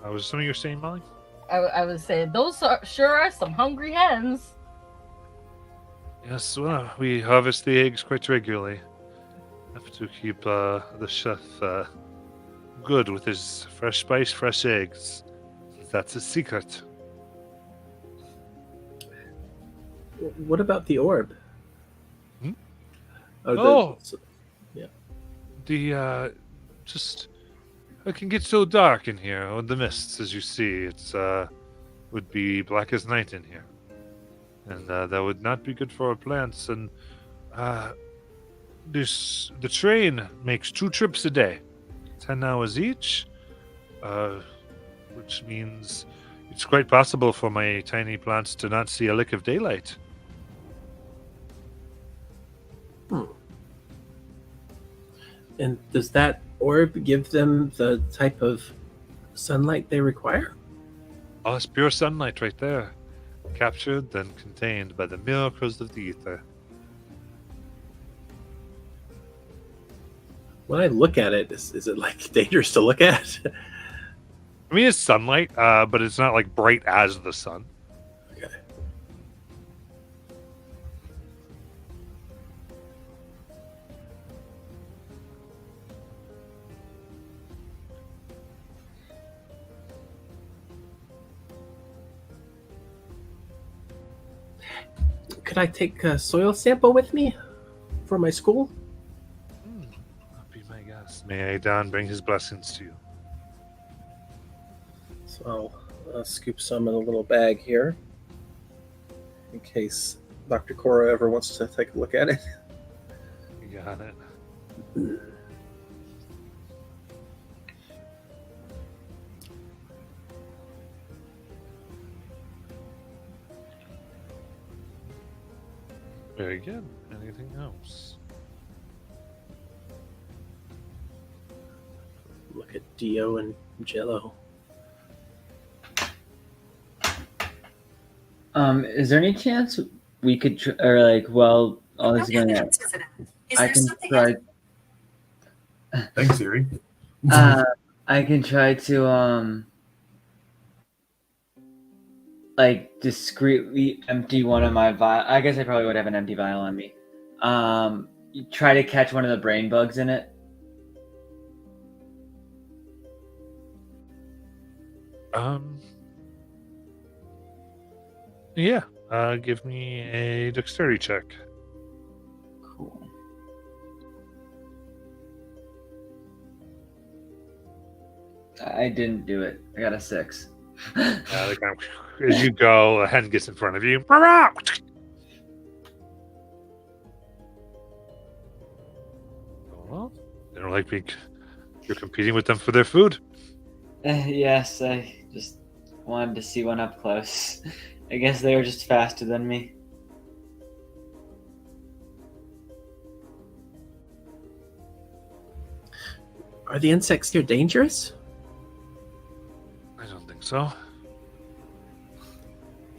Was something you were saying, Molly? I would say those sure are some hungry hens. Yes, well, we harvest the eggs quite regularly. Have to keep the chef good with his fresh spice, fresh eggs. That's his secret. what about the orb? Hmm? Oh, The just it can get so dark in here with the mists, as you see. It's would be black as night in here, and that would not be good for our plants. And the train makes 2 trips a day, 10 hours each, which means it's quite possible for my tiny plants to not see a lick of daylight. and does that orb give them the type of sunlight they require? Oh, it's pure sunlight right there, captured and contained by the miracles of the ether. When I look at it, is it like dangerous to look at? I mean, it's sunlight, but it's not like bright as the sun. Okay. Could I take a soil sample with me for my school? That'd be my guess. May Aidan bring his blessings to you. So I'll scoop some in a little bag here in case Dr. Cora ever wants to take a look at it. You got it. Very good. Anything else? Look at Dio and Jello. Is there any chance we could, or like, well, all this is going to, I can try, Thanks, Siri. I can try to, like, discreetly empty one of my vial. I guess I probably would have an empty vial on me. Try to catch one of the brain bugs in it. Yeah. Give me a dexterity check. Cool. I didn't do it. I got a 6. They kind of, as you go, a hen gets in front of you. Well, they don't like being. You're competing with them for their food. Yes, I Just wanted to see one up close. I guess they were just faster than me. Are the insects here dangerous? I don't think so.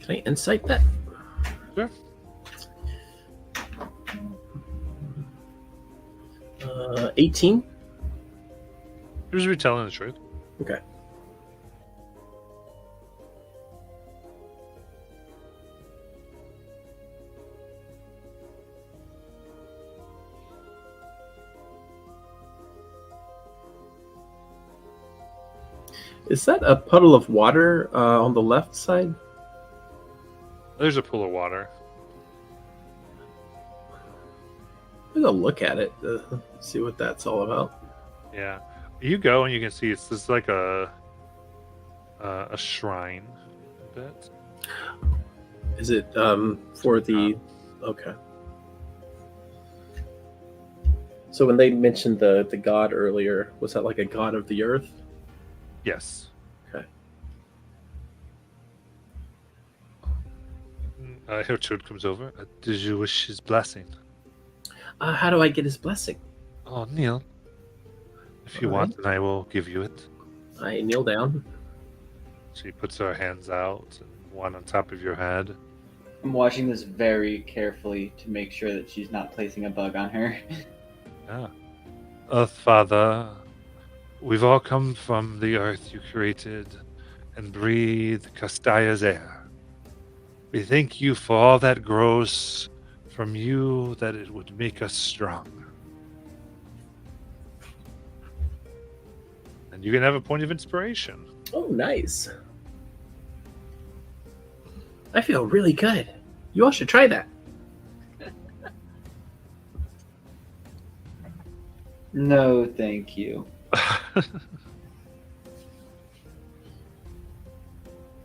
Can I insight that? Sure. 18. Who's be telling the truth? Okay. Is that a puddle of water on the left side? There's a pool of water. I'm gonna look at it, see what that's all about. Yeah, you go and you can see it's just like a shrine. A bit. Is it for the? Okay. So when they mentioned the god earlier, was that like a god of the earth? Yes. Okay. Hilchud comes over. Did you wish his blessing? How do I get his blessing? Oh, kneel. If you All want, then I will give you it. I kneel down. She puts her hands out, one on top of your head. I'm watching this very carefully to make sure that she's not placing a bug on her. Yeah. Earth Father, we've all come from the earth you created and breathe Castaya's air. We thank you for all that grows from you, that it would make us strong. And you can have a point of inspiration. Oh, nice. I feel really good. You all should try that. No, thank you. But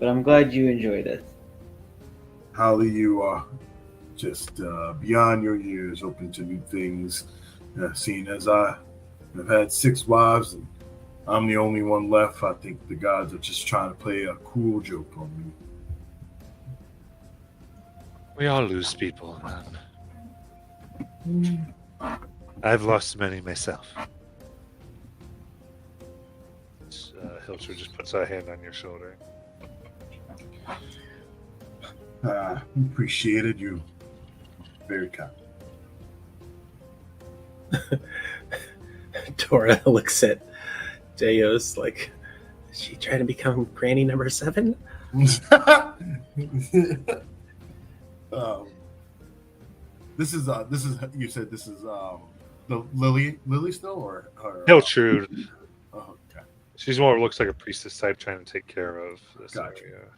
I'm glad you enjoyed it. Holly, you are just beyond your years, open to new things. Seeing as I have had 6 wives and I'm the only one left, I think the gods are just trying to play a cruel joke on me. We all lose people, man. I've lost many myself. Hilcher just puts a hand on your shoulder. Appreciated you. Very kind. Dora looks at Deos like, is she trying to become granny number 7? This is you said this is the Lily still or Hilcher. Oh, okay. She's more looks like a priestess type trying to take care of this Gotcha. area.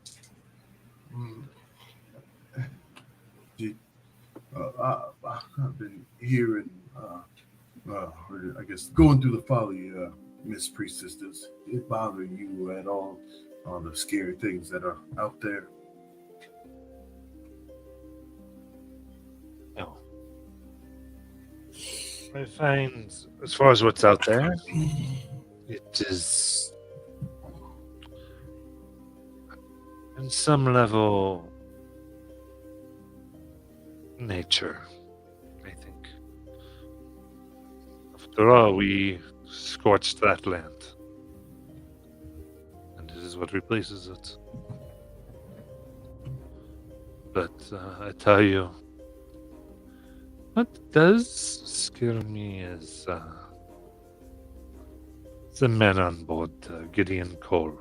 I've been hearing, I guess, going through the folly, Miss Priestess. Does it bother you at all the scary things that are out there? No. I find, as far as what's out there, it is, on some level, nature, I think. After all, we scorched that land. And it is what replaces it. But I tell you, what does scare me is the men on board Gideon Cole.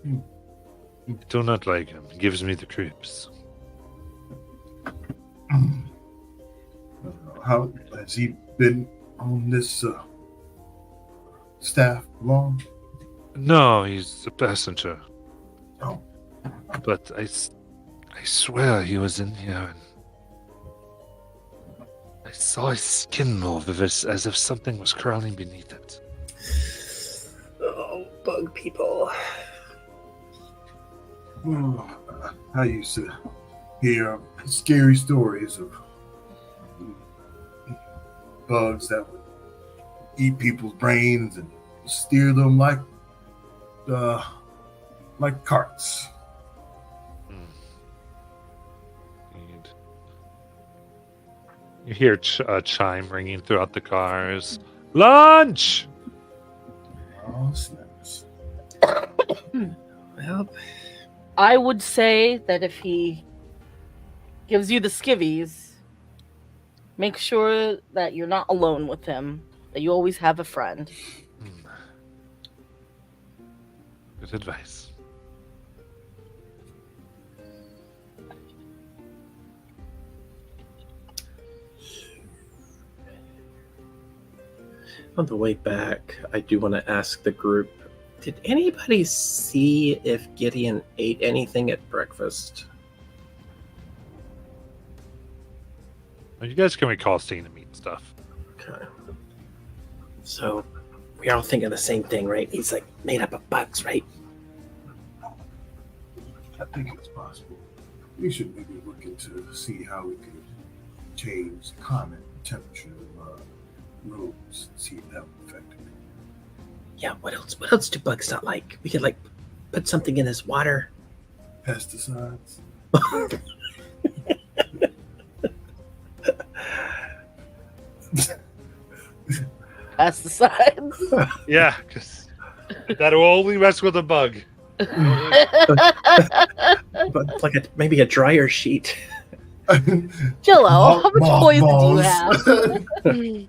I do not like him. He gives me the creeps. How has he been on this staff long? No, he's a passenger. Oh. But I swear he was in here and I saw his skin move as if something was crawling beneath it. Oh, bug people. Well, I used to hear scary stories of bugs that would eat people's brains and steer them like carts. And you hear a chime ringing throughout the cars. Lunch! Oh, snaps. Well, I would say that if he gives you the skivvies, make sure that you're not alone with him, that you always have a friend. Good advice. on the way back, I do want to ask the group, did anybody see if Gideon ate anything at breakfast? Well, you guys can recall seeing him eat stuff. Okay. So, we're all thinking the same thing, right? He's like made up of bugs, right? I think it's possible. We should maybe look into see how we could change the climate, temperature of rooms, and see if that would affect it. Yeah, what else? What else do bugs not like? We could like put something in his water. Pesticides. Pesticides. Yeah, because that'll only mess with a bug. But like maybe a dryer sheet. Jello, how much Mothballs. poison do you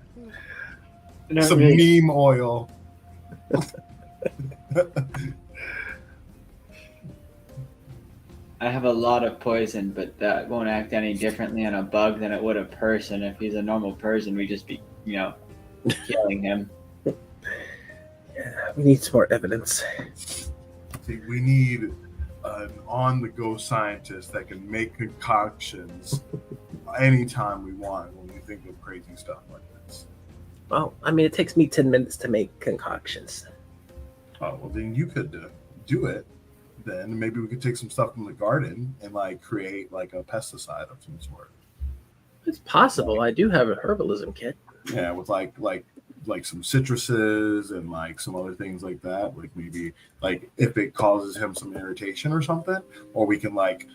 have? Some neem oil. I have a lot of poison, but that won't act any differently on a bug than it would a person. If he's a normal person, we'd just be, killing him. Yeah, we need some more evidence. See, we need an on-the-go scientist that can make concoctions anytime we want when we think of crazy stuff like this. Well, I mean, it takes me 10 minutes to make concoctions. Oh, well, then you could do it. Then maybe we could take some stuff from the garden and like create like a pesticide of some sort. It's possible. I do have a herbalism kit. Yeah, with like some citruses and like some other things like that. Like maybe like if it causes him some irritation or something, or we can like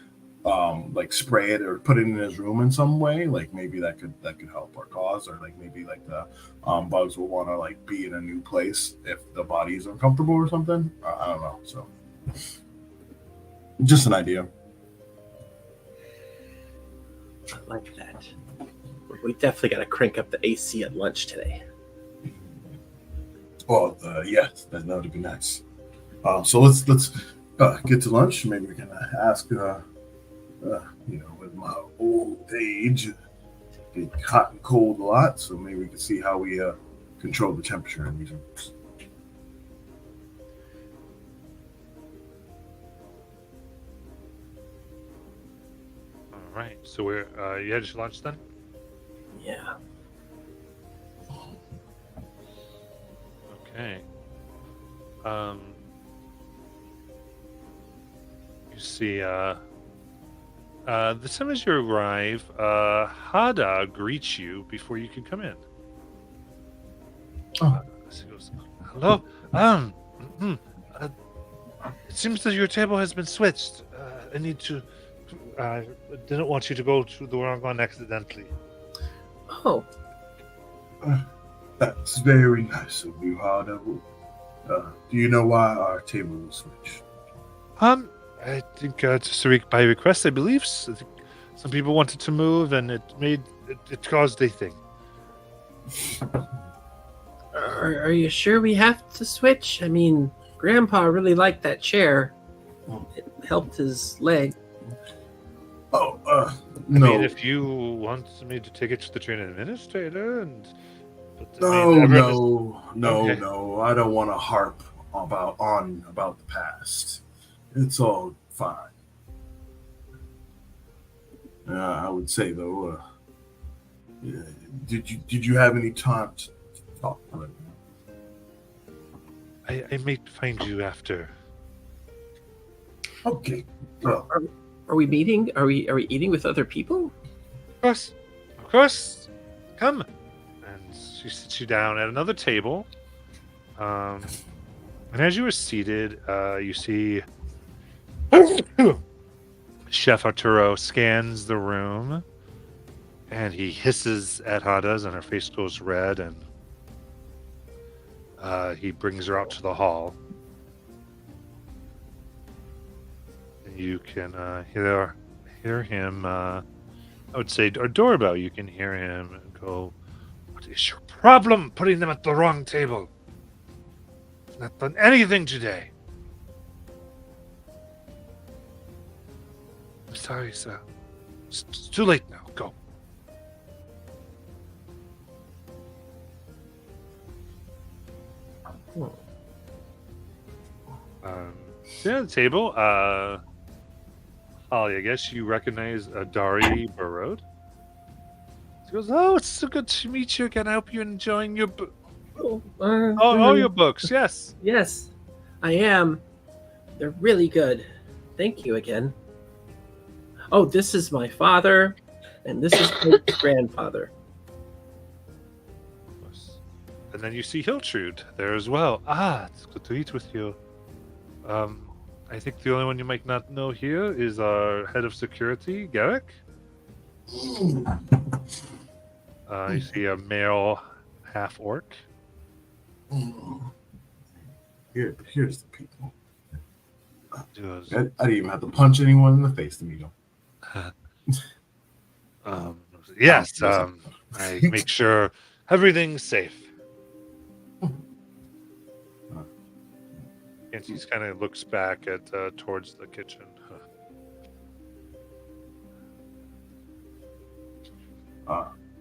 spray it or put it in his room in some way. Like maybe that could help our cause, or like maybe like the bugs will want to like be in a new place if the body is uncomfortable or something. I don't know. So just an idea. I like that. We definitely got to crank up the AC at lunch today. Well, yes, that would be nice. So let's get to lunch. Maybe we can ask, with my old age, get hot and cold a lot. So maybe we can see how we control the temperature in these rooms. All right. So you had your lunch then? Yeah. Okay. You see, the time as you arrive, Hada greets you before you can come in. Oh. She goes, "Hello. It seems that your table has been switched. I need to. I didn't want you to go to the wrong one accidentally." Oh, That's very nice of you, Hada. Do you know why our table was switched? I think just by request, I believe. Some people wanted to move, and it caused a thing. are you sure we have to switch? I mean, Grandpa really liked that chair. It helped his leg. Oh, No. no. I mean, if you want me to take it to the train administrator and. No. Okay. No. I don't want to harp about the past. It's all fine. I would say though, did you have any time to talk with me? I may find you after. Okay. Well, Are we meeting? Are we eating with other people? Of course. Come. And she sits you down at another table. And as you are seated, you see Chef Arturo scans the room, and he hisses at Hadas, and her face goes red, and he brings her out to the hall. And you can hear him. I would say, or doorbell. You can hear him go, "What is your problem? Putting them at the wrong table. I've not done anything today." "I'm sorry, sir. It's too late now. Go." Sitting at the table, Holly, I guess you recognize Dari Burrowed. She goes, "Oh, it's so good to meet you again. I hope you're enjoying your your books." Yes. Yes, I am. They're really good. Thank you again. Oh, this is my father, and this is my grandfather. And then you see Hiltrude there as well. "Ah, it's good to eat with you. I think the only one you might not know here is our head of security, Garrick." You see a male half-orc. Here's the people. Does, I didn't even have to punch anyone in the face to meet them. yes, I make sure everything's safe. And he kind of looks back at towards the kitchen.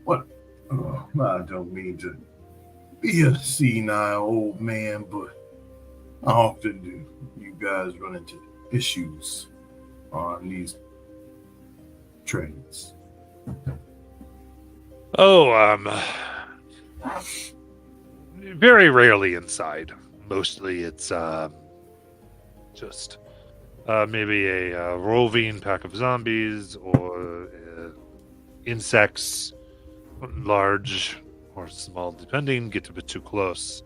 What? Oh, I don't mean to be a senile old man, but how often do you guys run into issues on these trains? Very rarely inside. Mostly it's just maybe a roving pack of zombies or insects, large or small, depending, get a bit too close.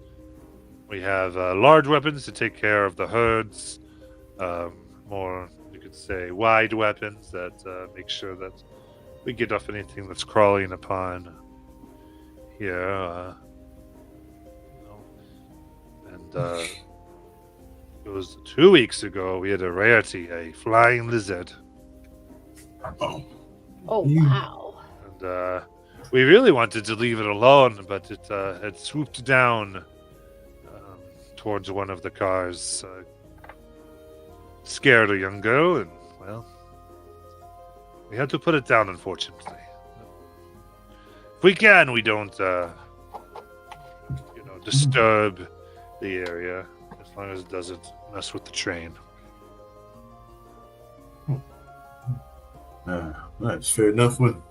We have large weapons to take care of the herds, more, you could say, wide weapons that make sure that we get off anything that's crawling upon here. It was 2 weeks ago, we had a rarity, a flying lizard. Oh, Oh, wow. And we really wanted to leave it alone, but it had swooped down towards one of the cars. Scared a young girl, and, well, we had to put it down, unfortunately. If we can, we don't, disturb the area, as long as it doesn't mess with the train. That's fair enough. When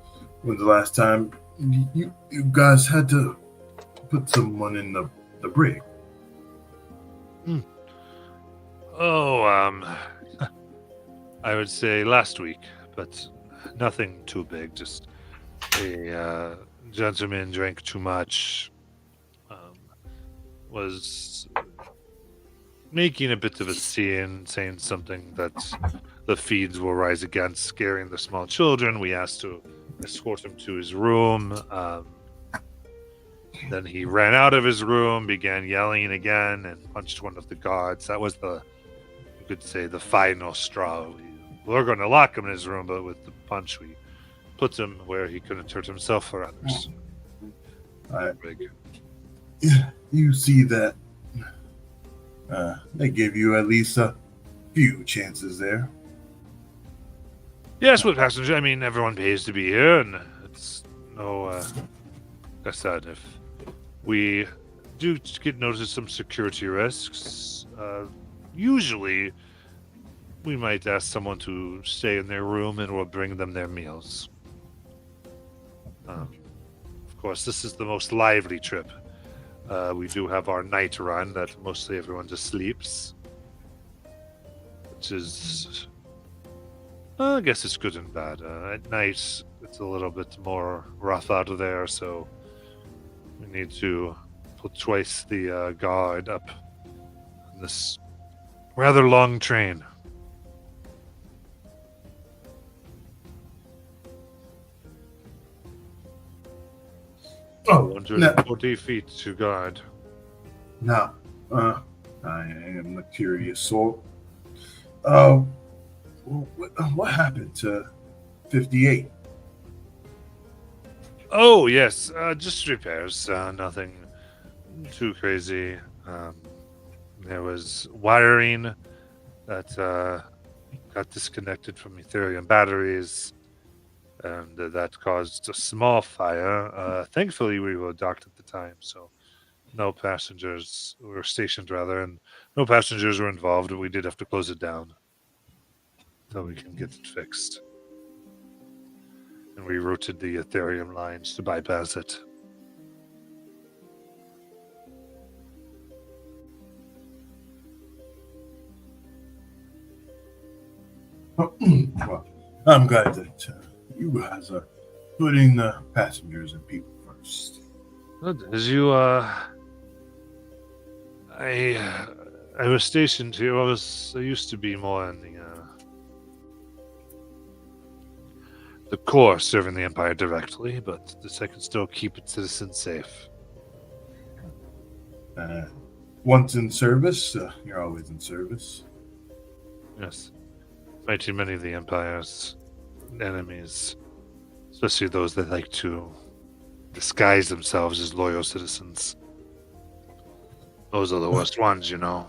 the last time you guys had to put someone in the brig? I would say last week, but nothing too big. Just a gentleman drank too much, was making a bit of a scene, saying something that the feeds will rise against, scaring the small children. We asked to escort him to his room. Then he ran out of his room, began yelling again, and punched one of the guards. That was you could say, the final straw. We were going to lock him in his room, but with the punch, we put him where he couldn't hurt himself or others. You see that they give you at least a few chances there. Yes, with passenger. I mean, everyone pays to be here, and it's no. Like I said, if we do get noticed some security risks, usually we might ask someone to stay in their room, and we'll bring them their meals. Of course, this is the most lively trip. We do have our night run that mostly everyone just sleeps, which is, I guess it's good and bad. At night, it's a little bit more rough out of there, so we need to put twice the guard up on this rather long train. Oh, 140 feet to guard. now, I am a curious soul. What happened to 58? Oh, yes, just repairs. Nothing too crazy. There was wiring that got disconnected from Ethereum batteries, and that caused a small fire. Thankfully, we were docked at the time, so no passengers were stationed, rather, and no passengers were involved. We did have to close it down until we can get it fixed. And we routed the Ethereum lines to bypass it. Well, I'm glad that you guys are putting the passengers and people first. As you, I was stationed here. I used to be more in the core, serving the Empire directly, but this I can still keep its citizens safe. Once in service, you're always in service. Yes, fighting many of the Empire's enemies, especially those that like to disguise themselves as loyal citizens. Those are the worst ones, you know.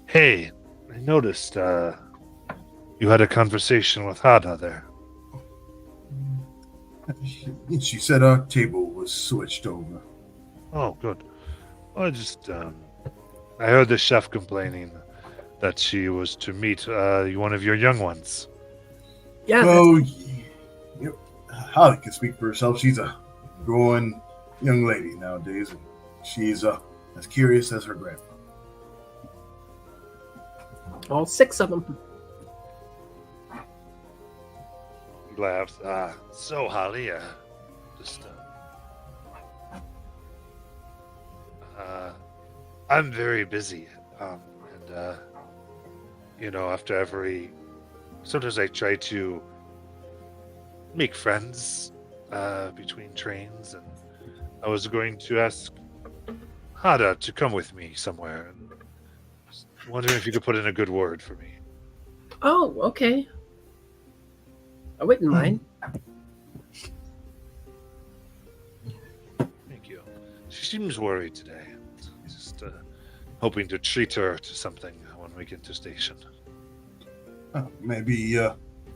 Hey, I noticed you had a conversation with Hada there. She said our table was switched over. Oh, good. I just, I heard the chef complaining that she was to meet one of your young ones. Yeah. Oh, Holly can speak for herself. She's a growing young lady nowadays, and she's as curious as her grandpa. All 6 of them. Laughs. So Holly, I'm very busy, and you know, sometimes I try to make friends between trains, and I was going to ask Hada to come with me somewhere, and wondering if you could put in a good word for me. Oh, okay. I wouldn't mind. Thank you. She seems worried today. Just hoping to treat her to something when we get to station. Maybe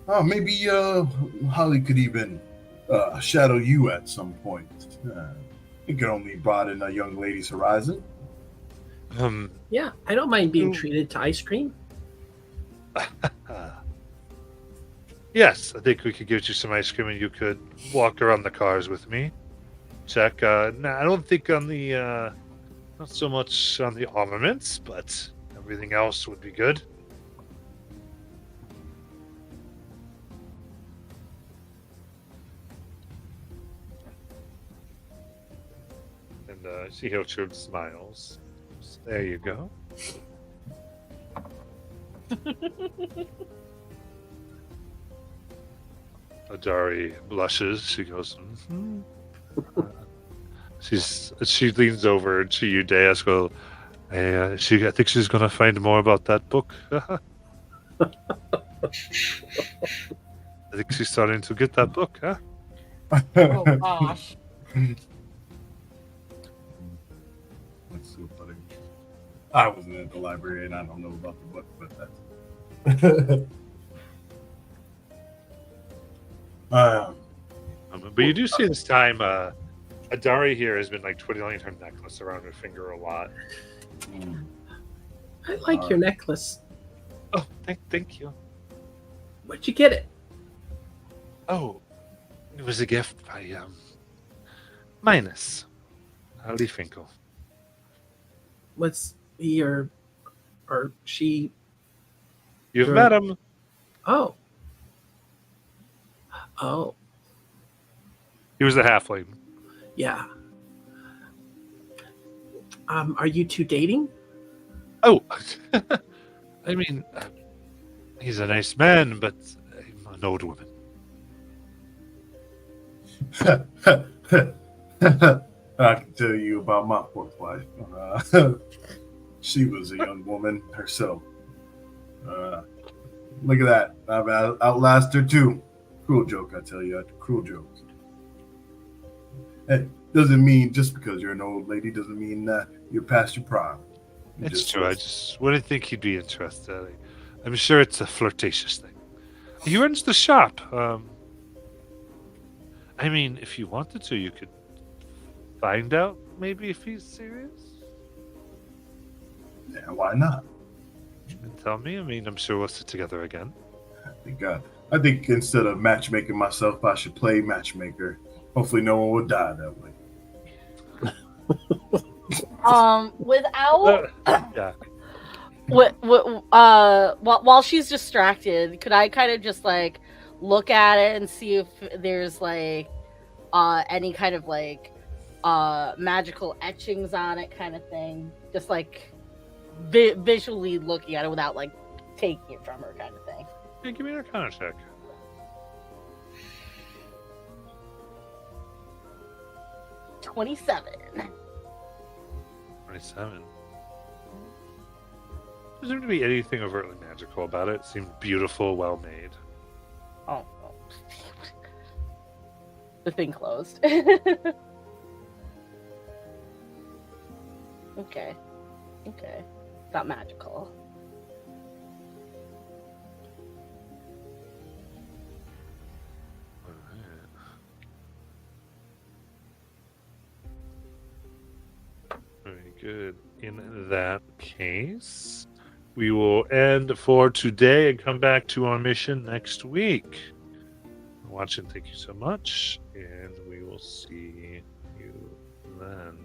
Holly could even shadow you at some point. It could only broaden a young lady's horizon. Yeah, I don't mind being treated to ice cream. Yes, I think we could give you some ice cream and you could walk around the cars with me. Check. I don't think on the, not so much on the armaments, but everything else would be good. And see how Chirp smiles. So there you go. Adari blushes. She goes, mm-hmm. She leans over to you, Deus. Well, I think she's going to find more about that book. I think she's starting to get that book, huh? Oh gosh. That's so funny. I wasn't at the library and I don't know about the book, but that's. But you do see this time, Adari here has been like twiddling her necklace around her finger a lot. I like your necklace. Oh, thank you. Where'd you get it? Oh, it was a gift by Minus Lee Finkel. Was he or she? You've met him. Oh. Oh. He was a halfling. Yeah. Are you two dating? Oh, I mean, he's a nice man, but I'm an old woman. I can tell you about my fourth wife. She was a young woman herself. Look at that. I've outlasted her too. Cruel joke, I tell you. Cruel joke. Hey, doesn't mean just because you're an old lady doesn't mean that you're past your prime. It's true. I just wouldn't think he'd be interested. I'm sure it's a flirtatious thing. He runs the shop. I mean, if you wanted to, you could find out maybe if he's serious. Yeah, why not? And tell me. I mean, I'm sure we'll sit together again. I think instead of matchmaking myself, I should play matchmaker. Hopefully, no one will die that way. Without Yeah. while she's distracted, could I kind of just like look at it and see if there's like any kind of like magical etchings on it, kind of thing? Just like visually looking at it without like taking it from her, kind of thing. Yeah, give me an Arcana check. 27. 27. There seemed to be anything overtly magical about it. It seemed beautiful, well made. Oh. The thing closed. Okay. Not magical. Very good. In that case, we will end for today and come back to our mission next week. Watching, thank you so much, and we will see you then.